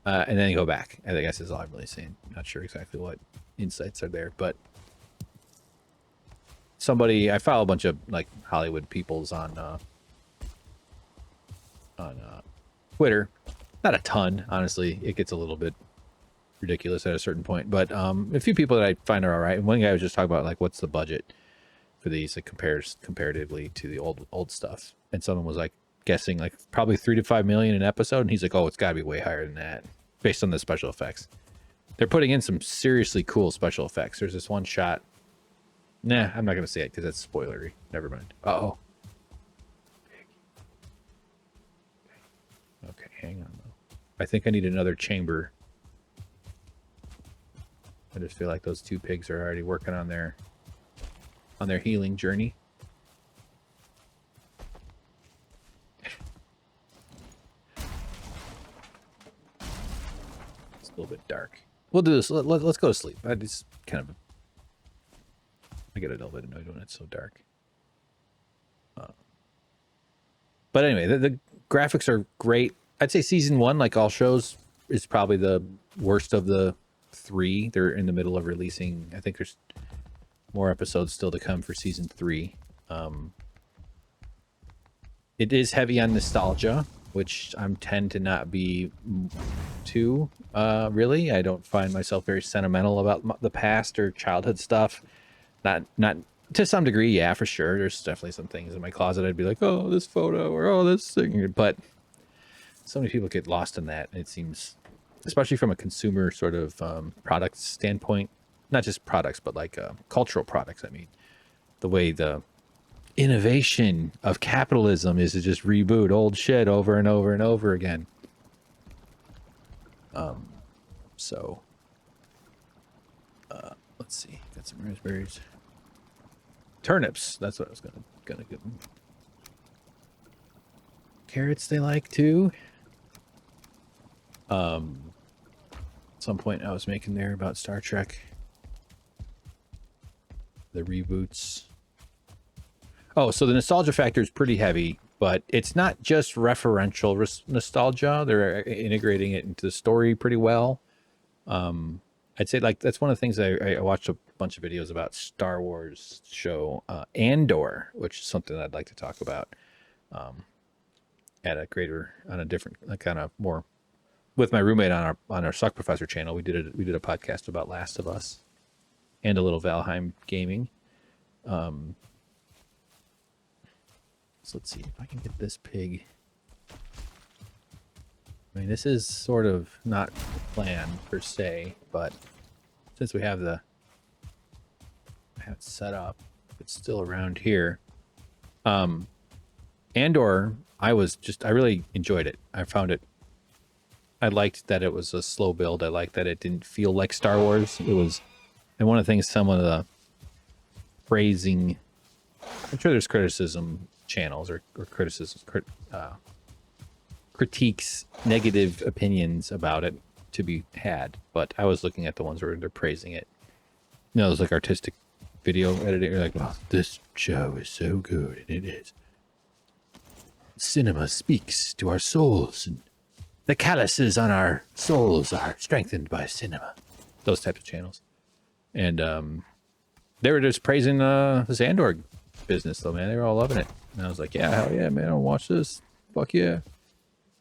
and then go back. I guess is all I'm really saying. Not sure exactly what insights are there, but I follow a bunch of like Hollywood peoples on Twitter. Not a ton, honestly. It gets a little bit ridiculous at a certain point, but a few people that I find are all right. And one guy was just talking about like, what's the budget for these? It compares comparatively to the old stuff, and someone was like guessing like probably $3 to $5 million an episode, and he's like, oh, it's got to be way higher than that based on the special effects. They're putting in some seriously cool special effects. There's this one shot. Nah, I'm not gonna say it because that's spoilery. Never mind. Uh-oh. Okay, hang on though. I think I need another chamber. I just feel like those two pigs are already working on their healing journey. It's a little bit dark. We'll do this. Let's go to sleep. I get a little bit annoyed when it's so dark. But anyway, the graphics are great. I'd say season 1, like all shows, is probably the worst of the 3. They're in the middle of releasing. I think there's more episodes still to come for season 3. It is heavy on nostalgia, which I tend to not be too, really. I don't find myself very sentimental about the past or childhood stuff. Not to some degree, yeah, for sure. There's definitely some things in my closet I'd be like, oh, this photo, or oh, this thing. But so many people get lost in that. It seems, especially from a consumer sort of product standpoint, not just products, but like cultural products. I mean, the way the innovation of capitalism is to just reboot old shit over and over and over again. So let's see, got some raspberries, turnips. That's what I was gonna give them. Carrots they like too. Some point I was making there about Star Trek, the reboots. Oh, so the nostalgia factor is pretty heavy, but it's not just referential nostalgia. They're integrating it into the story pretty well. I'd say like that's one of the things I watched a bunch of videos about Star Wars show Andor, which is something I'd like to talk about on a different, like kind of more with my roommate on our Suck Professor channel. We did a podcast about Last of Us and a little Valheim gaming. So let's see if I can get this pig. I mean, this is sort of not the plan per se, but since we have I have it set up, it's still around here. Andor, I really enjoyed it. I liked that it was a slow build. I liked that it didn't feel like Star Wars. And one of the things, some of the praising, I'm sure there's criticism channels or critiques, negative opinions about it to be had, but I was looking at the ones where they're praising it. You know, those like artistic video editing. You're like, well, this show is so good, and it is. Cinema speaks to our souls, and the calluses on our souls are strengthened by cinema. Those types of channels. And They were just praising the Xandor business, though, man. They were all loving it. And I was like, yeah, hell yeah, man. I'll watch this. Fuck yeah.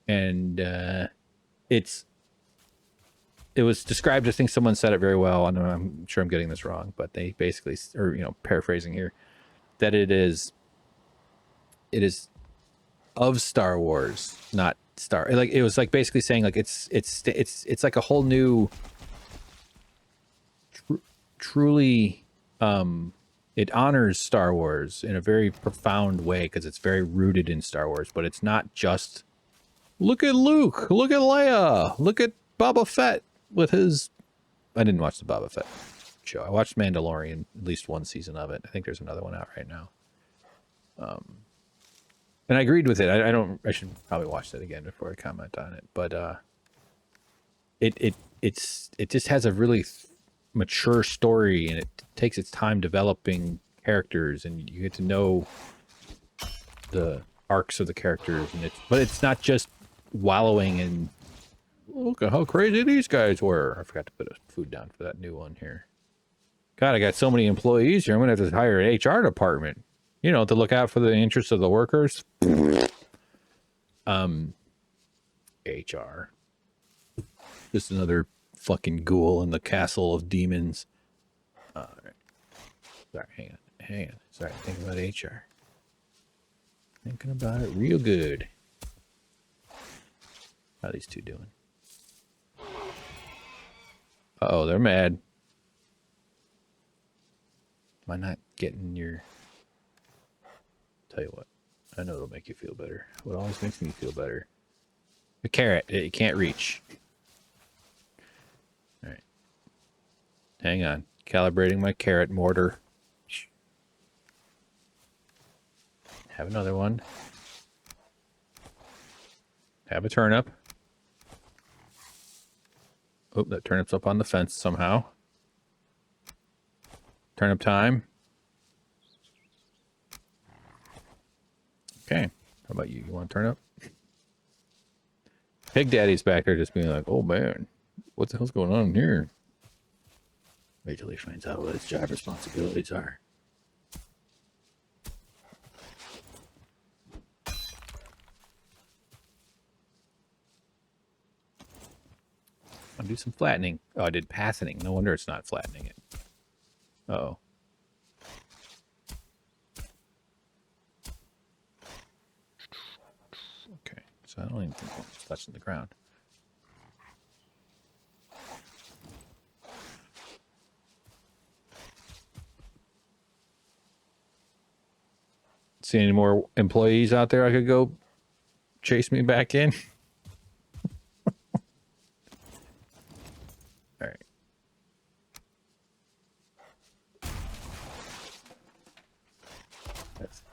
And it was described, I think someone said it very well. I know I'm sure I'm getting this wrong, but they basically, or, you know, paraphrasing here, that it is of Star Wars, not Star. Like, it was like basically saying like it's like a whole new, truly, it honors Star Wars in a very profound way because it's very rooted in Star Wars, but it's not just look at Luke, look at Leia, look at Boba Fett with his. I didn't watch the Boba Fett show. I watched Mandalorian, at least one season of it. I think there's another one out right now. And I agreed with it. I should probably watch that again before I comment on it. But it just has a really mature story, and it takes its time developing characters, and you get to know the arcs of the characters, and but it's not just wallowing in look at how crazy these guys were. I forgot to put a food down for that new one here. God, I got so many employees here. I'm gonna have to hire an HR department, you know, to look out for the interests of the workers. HR. Just another fucking ghoul in the castle of demons. All right. Sorry, hang on. Sorry, thinking about HR. Thinking about it real good. How are these two doing? Uh-oh, they're mad. Am I not getting your... Tell you what. I know it'll make you feel better. What always makes me feel better? A carrot. You can't reach. All right. Hang on. Calibrating my carrot mortar. Have another one. Have a turnip. Oh, that turnip's up on the fence somehow. Turnip time. Okay. How about you? You want a turnip? Pig Daddy's back there just being like, oh man, what the hell's going on here? Wait till he finds out what his job responsibilities are. I'll do some flattening. Oh, I did pathing. No wonder it's not flattening it. Uh-oh. Okay, so I don't even think it's touching the ground. See any more employees out there I could go chase me back in? All right.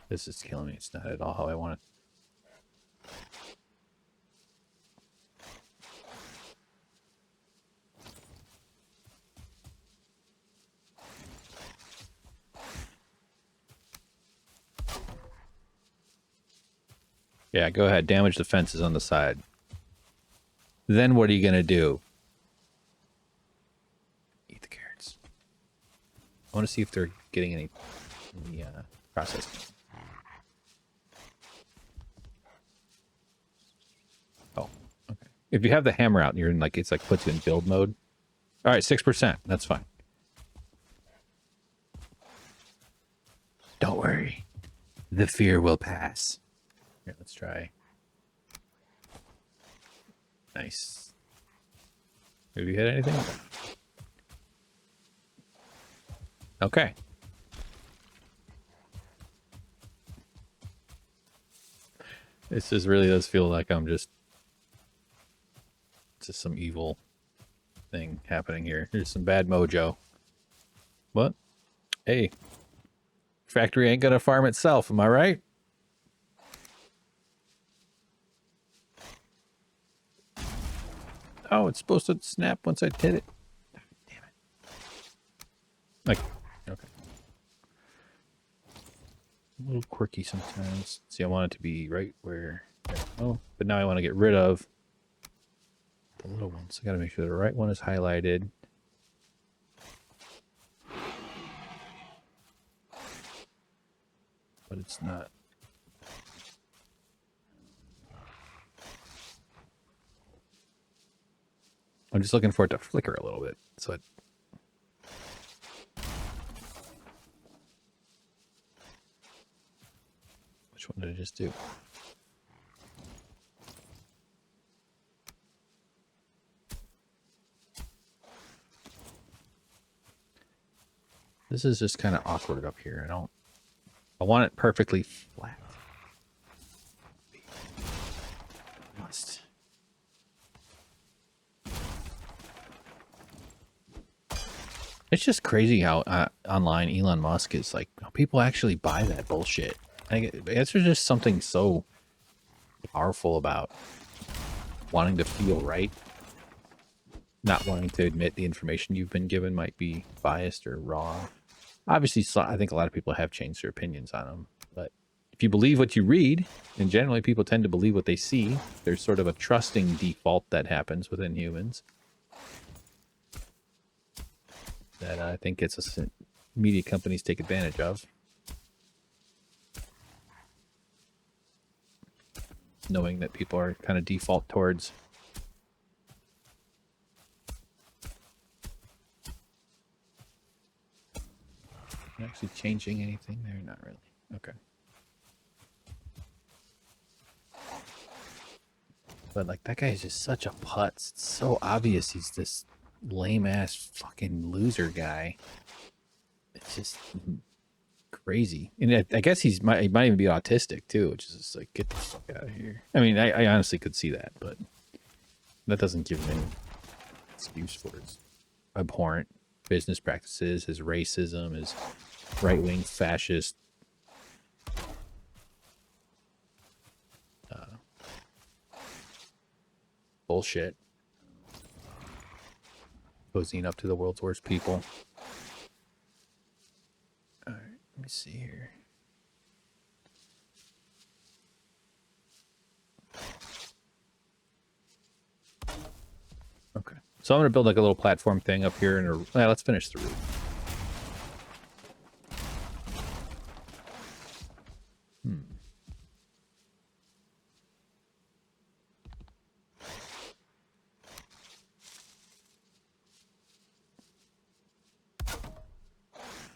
This is killing me. It's not at all how I want it. Yeah, go ahead. Damage the fences on the side. Then what are you going to do? Eat the carrots. I want to see if they're getting any processing. Oh, okay. If you have the hammer out and you're in like, it's like puts you in build mode. All right, 6%. That's fine. Don't worry. The fear will pass. Here, let's try. Nice. Have you hit anything? Okay. This just really does feel like I'm just some evil thing happening here. There's some bad mojo. What? Hey. Factory ain't gonna farm itself, am I right? Oh, it's supposed to snap once I hit it. Damn it. Like, okay. A little quirky sometimes. See, I want it to be right where... Oh, but now I want to get rid of the little ones. I gotta make sure the right one is highlighted. but it's not. I'm just looking for it to flicker a little bit. So it... Which one did I just do? This is just kind of awkward up here. I want it perfectly flat. Must. It's just crazy how online Elon Musk is like, people actually buy that bullshit. I guess there's just something so powerful about wanting to feel right. Not wanting to admit the information you've been given might be biased or wrong. Obviously, I think a lot of people have changed their opinions on them. But if you believe what you read, and generally people tend to believe what they see, there's sort of a trusting default that happens within humans. That I think media companies take advantage of. Knowing that people are kind of default towards... Actually changing anything there? Not really. Okay. But like, that guy is just such a putz. It's so obvious he's this lame-ass fucking loser guy. It's just crazy. And I guess he might even be autistic too, which is just like, get the fuck out of here. I mean, I honestly could see that, but that doesn't give him any excuse for his abhorrent business practices, his racism, his right-wing fascist bullshit. Posing up to the world's worst people. Alright, let me see here. Okay. So I'm going to build like a little platform thing up here. And let's finish the roof.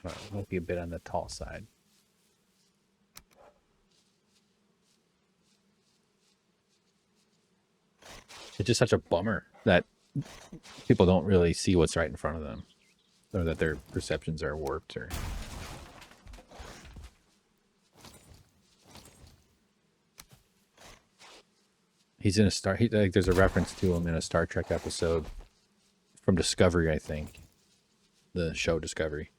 Well, it might be a bit on the tall side. It's just such a bummer that people don't really see what's right in front of them, or that their perceptions are warped. Or he's in a like, there's a reference to him in a Star Trek episode from Discovery, I think, the show Discovery,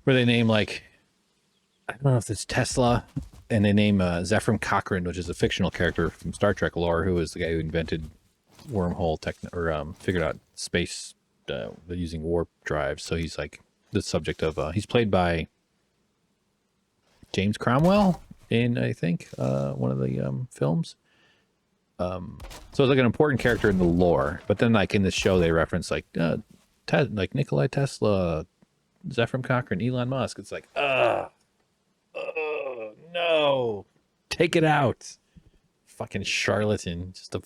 where they name, like, I don't know if it's Tesla, and they name Zefram Cochrane, which is a fictional character from Star Trek lore, who was the guy who invented wormhole figured out space using warp drives. So he's like the subject of he's played by James Cromwell in, I think, one of the films. So it's like an important character in the lore, but then like in this show they reference like Nikola Tesla, Zefram Cochrane, Elon Musk. It's like, no, take it out. Fucking charlatan, just a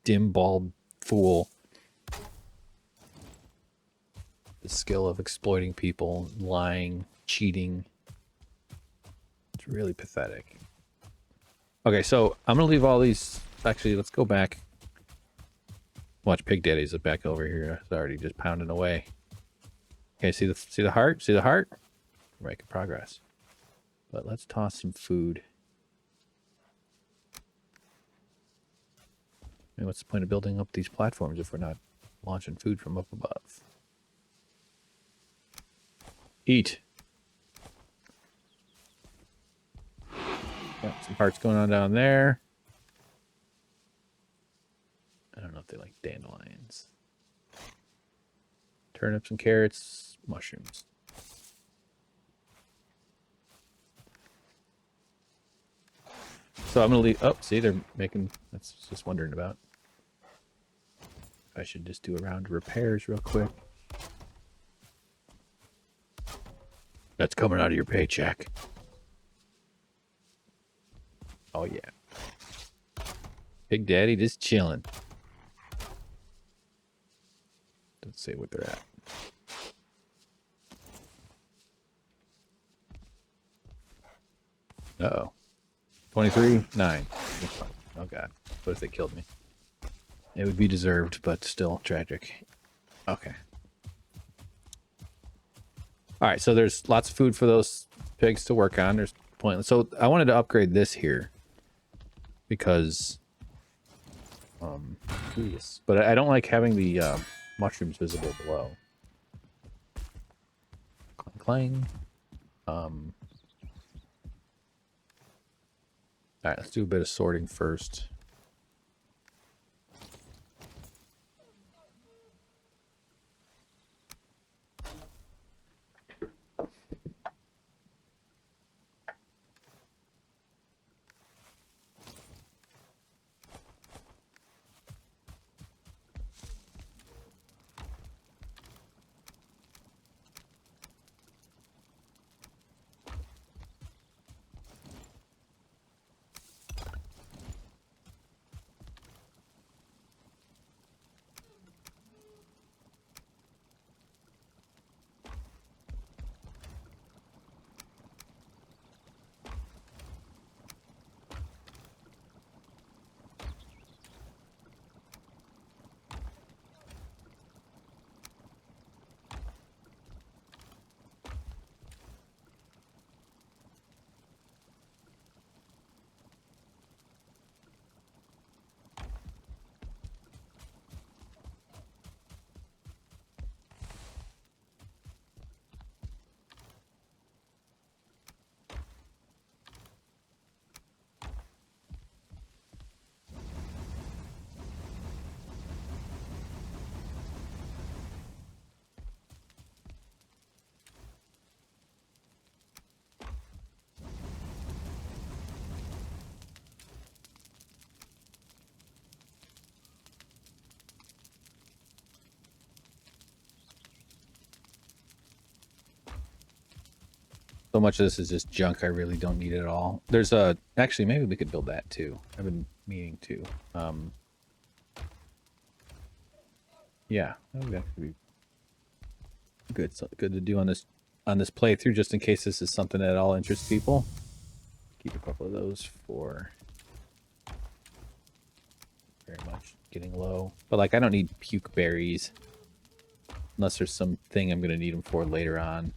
dim-balled fool. The skill of exploiting people, lying, cheating. It's really pathetic. Okay, so I'm gonna leave all these. Actually, let's go back. Watch Pig Daddy's back over here. It's already just pounding away. Okay, see the heart? See the heart? We're making progress. But let's toss some food. And what's the point of building up these platforms if we're not launching food from up above? Eat. Got some hearts going on down there. I don't know if they like dandelions. Turnips and carrots, mushrooms. So I'm gonna leave. Oh, see, they're making. That's just wondering about. I should just do a round of repairs real quick. That's coming out of your paycheck. Oh, yeah. Big Daddy just chilling. Let's see what they're at. Uh-oh. 23, 9. Oh, God. What if they killed me? It would be deserved, but still tragic. Okay. All right, so there's lots of food for those pigs to work on. There's pointless. So I wanted to upgrade this here because yes, but I don't like having the mushrooms visible below. Clang, clang. All right, let's do a bit of sorting first. So much of this is just junk. I really don't need it all. There's a actually maybe we could build that too. I've been meaning to. Yeah, that would actually be good. So good to do on this playthrough, just in case this is something that all interests people. Keep a couple of those for very much getting low. But like, I don't need puke berries unless there's something I'm gonna need them for later on,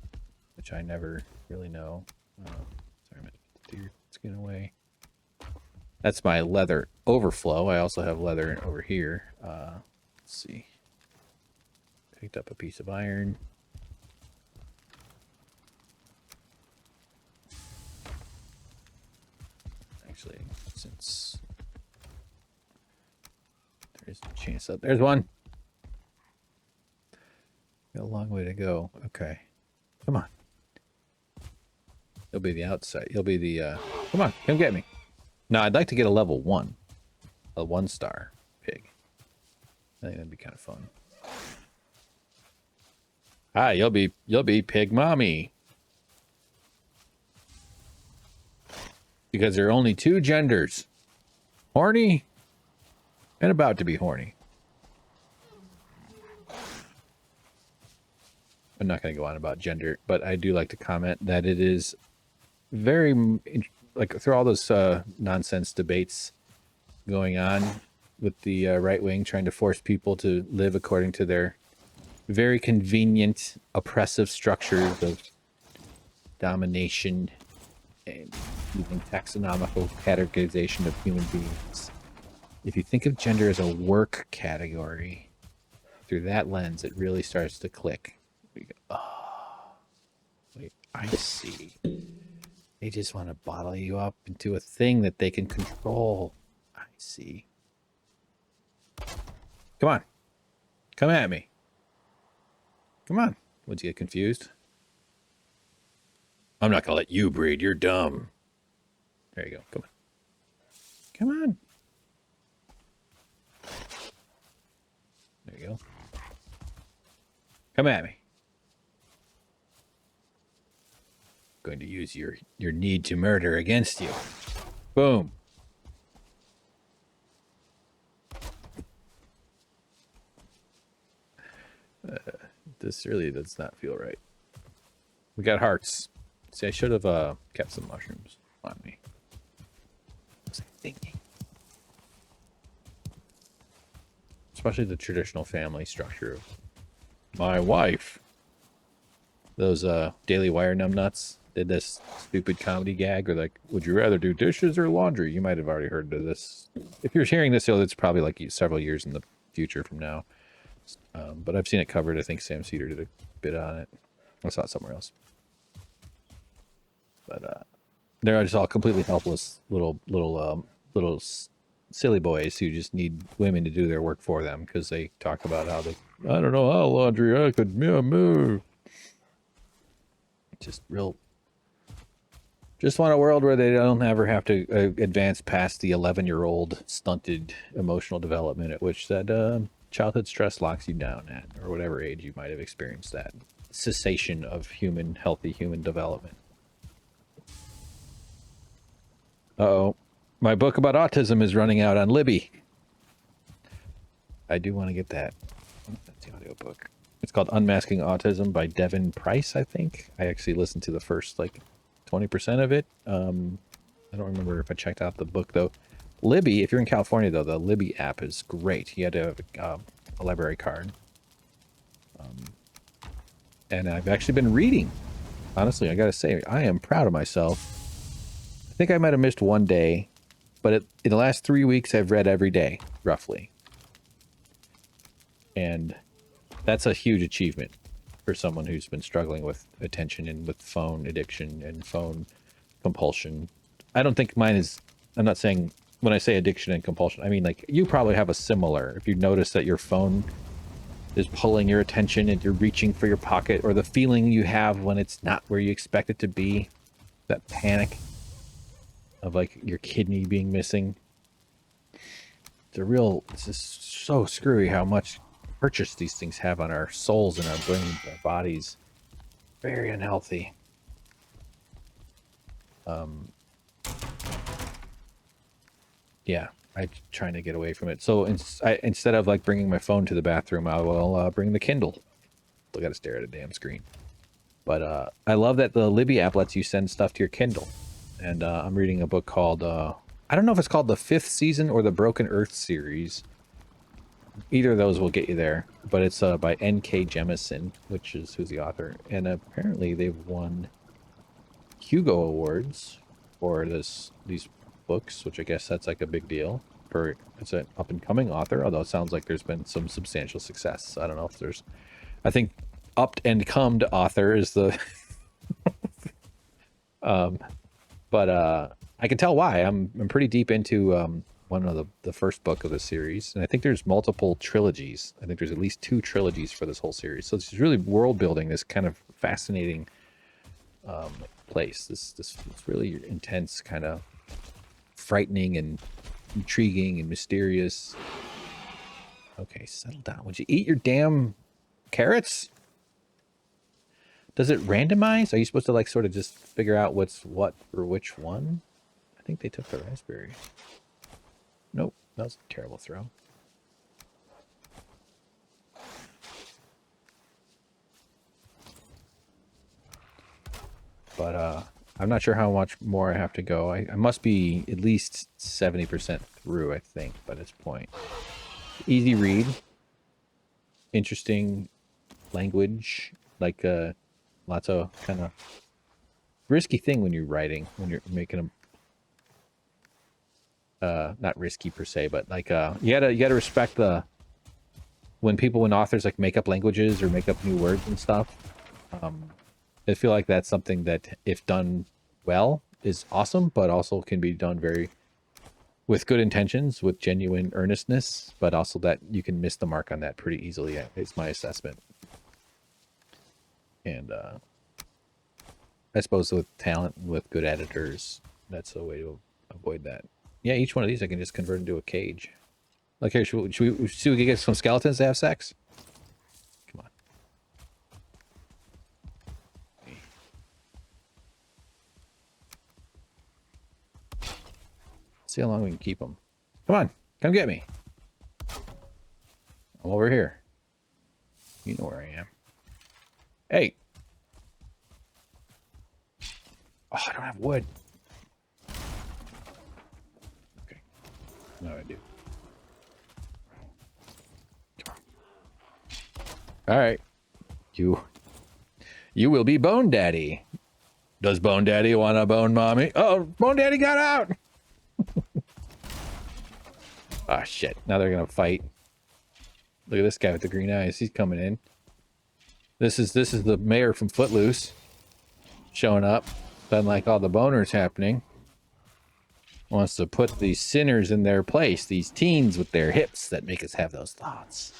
which I never really know. Sorry, I'm gonna get the deer skin away. That's my leather overflow. I also have leather over here. Let's see. Picked up a piece of iron. Actually, since there's a chance up, there's one. Got a long way to go. Okay, come on. You'll be the outside. You'll be the. Come on, come get me. Now I'd like to get a level 1, a 1-star pig. I think that'd be kind of fun. Hi, you'll be pig mommy. Because there are only 2 genders. Horny and about to be horny. I'm not going to go on about gender, but I do like to comment that it is very, like, through all those nonsense debates going on with the right wing trying to force people to live according to their very convenient, oppressive structures of domination and using taxonomical categorization of human beings. If you think of gender as a work category, through that lens, it really starts to click. We go, oh, wait, I see. They just want to bottle you up into a thing that they can control. I see. Come on. Come at me. Come on. Would you get confused? I'm not going to let you breed. You're dumb. There you go. Come on. Come on. There you go. Come at me. I'm going to use your need to murder against you. Boom. This really does not feel right. We got hearts. See, I should have kept some mushrooms on me. What was I thinking? Especially the traditional family structure of my wife. Those Daily Wire numbnuts did this stupid comedy gag where like, would you rather do dishes or laundry? You might have already heard of this. If you're hearing this, it's probably like several years in the future from now. But I've seen it covered. I think Sam Cedar did a bit on it. I saw it somewhere else. But they're just all completely helpless little silly boys who just need women to do their work for them because they talk about how they, I don't know how laundry I could move. Just want a world where they don't ever have to advance past the 11-year-old stunted emotional development at which that childhood stress locks you down at, or whatever age you might have experienced that cessation of healthy human development. Uh-oh. My book about autism is running out on Libby. I do want to get that. That's the audio book. It's called Unmasking Autism by Devin Price, I think. I actually listened to the first, 20% of it. I don't remember if I checked out the book, though. Libby, if you're in California, though, the Libby app is great. You had to have a library card. And I've actually been reading. Honestly, I got to say, I am proud of myself. I think I might have missed one day, but in the last 3 weeks, I've read every day, roughly. And that's a huge achievement for someone who's been struggling with attention and with phone addiction and phone compulsion. I don't think mine is, I'm not saying when I say addiction and compulsion, I mean, you probably have a similar, if you notice that your phone is pulling your attention and you're reaching for your pocket, or the feeling you have when it's not where you expect it to be, that panic of your kidney being missing. It's just so screwy how much purchase these things have on our souls and our brains, our bodies. Very unhealthy. Yeah, I'm trying to get away from it. So instead of bringing my phone to the bathroom, I will bring the Kindle. Still got to stare at a damn screen. But I love that the Libby app lets you send stuff to your Kindle. And I'm reading a book called, I don't know if it's called The Fifth Season or the Broken Earth series. Either of those will get you there. But it's by N.K. Jemisin, which is who's the author. And apparently they've won Hugo Awards for these books, which I guess that's a big deal. It's an up-and-coming author, although it sounds like there's been some substantial success. I don't know if there's... I think up-and-comed author is the... But I can tell why. I'm pretty deep into one of the first book of the series, and I think there's multiple trilogies. I think there's at least 2 trilogies for this whole series. So it's really world building, this kind of fascinating place. This really intense, kind of frightening and intriguing and mysterious. Okay, settle down. Would you eat your damn carrots? Does it randomize? Are you supposed to sort of just figure out what's what for which one? I think they took the raspberry. Nope, that was a terrible throw. But I'm not sure how much more I have to go. I must be at least 70% through, I think, by this point. Easy read. Interesting language. Lots of kind of risky thing when you're writing, when you're making them not risky per se, but you gotta respect when authors make up languages or make up new words and stuff. I feel like that's something that, if done well, is awesome, but also can be done with good intentions, with genuine earnestness, but also that you can miss the mark on that pretty easily. It's my assessment. And I suppose with talent, with good editors, that's a way to avoid that. Yeah, each one of these I can just convert into a cage. Here, should we get some skeletons to have sex? Come on. See how long we can keep them. Come on, come get me. I'm over here. You know where I am. Hey. Oh, I don't have wood. Okay. No, I do. All right. You will be Bone Daddy. Does Bone Daddy want to bone mommy? Oh, Bone Daddy got out. Ah, shit. Now they're going to fight. Look at this guy with the green eyes. He's coming in. This is the mayor from Footloose showing up. Doesn't like all the boners happening. Wants to put these sinners in their place. These teens with their hips that make us have those thoughts.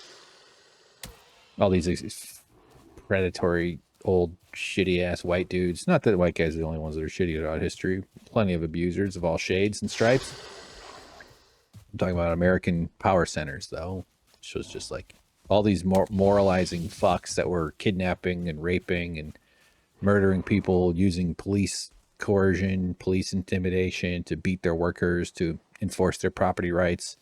All these predatory, old, shitty-ass white dudes. Not that white guys are the only ones that are shitty about history. Plenty of abusers of all shades and stripes. I'm talking about American power centers, though. Which was just like all these moralizing fucks that were kidnapping and raping and murdering people using police coercion, police intimidation to beat their workers, to enforce their property rights,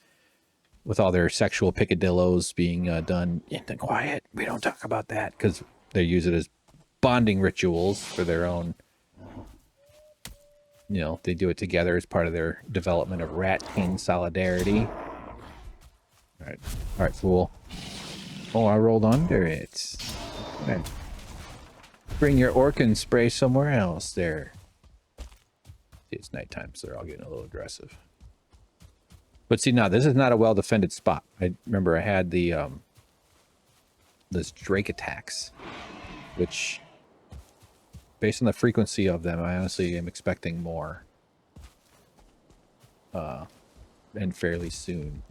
with all their sexual picadillos being done in the quiet. We don't talk about that because they use it as bonding rituals for their own. You know, they do it together as part of their development of rat king solidarity. All right, fool. Oh, I rolled under it. Okay. Bring your Orkin spray somewhere else there. See, it's nighttime, so they're all getting a little aggressive. But see, now this is not a well-defended spot. I remember I had the those Drake attacks, which, based on the frequency of them, I honestly am expecting more. And fairly soon.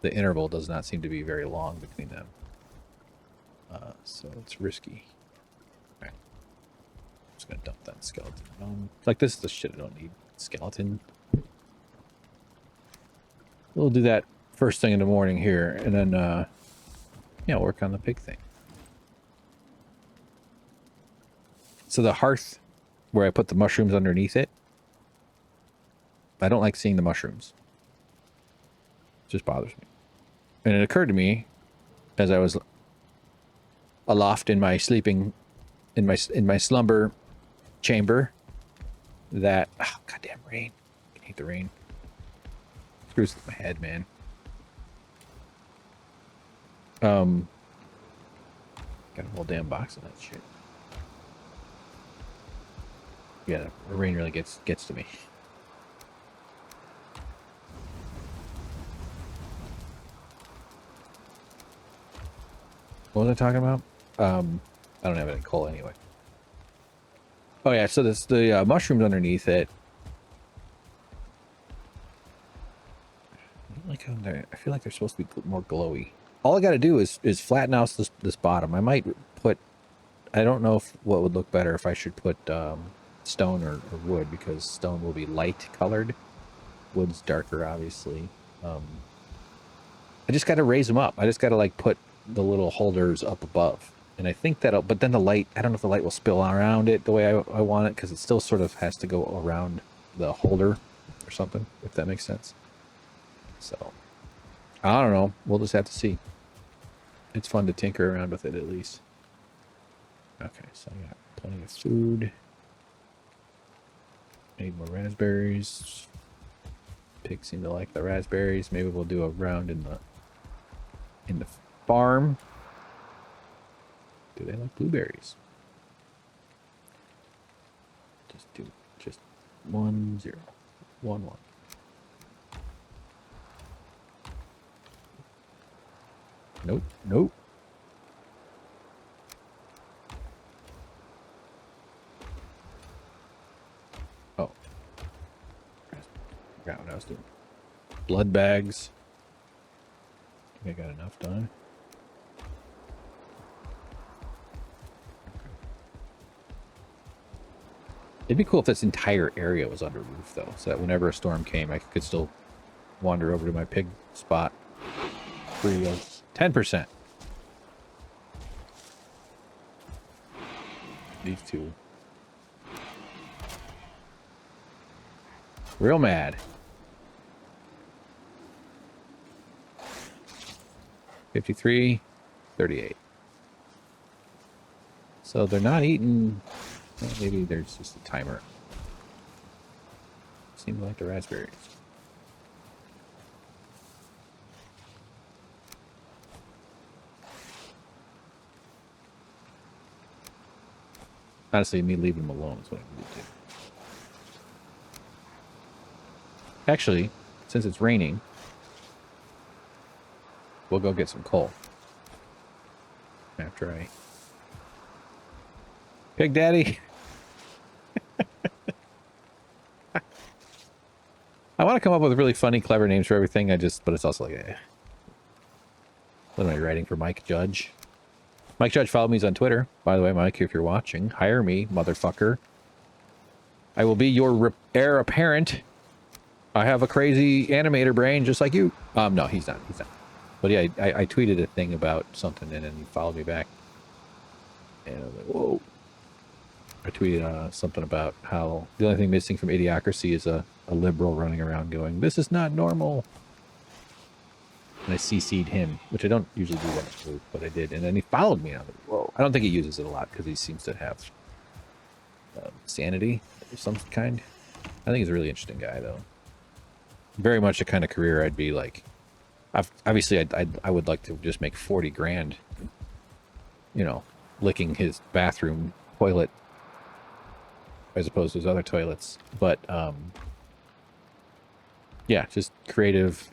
The interval does not seem to be very long between them. So it's risky. All right. I'm just gonna dump that skeleton. Like, this is the shit I don't need. Skeleton. We'll do that first thing in the morning here, and then, yeah, work on the pig thing. So the hearth, where I put the mushrooms underneath it, I don't like seeing the mushrooms. It just bothers me. And it occurred to me, as I was aloft in my sleeping, in my slumber chamber, that, oh, goddamn rain. I hate the rain. Screws with my head, man. Got a whole damn box of that shit. Yeah, the rain really gets to me. What was I talking about? I don't have any coal anyway. Oh yeah, so this the mushrooms underneath it. I feel like they're supposed to be more glowy. All I got to do is flatten out this bottom. I might put. I don't know what would look better if I should put stone or wood, because stone will be light colored. Wood's darker, obviously. I just got to raise them up. I just got to like put the little holders up above, and I think that'll. But then the light. I don't know if the light will spill around it the way I want it, because it still sort of has to go around the holder or something. If that makes sense. So, I don't know. We'll just have to see. It's fun to tinker around with it, at least. Okay, so I got plenty of food. Need more raspberries. Pigs seem to like the raspberries. Maybe we'll do a round in the farm. Do they like blueberries? Just 1 0 1 1. Nope, nope. Oh. Forgot what I was doing. Blood bags. I think I got enough done. It'd be cool if this entire area was under roof, though, so that whenever a storm came, I could still wander over to my pig spot. Free of 10%. These two. Real mad. 53, 38. So they're not eating. Well, maybe there's just a timer. Seems like the raspberries. Honestly, me leaving them alone is what I need to do. Actually, since it's raining, we'll go get some coal. After I... Pig Daddy! I want to come up with really funny, clever names for everything, but it's also like, eh. What am I writing for Mike Judge? Mike Judge, follow me on Twitter. By the way, Mike, if you're watching, hire me, motherfucker. I will be your heir apparent. I have a crazy animator brain just like you. No, he's not. He's not. But yeah, I tweeted a thing about something and then he followed me back. And I was like, whoa. I tweeted something about how the only thing missing from Idiocracy is a liberal running around going, this is not normal. And I CC'd him, which I don't usually do that, but I did. And then he followed me. And I was like, whoa. I don't think he uses it a lot because he seems to have sanity of some kind. I think he's a really interesting guy, though. Very much the kind of career I'd be like. Obviously, I would like to just make 40 grand, you know, licking his bathroom toilet as opposed to his other toilets. But, yeah, just creative,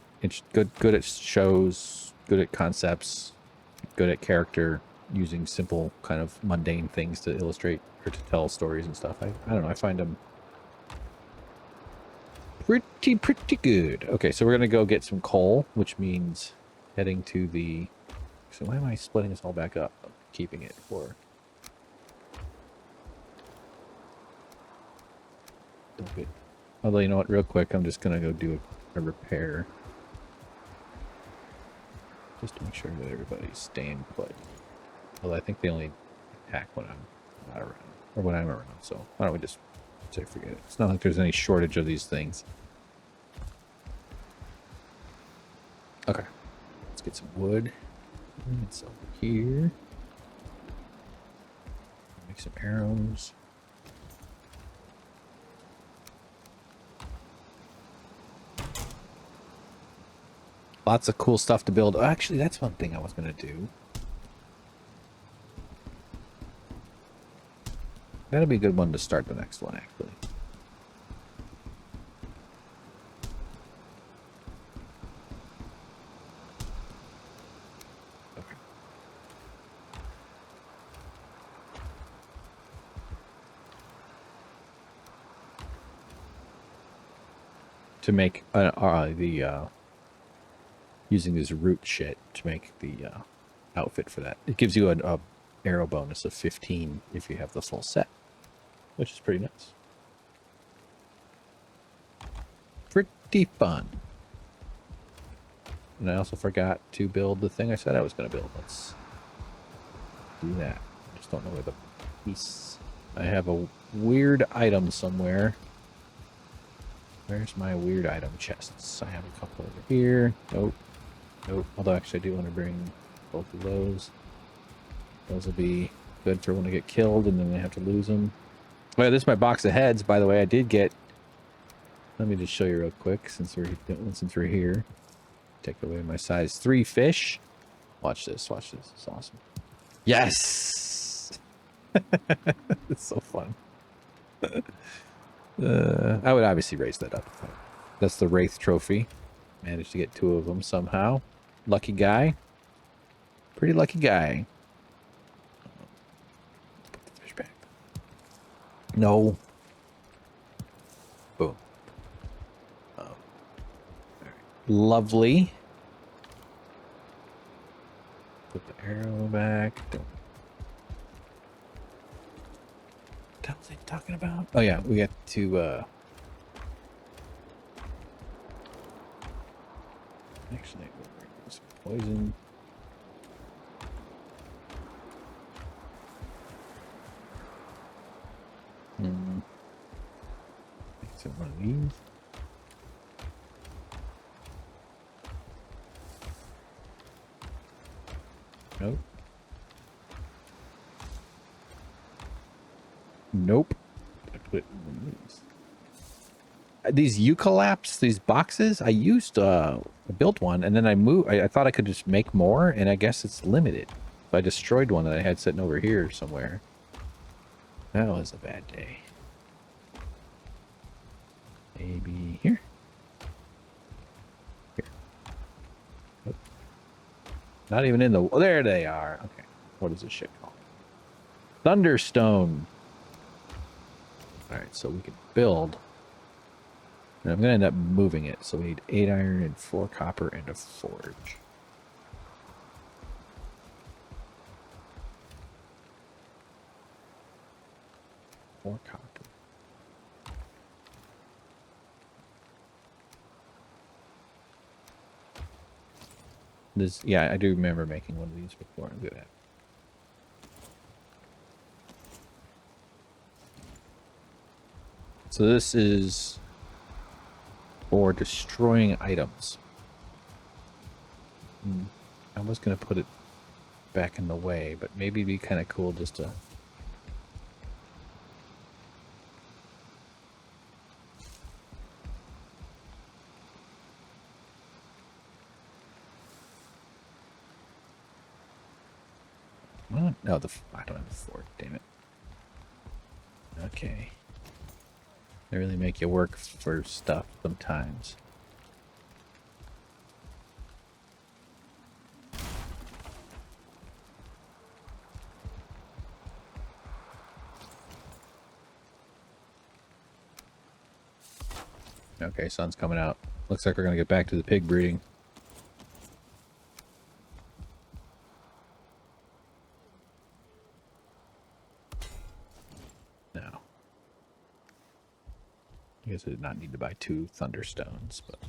good at shows, good at concepts, good at character, using simple kind of mundane things to illustrate or to tell stories and stuff. I don't know, I find him pretty good. Okay, so we're gonna go get some coal, which means heading to the... So why am I splitting this all back up? I'm keeping it for... Okay. Although, you know what, real quick, I'm just gonna go do a repair. Just to make sure that everybody's staying put. Although I think they only attack when I'm not around. Or when I'm around, so why don't we just say forget it. It's not like there's any shortage of these things. Okay. Let's get some wood. It's over here. Make some arrows. Lots of cool stuff to build. Oh, actually, that's one thing I was going to do. That'll be a good one to start the next one, actually. Okay. To make using this root shit to make the outfit for that. It gives you an arrow bonus of 15 if you have the full set, which is pretty nice. Pretty fun. And I also forgot to build the thing I said I was going to build. Let's do that. I just don't know where the piece... I have a weird item somewhere. Where's my weird item chests? I have a couple over here. Nope. Nope. Although actually I do want to bring both of those. Those will be good for when I get killed and then I have to lose them. Oh yeah, this is my box of heads, by the way. I did get... Let me just show you real quick since we're here. Take away my size 3 fish. Watch this. Watch this. It's awesome. Yes! It's so fun. I would obviously raise that up. That's the Wraith trophy. Managed to get 2 of them somehow. Lucky guy. Pretty lucky guy. Put the fish back. No. Boom. All right. Lovely. Put the arrow back. Don't. What the hell was I talking about? Oh yeah, we got to actually some poison. Some one of these. Nope. Nope. These Eucalypts, these boxes, I built one, and then I moved. I thought I could just make more, and I guess it's limited. So I destroyed one that I had sitting over here somewhere. That was a bad day. Maybe here. Here. Oh. Not even in the... Oh, there they are. Okay. What is this shit called? Thunderstone. Alright, so we can build... And I'm going to end up moving it. So we need 8 iron and 4 copper and a forge. More copper. This, yeah, I do remember making one of these before. Look at that. So this is for destroying items. I was going to put it back in the way, but maybe it'd be kind of cool just to... What? No, I don't have the fork, damn it. Okay. They really make you work for stuff sometimes. Okay, sun's coming out. Looks like we're gonna get back to the pig breeding. No. I guess I did not need to buy 2 thunderstones, but...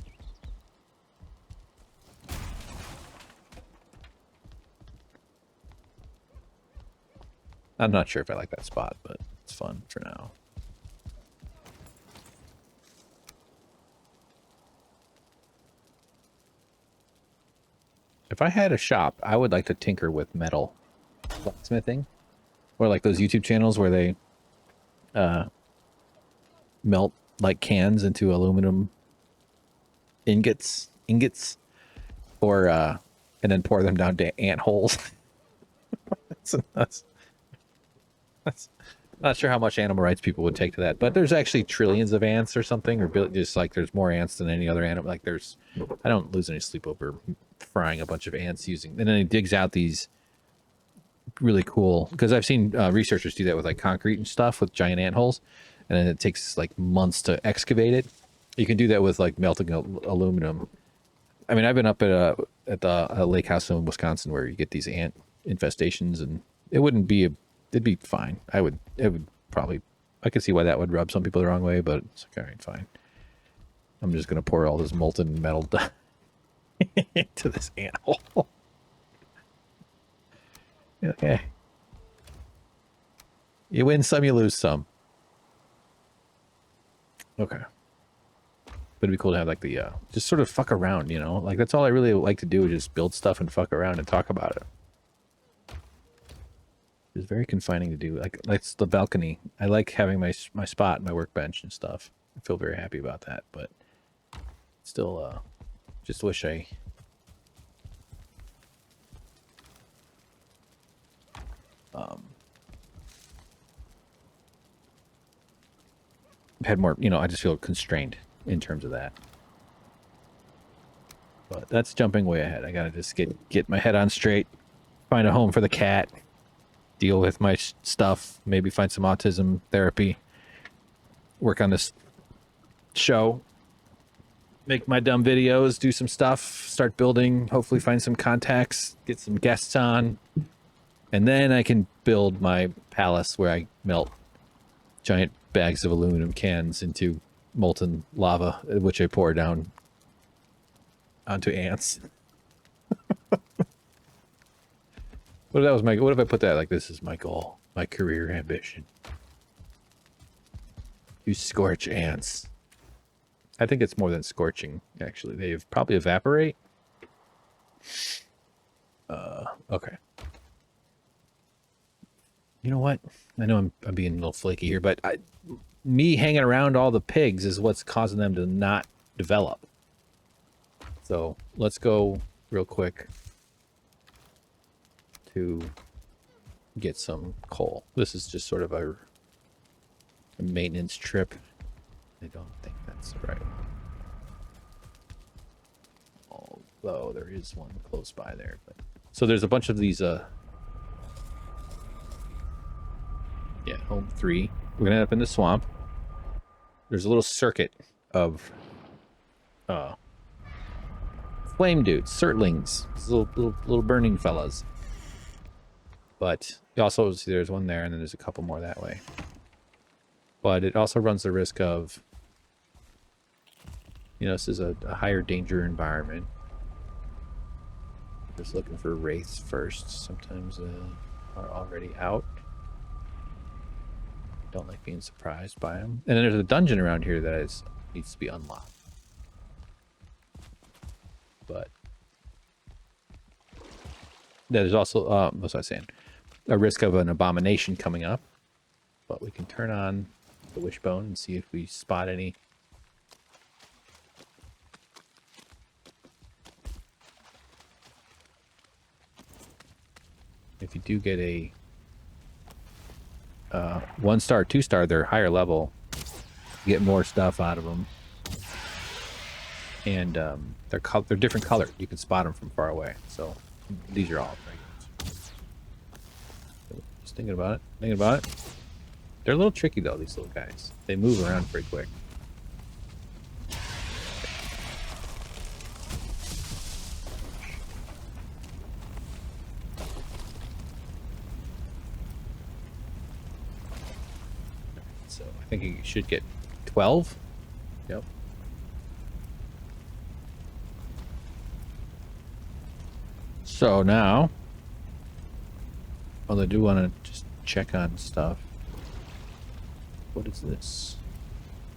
I'm not sure if I like that spot, but it's fun for now. If I had a shop, I would like to tinker with metal blacksmithing. Or like those YouTube channels where they melt like cans into aluminum ingots, or and then pour them down to ant holes. that's not sure how much animal rights people would take to that, but there's actually trillions of ants or something, or just like there's more ants than any other animal. Like I don't lose any sleep over frying a bunch of ants using, and then he digs out these really cool, because I've seen researchers do that with like concrete and stuff with giant ant holes, and then it takes like months to excavate it. You can do that with like melting aluminum. I mean, I've been up at the lake house in Wisconsin where you get these ant infestations, and it'd be fine. It would probably, I could see why that would rub some people the wrong way, but it's like, all right, fine. I'm just gonna pour all this molten metal into this ant hole. Okay. You win some, you lose some. Okay. But it'd be cool to have like the, just sort of fuck around, you know? Like that's all I really like to do is just build stuff and fuck around and talk about it. It's very confining to do. Like the balcony. I like having my spot, my workbench and stuff. I feel very happy about that, but still, just wish I... had more, you know, I just feel constrained in terms of that. But that's jumping way ahead. I gotta just get my head on straight, find a home for the cat, deal with my stuff, maybe find some autism therapy, work on this show, make my dumb videos, do some stuff, start building, hopefully find some contacts, get some guests on, and then I can build my palace where I melt giant bags of aluminum cans into molten lava, which I pour down onto ants. What if I put that like, this is my goal, my career ambition? You scorch ants. I think it's more than scorching, actually. They probably evaporate. Okay. You know what? I know I'm being a little flaky here, but me hanging around all the pigs is what's causing them to not develop. So let's go real quick to get some coal. This is just sort of a maintenance trip. I don't think that's the right one. Although there is one close by there. But so there's a bunch of these yeah, home 3. We're gonna end up in the swamp. There's a little circuit of flame dudes, surtlings, little burning fellas. But you also see there's one there, and then there's a couple more that way. But it also runs the risk of, you know, this is a higher danger environment. Just looking for wraiths first. Sometimes are already out. Don't like being surprised by them. And then there's a dungeon around here that needs to be unlocked. But there's also, what was I saying? A risk of an abomination coming up. But we can turn on the wishbone and see if we spot any. If you do get a 1-star, 2-star, they're higher level. You get more stuff out of them. And they're different color. You can spot them from far away. So these are all regulars. Just thinking about it. They're a little tricky though, these little guys. They move around pretty quick. So I think you should get 12. Yep. So now, well, I do want to just check on stuff. What is this?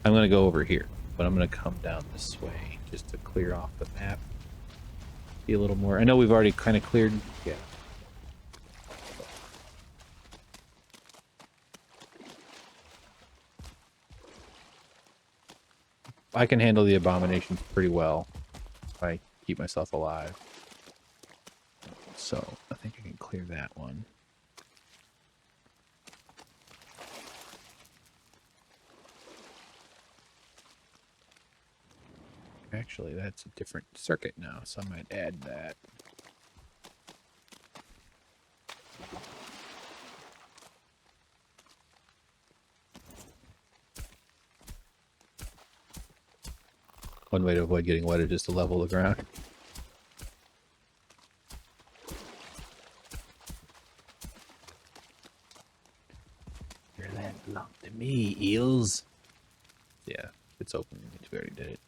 I'm going to go over here, but I'm going to come down this way just to clear off the map. Be a little more. I know we've already kind of cleared. Yeah. I can handle the abominations pretty well if I keep myself alive. So I think I can clear that one. Actually, that's a different circuit now, so I might add that. One way to avoid getting wet is just to level the ground. Your land belong to me, eels. Yeah, it's open. We already did it.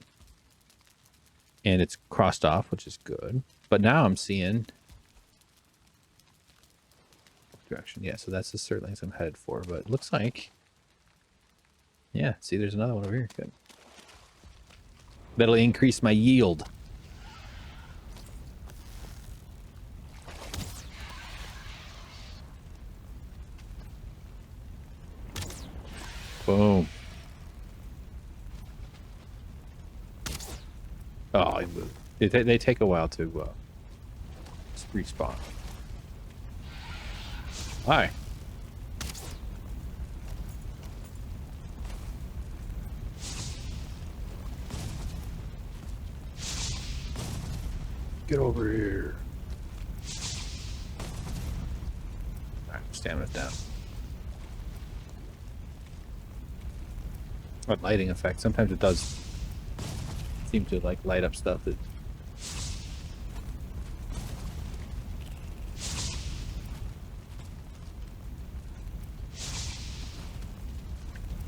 And it's crossed off, which is good. But now I'm seeing direction. Yeah, so that's the surtlings I'm headed for. But it looks like, yeah, see, there's another one over here. Good. That'll increase my yield. Boom. Oh, they take a while to respawn. Hi. Get over here. Alright, stamina's down. What lighting effect? Sometimes it does seem to like light up stuff that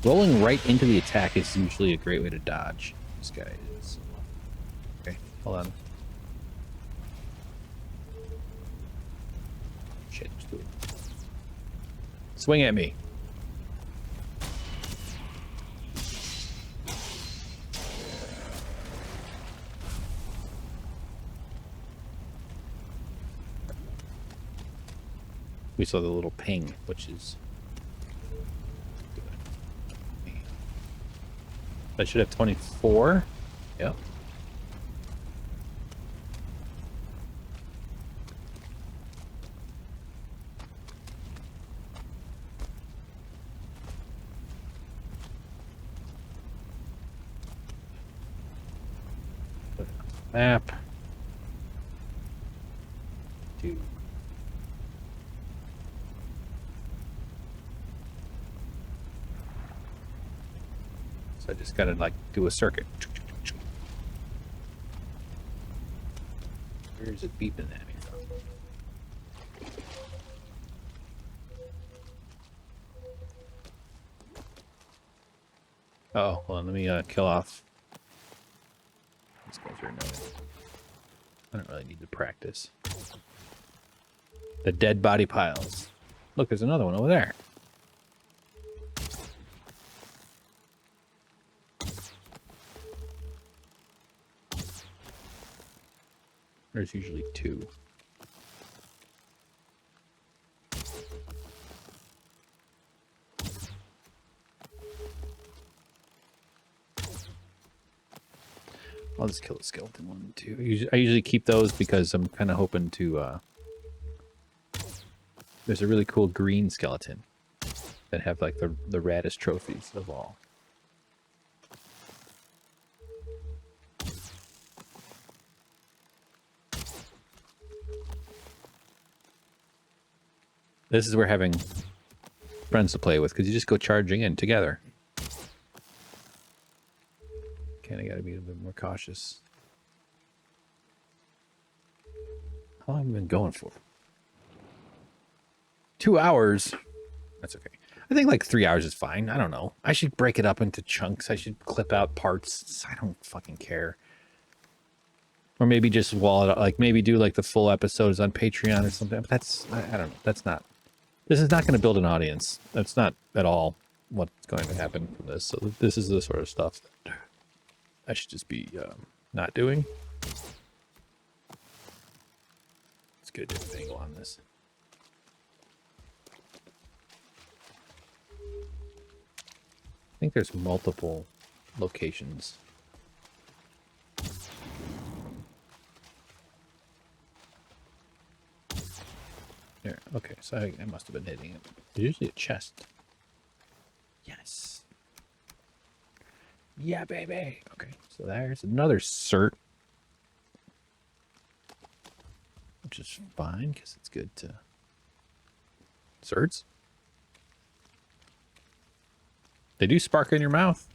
rolling right into the attack is usually a great way to dodge. This guy is. Okay, hold on. Shit, just do it. Swing at me. We saw the little ping, which is good. I should have 24. Yep. Map. 2. So I just gotta like do a circuit. Where's it beeping at me from? Oh, well, let me kill off. These guys are annoying. I don't really need to practice. The dead body piles. Look, there's another one over there. There's usually 2. I'll just kill the skeleton one and 2. I usually keep those because I'm kind of hoping to... There's a really cool green skeleton that have like the raddest trophies of all. This is where having friends to play with, because you just go charging in together. Kind of got to be a bit more cautious. How long have we been going for? 2 hours. That's okay. I think like 3 hours is fine. I don't know. I should break it up into chunks. I should clip out parts. I don't fucking care. Or maybe just wall it up. Like maybe do like the full episodes on Patreon or something. But that's, I don't know. That's not, this is not going to build an audience. That's not at all what's going to happen from this. So this is the sort of stuff that I should just be not doing. Let's get a different angle on this. I think there's multiple locations. There, okay, so I must have been hitting it. There's usually a chest. Yes. Yeah, baby. Okay, so there's another cert. Which is fine, because it's good to... Certs? They do spark in your mouth.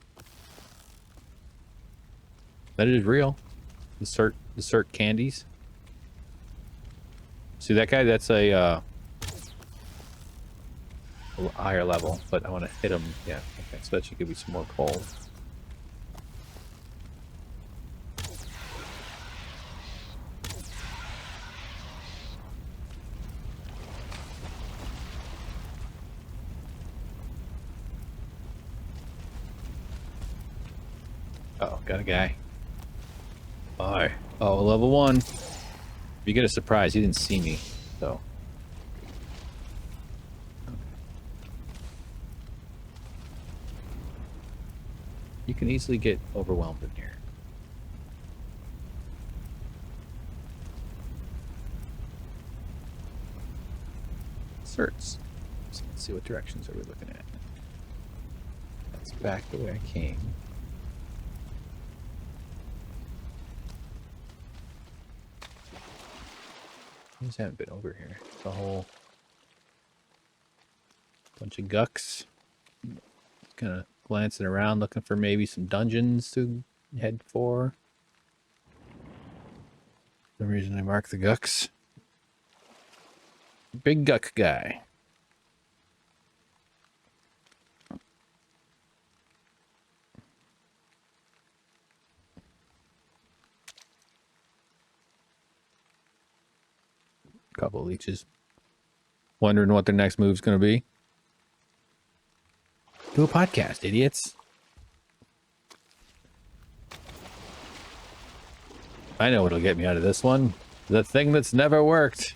That is real. The cert candies. See that guy? That's a higher level, but I want to hit him. Yeah, okay, so that should give me some more coal. Oh, got a guy. Alright. Oh, level 1. You get a surprise. He didn't see me, so. Okay. You can easily get overwhelmed in here. Certs. So let's see, what directions are we looking at? That's back the way I came. I just haven't been over here. It's a whole bunch of gucks. Kind of glancing around, looking for maybe some dungeons to head for. For some reason I marked the gucks. Big guck guy. Couple of leeches. Wondering what their next move's going to be. Do a podcast, idiots. I know what'll get me out of this one. The thing that's never worked.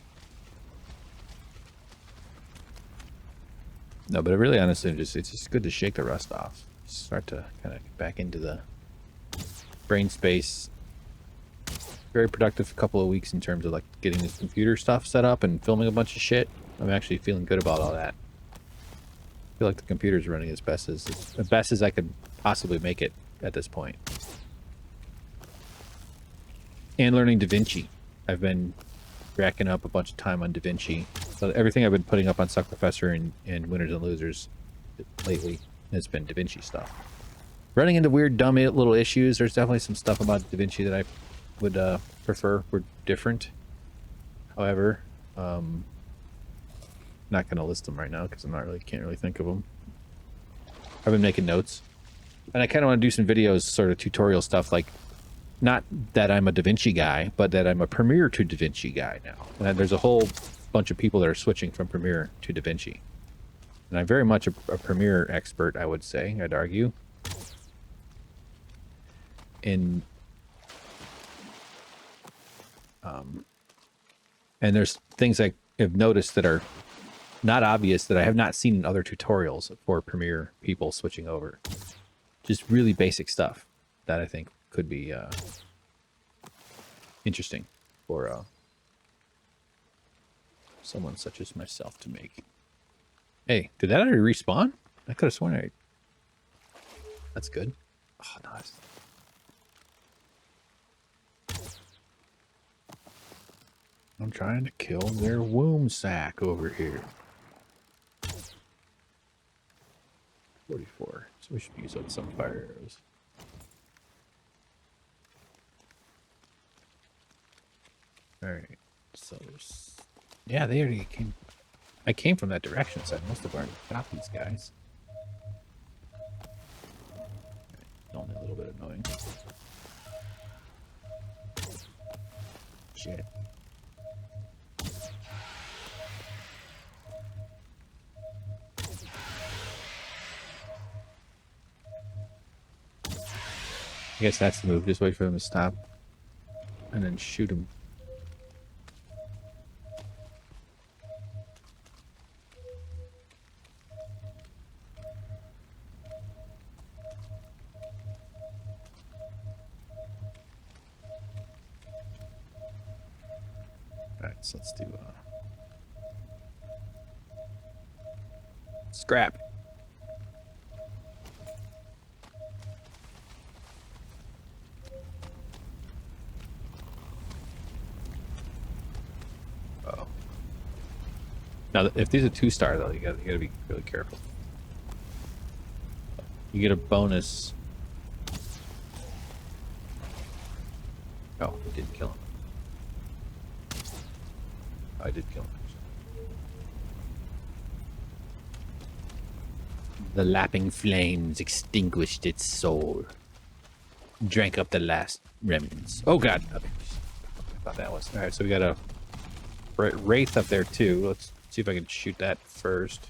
No, but really, honestly, it's just good to shake the rust off. Start to kind of get back into the brain space. Very productive couple of weeks in terms of like getting the computer stuff set up and filming a bunch of shit. I'm actually feeling good about all that. I feel like the computer's running as best as I could possibly make it at this point. And learning DaVinci. I've been racking up a bunch of time on DaVinci. So everything I've been putting up on Suck Professor and Winners and Losers lately has been DaVinci stuff. Running into weird, dumb little issues. There's definitely some stuff about DaVinci that I would prefer were different. However, not going to list them right now because can't really think of them. I've been making notes, and I kind of want to do some videos, sort of tutorial stuff, like not that I'm a DaVinci guy, but that I'm a Premiere to DaVinci guy now. And there's a whole bunch of people that are switching from Premiere to DaVinci, and I'm very much a Premiere expert. I would say, I'd argue. And there's things I have noticed that are not obvious that I have not seen in other tutorials for Premiere people switching over. Just really basic stuff that I think could be interesting for someone such as myself to make. Hey, did that already respawn? I could have sworn That's good. Oh, nice. I'm trying to kill their womb sack over here. 44. So we should use up some fire arrows. Alright. So there's... Yeah, they already came... I came from that direction, so I must have already got these guys. Only a little bit annoying. Shit. I guess that's the move. Just wait for them to stop and then shoot them. Alright, so let's do scrap. Now, if these are 2-star though, you gotta be really careful. You get a bonus. Oh, I didn't kill him. I did kill him. The lapping flames extinguished its soul. Drank up the last remnants. Oh god! Okay. I thought that was alright. So we got a wraith up there too. Let's see if I can shoot that first.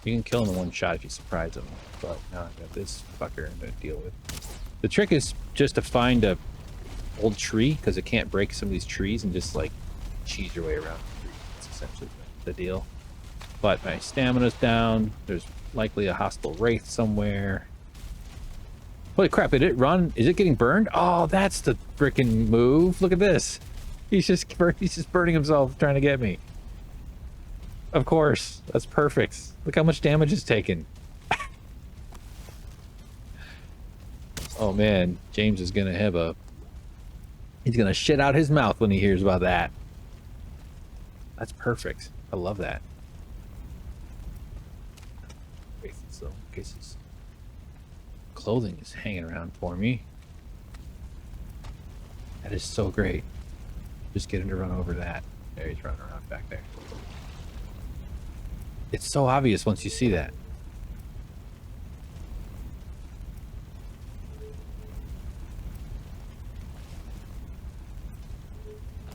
You can kill him in one shot if you surprise him, but now I've got this fucker to deal with. The trick is just to find a old tree, because it can't break some of these trees, and just like cheese your way around the tree. That's essentially the deal. But my stamina's down. There's likely a hostile wraith somewhere. Holy crap, did it run? Is it getting burned? Oh, that's the freaking move. Look at this. He's just burning himself trying to get me. Of course. That's perfect. Look how much damage is taken. Oh man, James is gonna have he's gonna shit out his mouth when he hears about that. That's perfect. I love that. Wait, so in case his clothing is hanging around for me. That is so great. Just get him to run over that. There, he's running around back there. It's so obvious once you see that.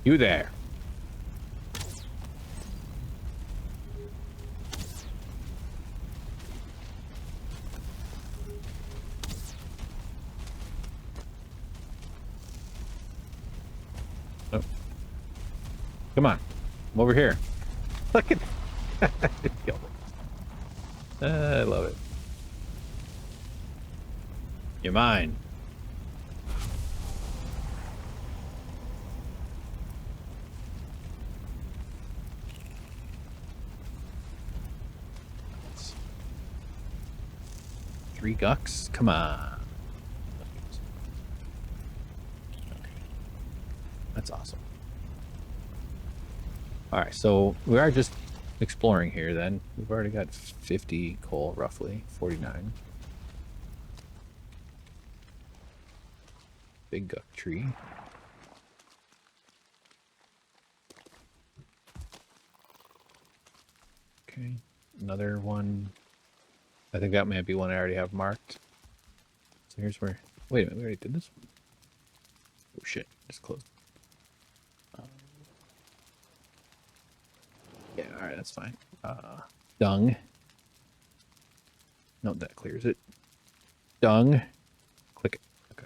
You there. Oh. Come on. I'm over here. Look at... Killed it. I love it. You're mine. Three gucks? Come on. Okay. That's awesome. All right, so we are just exploring here then. We've already got 50 coal, roughly. 49. Big guck tree. Okay, another one. I think that might be one I already have marked. So here's where... Wait a minute, we already did this one? Oh shit, just closed. Yeah, alright, that's fine. Dung. No, that clears it. Dung. Click it. Okay.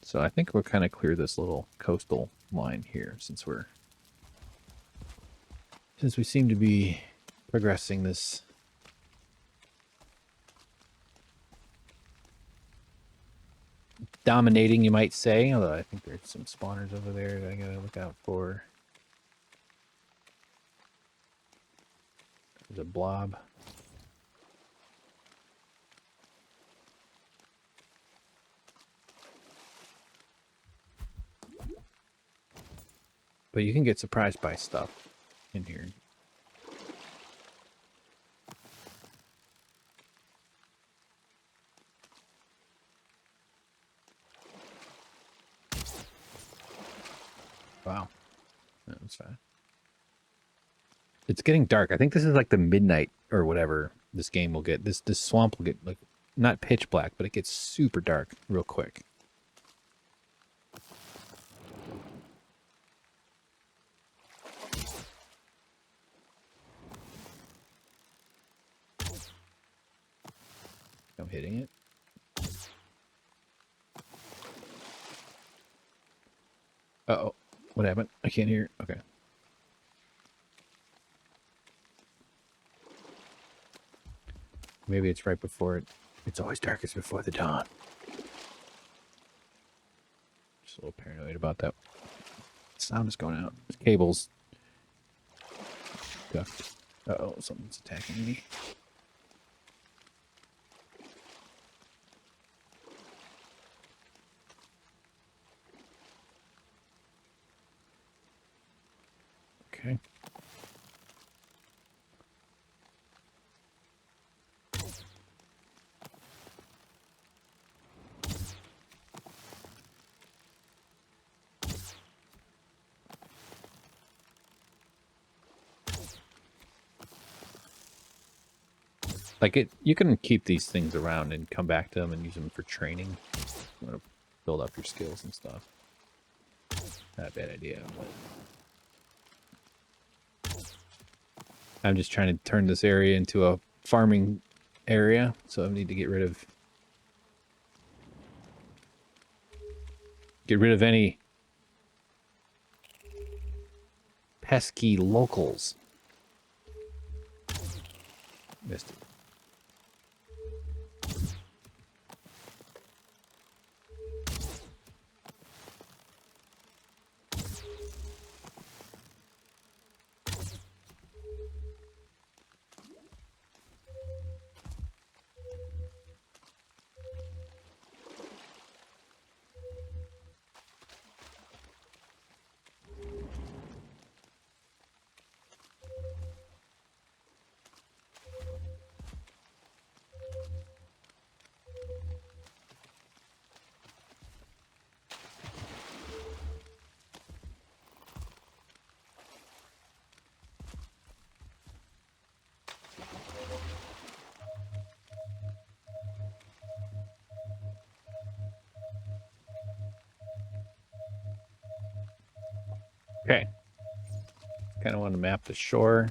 So I think we'll kind of clear this little coastal line here since we seem to be progressing this. Dominating, you might say, although I think there's some spawners over there that I gotta look out for. There's a blob. But you can get surprised by stuff in here. Wow. That's fine. It's getting dark. I think this is like the midnight or whatever this game will get. This swamp will get like not pitch black, but it gets super dark real quick. I'm hitting it. Uh-oh. What happened? I can't hear. Okay. Maybe it's right before it. It's always darkest before the dawn. Just a little paranoid about that. Sound is going out. There's cables. Uh-oh, something's attacking me. Okay. Like you can keep these things around and come back to them and use them for training. You want to build up your skills and stuff. Not a bad idea. But I'm just trying to turn this area into a farming area, so I need to get rid of any pesky locals. Missed it. Okay. Kind of want to map the shore.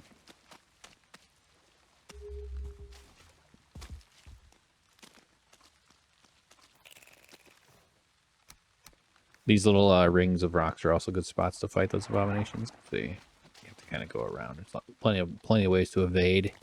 These little rings of rocks are also good spots to fight those abominations. You have to kind of go around. There's plenty of ways to evade.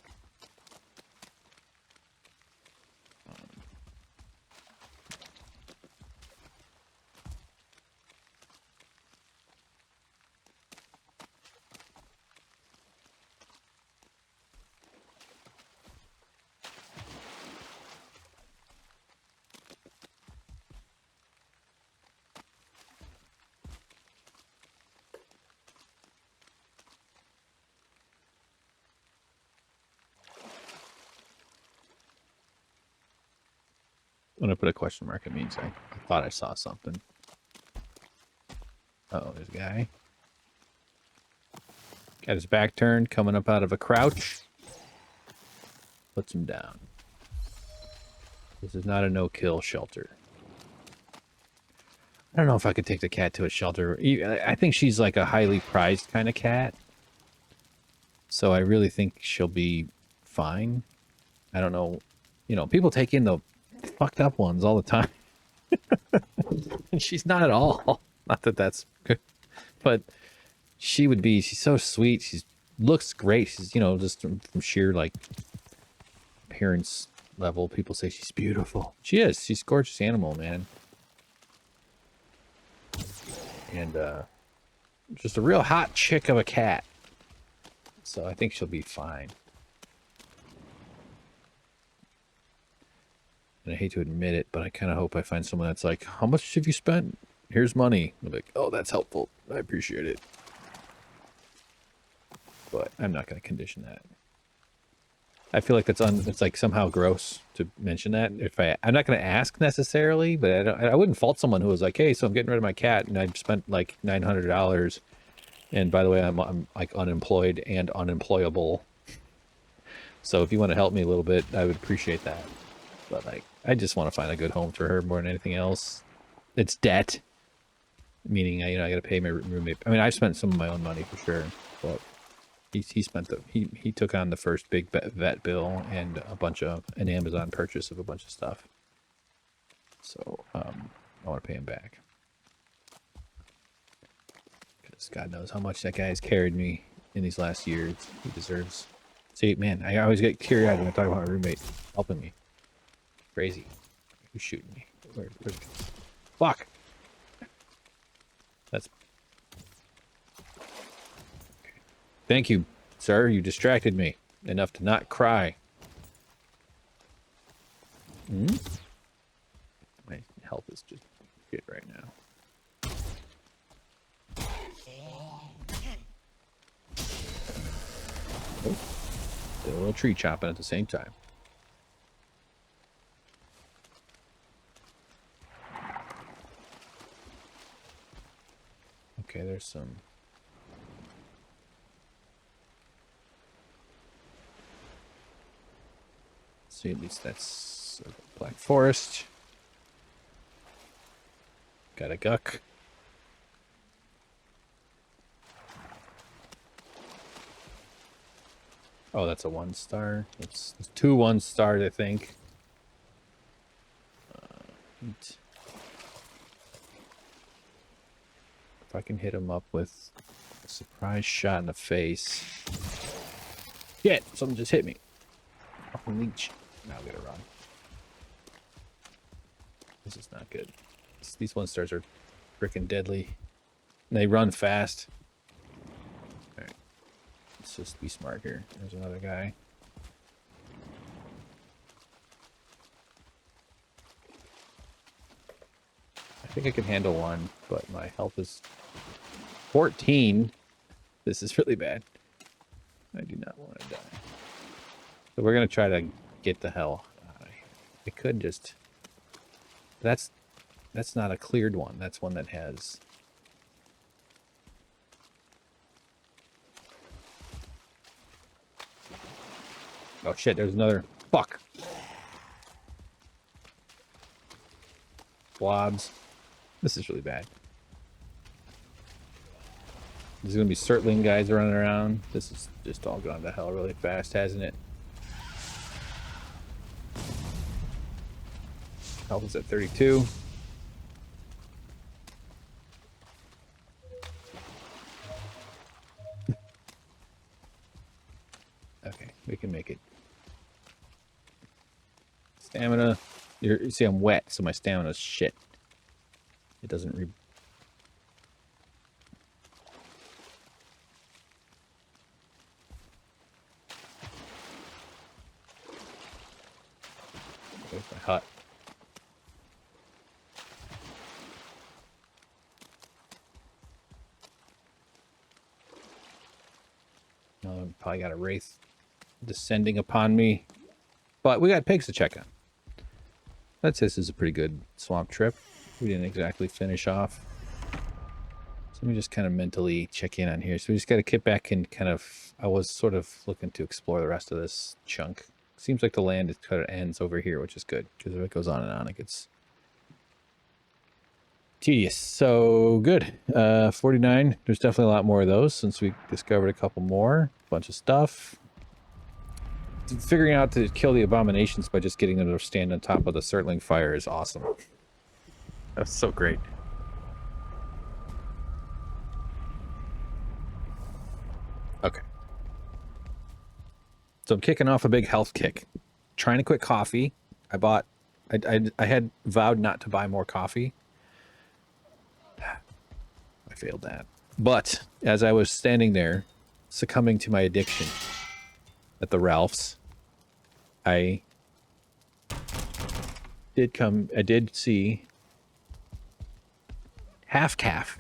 When I put a question mark, it means I thought I saw something. Uh-oh, there's a guy. Got his back turned, coming up out of a crouch. Puts him down. This is not a no-kill shelter. I don't know if I could take the cat to a shelter. I think she's like a highly prized kind of cat. So I really think she'll be fine. I don't know. You know, people take in the fucked up ones all the time. And she's not at all. Not that that's good. But she's so sweet. She looks great. She's, you know, just from sheer like appearance level, people say she's beautiful. She is. She's a gorgeous animal, man. And just a real hot chick of a cat. So I think she'll be fine. And I hate to admit it, but I kind of hope I find someone that's like, how much have you spent? Here's money. I'm like, oh, that's helpful. I appreciate it. But I'm not going to condition that. I feel like it's like somehow gross to mention that. I'm not going to ask necessarily, but I wouldn't fault someone who was like, hey, so I'm getting rid of my cat and I've spent like $900. And by the way, I'm like unemployed and unemployable. So if you want to help me a little bit, I would appreciate that. But like, I just want to find a good home for her more than anything else. It's debt, meaning I got to pay my roommate. I mean, I've spent some of my own money for sure, but he took on the first big vet bill and an Amazon purchase of a bunch of stuff. So I want to pay him back. Because God knows how much that guy has carried me in these last years. He deserves. See, man, I always get teary-eyed when I talk about my roommate helping me. Crazy. Who's shooting me? Where's fuck? That's... Okay. Thank you, sir. You distracted me enough to not cry. Hmm? My health is just good right now. Oh. Did a little tree chopping at the same time. Okay, there's some... See, at least that's Black Forest. Got a guck. Oh, that's a 1-star. It's 2 1-stars, I think. If I can hit him up with a surprise shot in the face. Shit! Something just hit me. Fucking leech. Now I'm gonna run. This is not good. These 1-stars are freaking deadly. And they run fast. Alright. Let's just be smart here. There's another guy. I think I can handle one, but my health is 14. This is really bad. I do not want to die. So we're going to try to get the hell out of here. I could just... That's not a cleared one. That's one that has... Oh shit, there's another... Fuck! Blobs. This is really bad. There's gonna be circling guys running around. This is just all gone to hell really fast, hasn't it? Health is at 32. Stamina. You see, I'm wet, so my stamina's shit. It doesn't There's my hut. Probably got a wraith descending upon me. But we got pigs to check on. This is a pretty good swamp trip. We didn't exactly finish off. So let me just kind of mentally check in on here. So we just got to get back and kind of... I was sort of looking to explore the rest of this chunk. Seems like the land kind of ends over here, which is good. Because if it goes on, it gets tedious. So, good. 49. There's definitely a lot more of those since we discovered a couple more. Bunch of stuff. Figuring out to kill the abominations by just getting them to stand on top of the circling fire is awesome. That's so great. Okay. So I'm kicking off a big health kick. Trying to quit coffee. I had vowed not to buy more coffee. I failed that. But as I was standing there, succumbing to my addiction at the Ralph's, I did see half calf.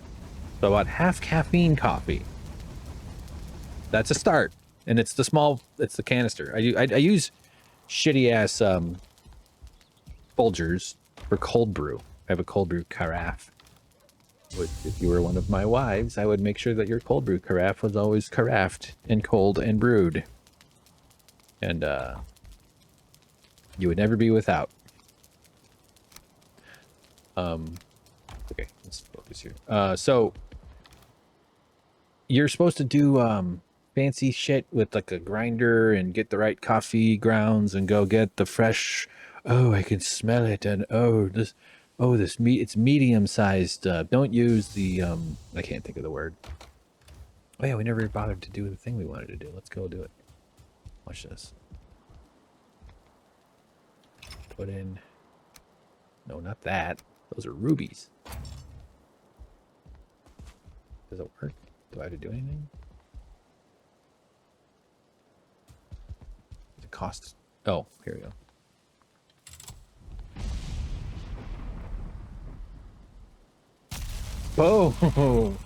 So about half caffeine coffee. That's a start. And it's the canister. I use shitty ass Folgers for cold brew. I have a cold brew carafe. Which, if you were one of my wives, I would make sure that your cold brew carafe was always carafed and cold and brewed. And you would never be without. Okay, let's focus here. So you're supposed to do fancy shit with like a grinder and get the right coffee grounds and go get the fresh. Oh, I can smell it, and this meat, it's medium sized. Don't use the I can't think of the word. Oh yeah, we never bothered to do the thing we wanted to do. Let's go do it. Watch this. Put in. No, not that. Those are rubies. Does it work? Do I have to do anything? Does it cost? Oh, here we go. Oh,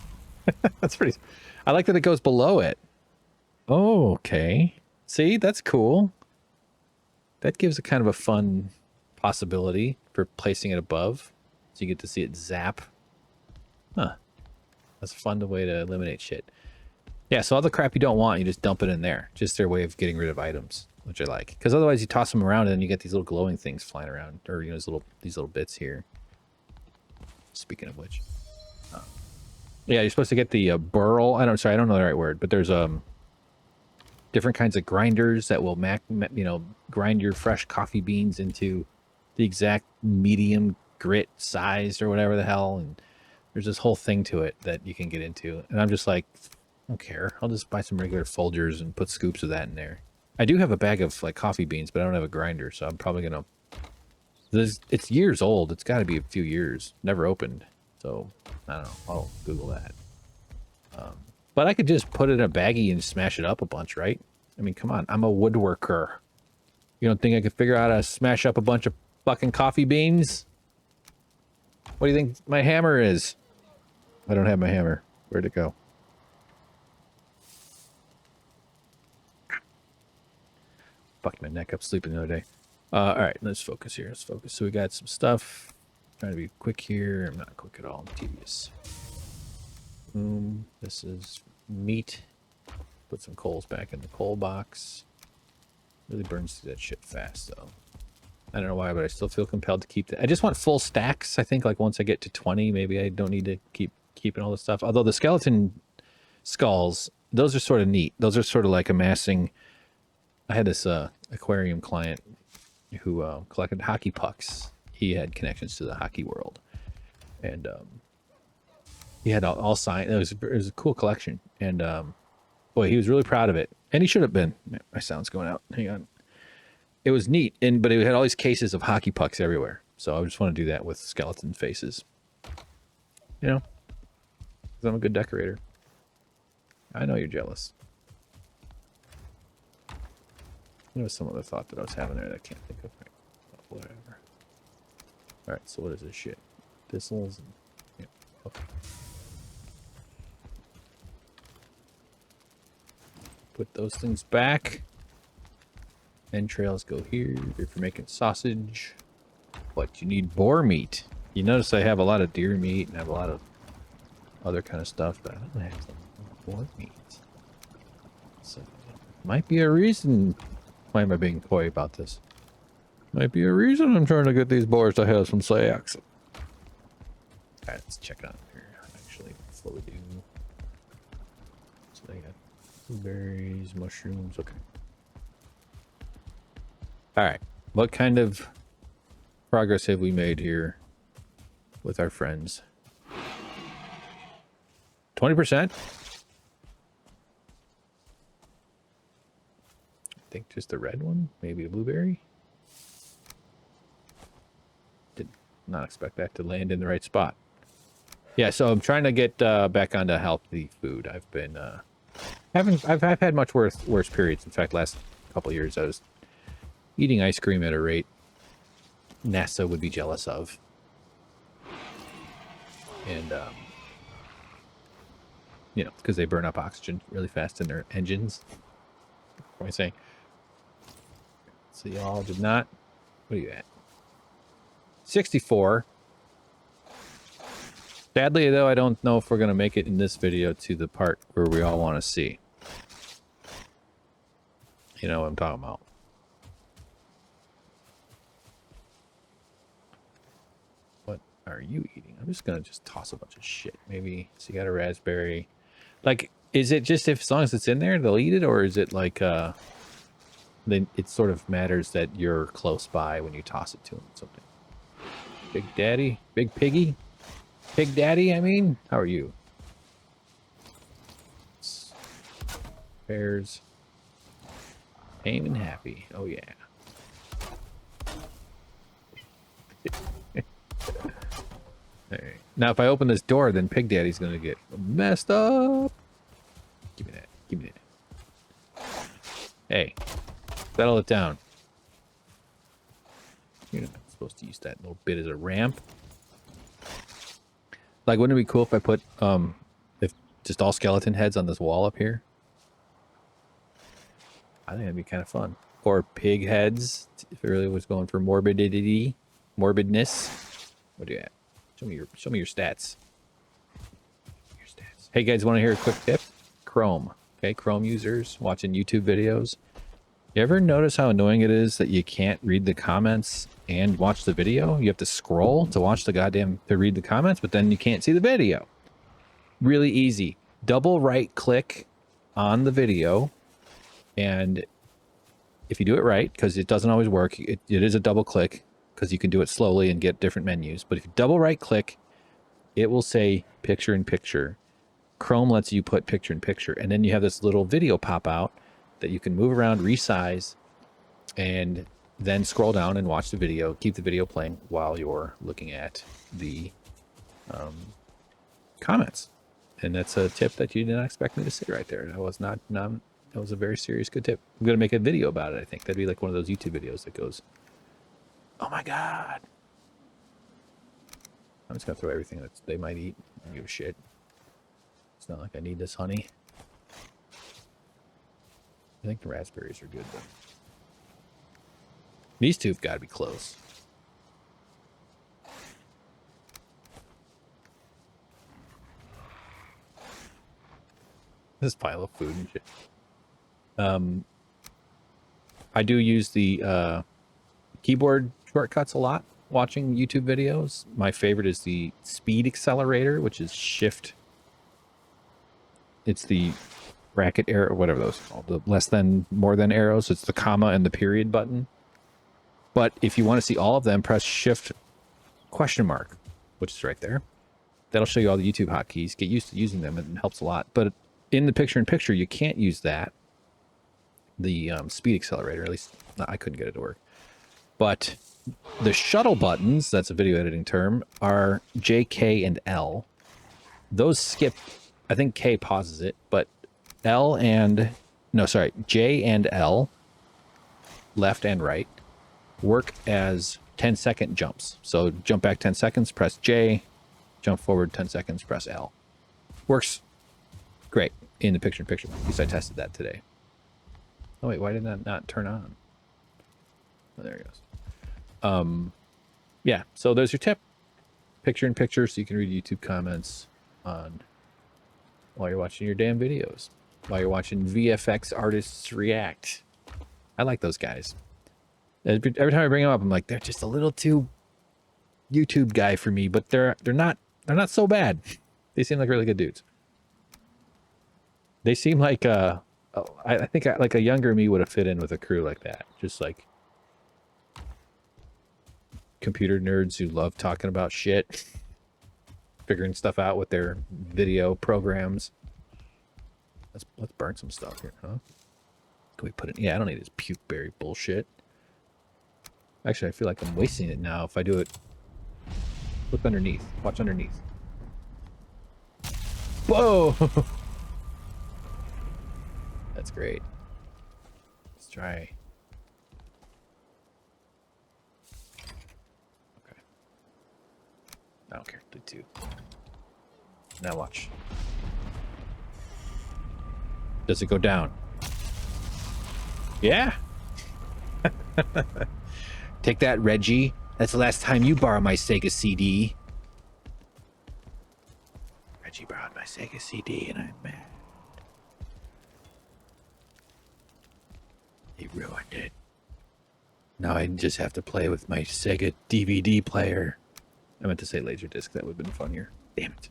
that's pretty. I like that it goes below it. Oh, okay. See, that's cool. That gives a kind of a fun possibility for placing it above, so you get to see it zap. Huh. That's a fun way to eliminate shit. Yeah, so all the crap you don't want, you just dump it in there. Just their way of getting rid of items, which I like. Because otherwise you toss them around and then you get these little glowing things flying around. Or, you know, these little bits here. Speaking of which. Yeah, you're supposed to get the burl. I don't know the right word, but there's different kinds of grinders that will grind your fresh coffee beans into the exact medium grit size or whatever the hell. And there's this whole thing to it that you can get into. And I'm just like, I don't care. I'll just buy some regular Folgers and put scoops of that in there. I do have a bag of like coffee beans, but I don't have a grinder, so I'm probably gonna. It's years old. It's got to be a few years. Never opened. So, I don't know. I'll Google that. But I could just put it in a baggie and smash it up a bunch, right? I mean, come on. I'm a woodworker. You don't think I could figure out how to smash up a bunch of fucking coffee beans? What do you think my hammer is? I don't have my hammer. Where'd it go? Fucked my neck up sleeping the other day. All right, let's focus here. Let's focus. So we got some stuff. Trying to be quick here. I'm not quick at all. I'm tedious. Boom. This is meat. Put some coals back in the coal box. Really burns through that shit fast, though. I don't know why, but I still feel compelled to keep that. I just want full stacks. I think like once I get to 20, maybe I don't need to keep keeping all this stuff. Although the skeleton skulls, those are sort of neat. Those are sort of like amassing. I had this aquarium client who collected hockey pucks. He had connections to the hockey world, and he had all signed. It was a cool collection, and boy, he was really proud of it, and he should have been. My sound's going out. Hang on. it was neat, but it had all these cases of hockey pucks everywhere. So I just want to do that with skeleton faces. You know, because I'm a good decorator. I know you're jealous. There was some other thought that I was having there that I can't think of. Right. Oh, whatever. All right, so what is this shit? Thistles and yeah. Okay. Put those things back. Entrails go here if you're making sausage. What, you need boar meat. You notice I have a lot of deer meat and I have a lot of other kind of stuff, but I don't have some boar meat. So might be a reason. Why am I being coy about this? Might be a reason I'm trying to get these boars to have some sex. Alright, let's check it out here. Actually, before we do. So they got blueberries, mushrooms, okay. Alright, what kind of progress have we made here with our friends? 20%? I think just the red one, maybe a blueberry. Did not expect that to land in the right spot. Yeah, so I'm trying to get back onto healthy food. I've been I've had much worse periods. In fact, last couple of years I was eating ice cream at a rate NASA would be jealous of. And you know, because they burn up oxygen really fast in their engines. What am I saying? So y'all did not. What are you at? 64. Sadly, though, I don't know if we're going to make it in this video to the part where we all want to see. You know what I'm talking about. What are you eating? I'm just going to toss a bunch of shit. Maybe, so you got a raspberry. Like, is it just if as long as it's in there, they'll eat it? Or is it like, then it sort of matters that you're close by when you toss it to them or something? Big Daddy? Big Piggy? Pig Daddy, I mean? How are you? Bears. Tame and happy. Oh, yeah. Alright. Now, if I open this door, then Pig Daddy's going to get messed up. Give me that. Give me that. Hey. Settle it down. You're not supposed to use that little bit as a ramp. Like, wouldn't it be cool if I put, if just all skeleton heads on this wall up here? I think that'd be kind of fun. Or pig heads, if it really was going for morbidness. What do you at? Show me your stats. Your stats. Hey guys, want to hear a quick tip? Chrome. Okay, Chrome users watching YouTube videos. You ever notice how annoying it is that you can't read the comments and watch the video? You have to scroll to watch to read the comments, but then you can't see the video. Really easy. Double right click on the video, and if you do it right, because it doesn't always work, it is a double click, because you can do it slowly and get different menus. But if you double right click, it will say picture in picture. Chrome lets you put picture in picture, and then you have this little video pop out that you can move around, resize, and then scroll down and watch the video, keep the video playing while you're looking at the comments. And that's a tip that you did not expect me to say right there. That was not that was a very serious good tip. I'm going to make a video about it, I think. That'd be like one of those YouTube videos that goes, oh my God. I'm just going to throw everything that they might eat. I don't give a shit. It's not like I need this honey. I think the raspberries are good, though. These two have got to be close. This pile of food and shit. I do use the keyboard shortcuts a lot watching YouTube videos. My favorite is the speed accelerator, which is shift. It's the bracket arrow, whatever those are called, the less than, more than arrows. It's the comma and the period button. But if you want to see all of them, press shift question mark, which is right there. That'll show you all the YouTube hotkeys. Get used to using them. It helps a lot. But in the picture-in-picture, you can't use that the speed accelerator. At least I couldn't get it to work. But the shuttle buttons, that's a video editing term, are J, K, and L. Those skip, I think K pauses it, but L and, no, sorry, J and L, left and right, work as 10-second jumps. So jump back 10 seconds, press J, jump forward 10 seconds, press L. Works great in the picture-in-picture. At least I tested that today. Oh wait, why did that not turn on? Oh, there it goes. Yeah, so there's your tip. Picture-in-picture, so you can read YouTube comments on while you're watching your damn videos. While you're watching VFX artists react. I like those guys. Every time I bring them up, I'm like, they're just a little too YouTube guy for me, but they're not so bad. They seem like really good dudes. They seem like I think like a younger me would have fit in with a crew like that. Just like computer nerds who love talking about shit, figuring stuff out with their video programs. Let's burn some stuff here, huh? Can we put it? Yeah, I don't need this puke berry bullshit. Actually, I feel like I'm wasting it now if I do it. Look underneath. Watch underneath. Whoa! That's great. Let's try. Okay. I don't care. Do two. Now watch. Does it go down? Yeah. Take that, Reggie. That's the last time you borrowed my Sega CD. Reggie borrowed my Sega CD and I'm mad. He ruined it. Now I just have to play with my Sega DVD player. I meant to say Laserdisc. That would have been funnier. Damn it.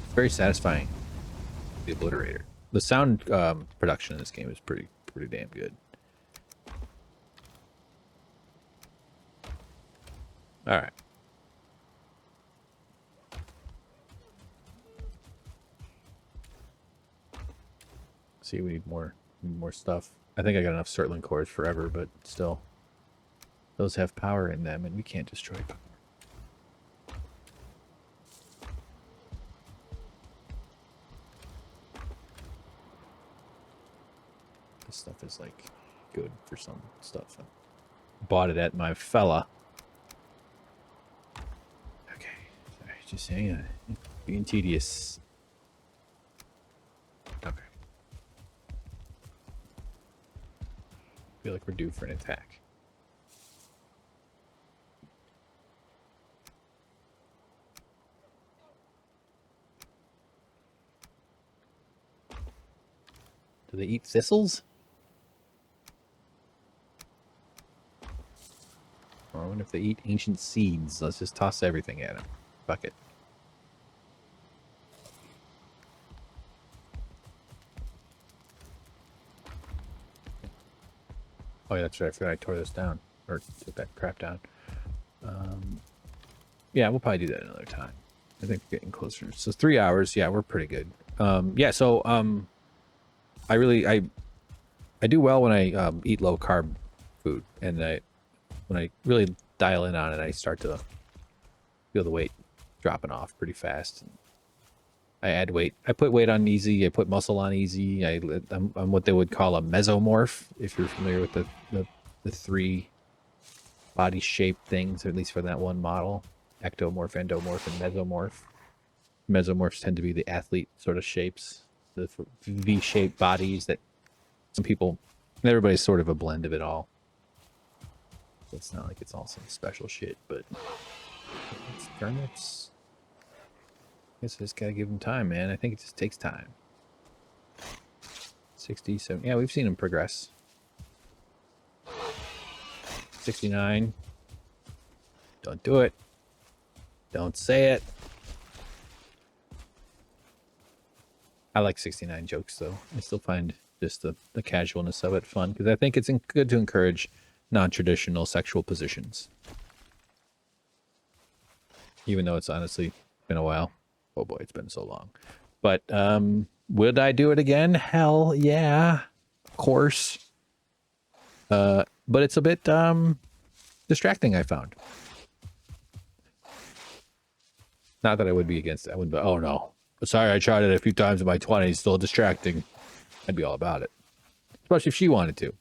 It's very satisfying. The Obliterator. The sound production in this game is pretty damn good. All right. See, we need more stuff. I think I got enough Certlin cores forever, but still, those have power in them, and we can't destroy power. This stuff is like good for some stuff. I bought it at my fella. Okay, sorry, just saying, being tedious. Okay. Feel like we're due for an attack. Do they eat thistles? I wonder if they eat ancient seeds. Let's just toss everything at them. Fuck it. Oh yeah, that's right. I forgot I tore this down. Or took that crap down. Yeah, we'll probably do that another time. I think we're getting closer. So 3 hours. Yeah, we're pretty good. Yeah, so I do well when I eat low carb food, and when I really dial in on it, I start to feel the weight dropping off pretty fast. I add weight. I put weight on easy. I put muscle on easy. I'm what they would call a mesomorph, if you're familiar with the three body shape things, or at least for that one model: ectomorph, endomorph, and mesomorph. Mesomorphs tend to be the athlete sort of shapes, the V-shaped bodies that some people, and everybody's sort of a blend of it all. So it's not like it's all some special shit, but it's turnips. I guess I just gotta give them time, man. I think it just takes time. 60, 70. Yeah, we've seen them progress. 69. Don't do it. Don't say it. I like 69 jokes, though. I still find just the casualness of it fun, because I think it's good to encourage non-traditional sexual positions. Even though it's honestly been a while. Oh boy, it's been so long. But would I do it again? Hell yeah. course. But it's a bit distracting, I found. Not that I would be against it. I wouldn't be, oh no. Sorry, I tried it a few times in my 20s, still distracting. I'd be all about it. Especially if she wanted to.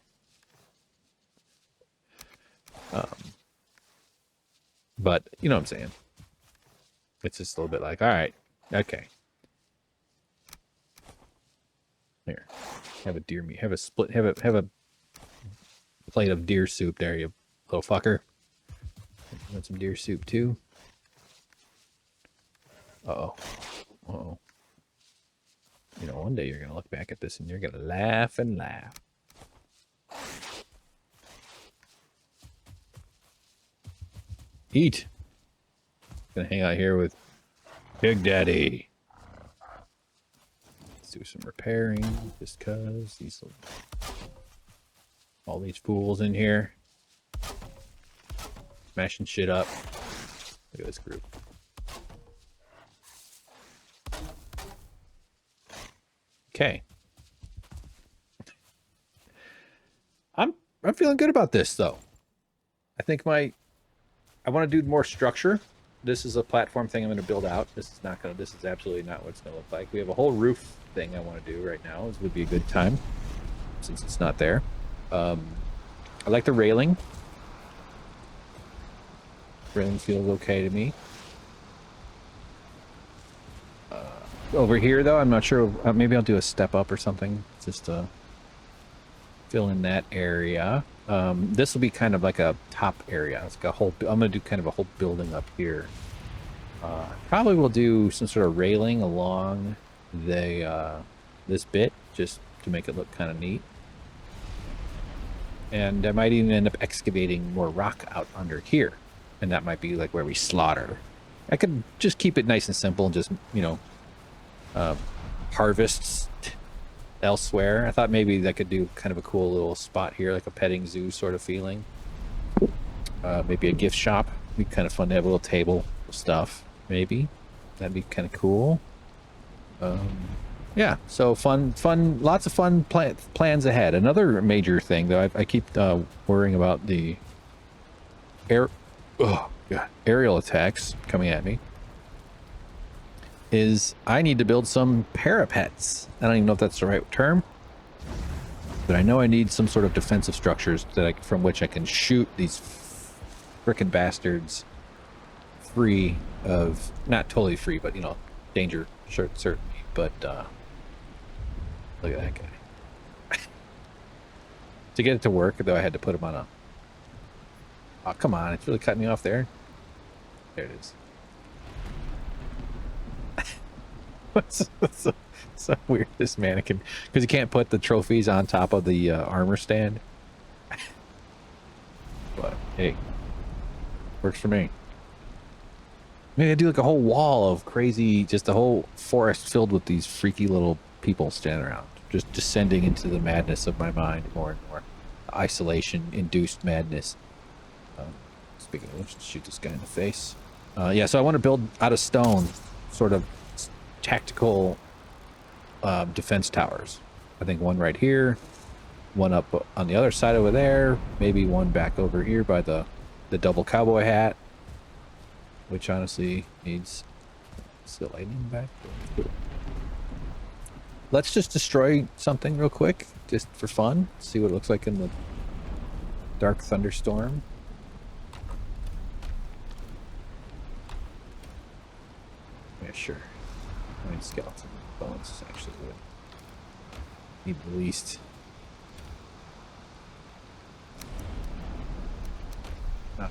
But you know what I'm saying. It's just a little bit like, all right, okay. Here, have a deer meat. Have a split. Have a plate of deer soup. There, you little fucker. You want some deer soup too? Uh-oh. Uh-oh. You know, one day you're gonna look back at this and you're gonna laugh and laugh. Eat. Gonna hang out here with Big Daddy. Let's do some repairing, just cause these all these fools in here smashing shit up. Look at this group. Okay. I'm feeling good about this though. I think I want to do more structure. This is a platform thing I'm going to build out. This is absolutely not what it's going to look like. We have a whole roof thing I want to do right now. This would be a good time since it's not there. I like the railing. Railing feels okay to me. Over here though, I'm not sure. Maybe I'll do a step up or something just to fill in that area. This will be kind of like a top area. It's like a whole. I'm gonna do kind of a whole building up here. Probably will do some sort of railing along the this bit just to make it look kind of neat. And I might even end up excavating more rock out under here, and that might be like where we slaughter. I could just keep it nice and simple and just, you know, harvests elsewhere. I thought maybe that could do kind of a cool little spot here, like a petting zoo sort of feeling. Maybe a gift shop. It'd be kind of fun to have a little table of stuff. Maybe that'd be kind of cool. Yeah, so fun, lots of fun plans ahead. Another major thing though, I keep worrying about the aerial attacks coming at me. Is I need to build some parapets. I don't even know if that's the right term, but I know I need some sort of defensive structures from which I can shoot these frickin' bastards free of, not totally free, but you know, danger certainly. But look at that guy. To get it to work, though, I had to put him on a. Oh, come on! It's really cutting me off there. There it is. What's so weird, this mannequin, because you can't put the trophies on top of the armor stand. But hey, works for me. Maybe I do like a whole wall of crazy, just a whole forest filled with these freaky little people standing around, just descending into the madness of my mind more and more. Isolation induced madness. Speaking of which, shoot this guy in the face. Yeah, so I want to build out of stone, sort of tactical defense towers. I think one right here, one up on the other side over there, maybe one back over here by the double cowboy hat, which honestly needs still lightning back. Let's just destroy something real quick, just for fun. See what it looks like in the dark thunderstorm. Yeah, sure. I mean, skeleton bones actually would need released. Okay.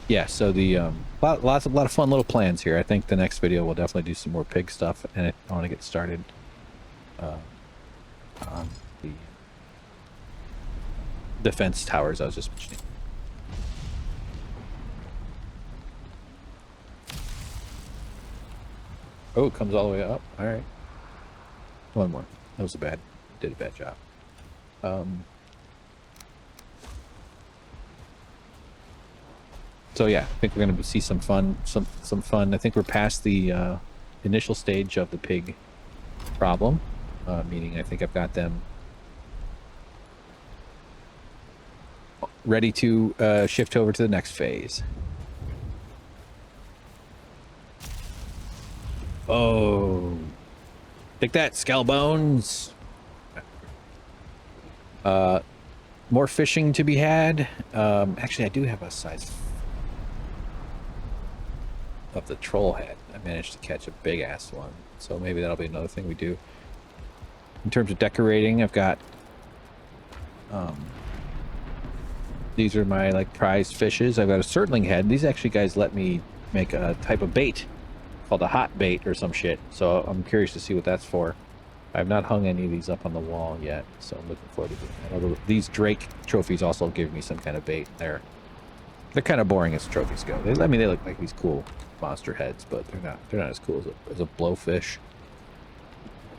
Yeah, so the a lot of fun little plans here. I think the next video we'll definitely do some more pig stuff, and I want to get started on the defense towers I was just mentioning. Oh, it comes all the way up. All right. One more. That was did a bad job. So yeah, I think we're gonna see some fun. Some fun. I think we're past the initial stage of the pig problem. Meaning, I think I've got them ready to shift over to the next phase. Oh, take that, skull bones. More fishing to be had. Actually, I do have a size of the troll head. I managed to catch a big ass one, so maybe that'll be another thing we do. In terms of decorating, I've got these are my like prized fishes. I've got a surtling head. These actually guys let me make a type of bait called a hot bait or some shit. So I'm curious to see what that's for. I've not hung any of these up on the wall yet, so I'm looking forward to doing that. Although these Drake trophies also give me some kind of bait. They're kind of boring as trophies go. I mean, they look like these cool monster heads, but they're not as cool as a blowfish.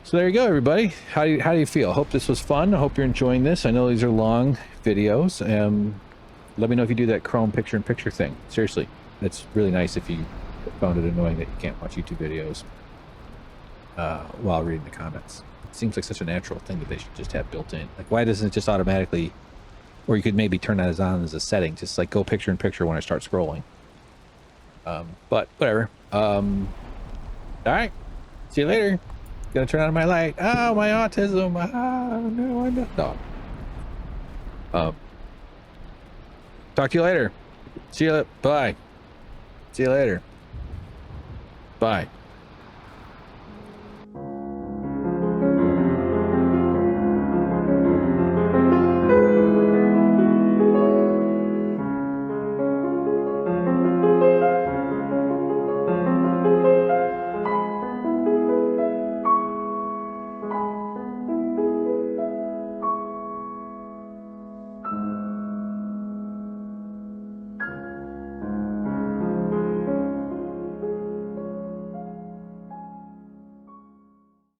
So there you go, everybody. How do you feel? I hope this was fun. I hope you're enjoying this. I know these are long videos. Let me know if you do that Chrome picture-in-picture thing. Seriously, it's really nice if you found it annoying that you can't watch YouTube videos while reading the comments. It seems like such a natural thing that they should just have built in. Like, why doesn't it just automatically, or you could maybe turn that on as a setting, just like go picture-in-picture when I start scrolling. But whatever. All right. See you later. Gonna turn on my light. Oh, my autism. Oh, no, I'm not. No. Talk to you later. See you. Bye. See you later. Bye.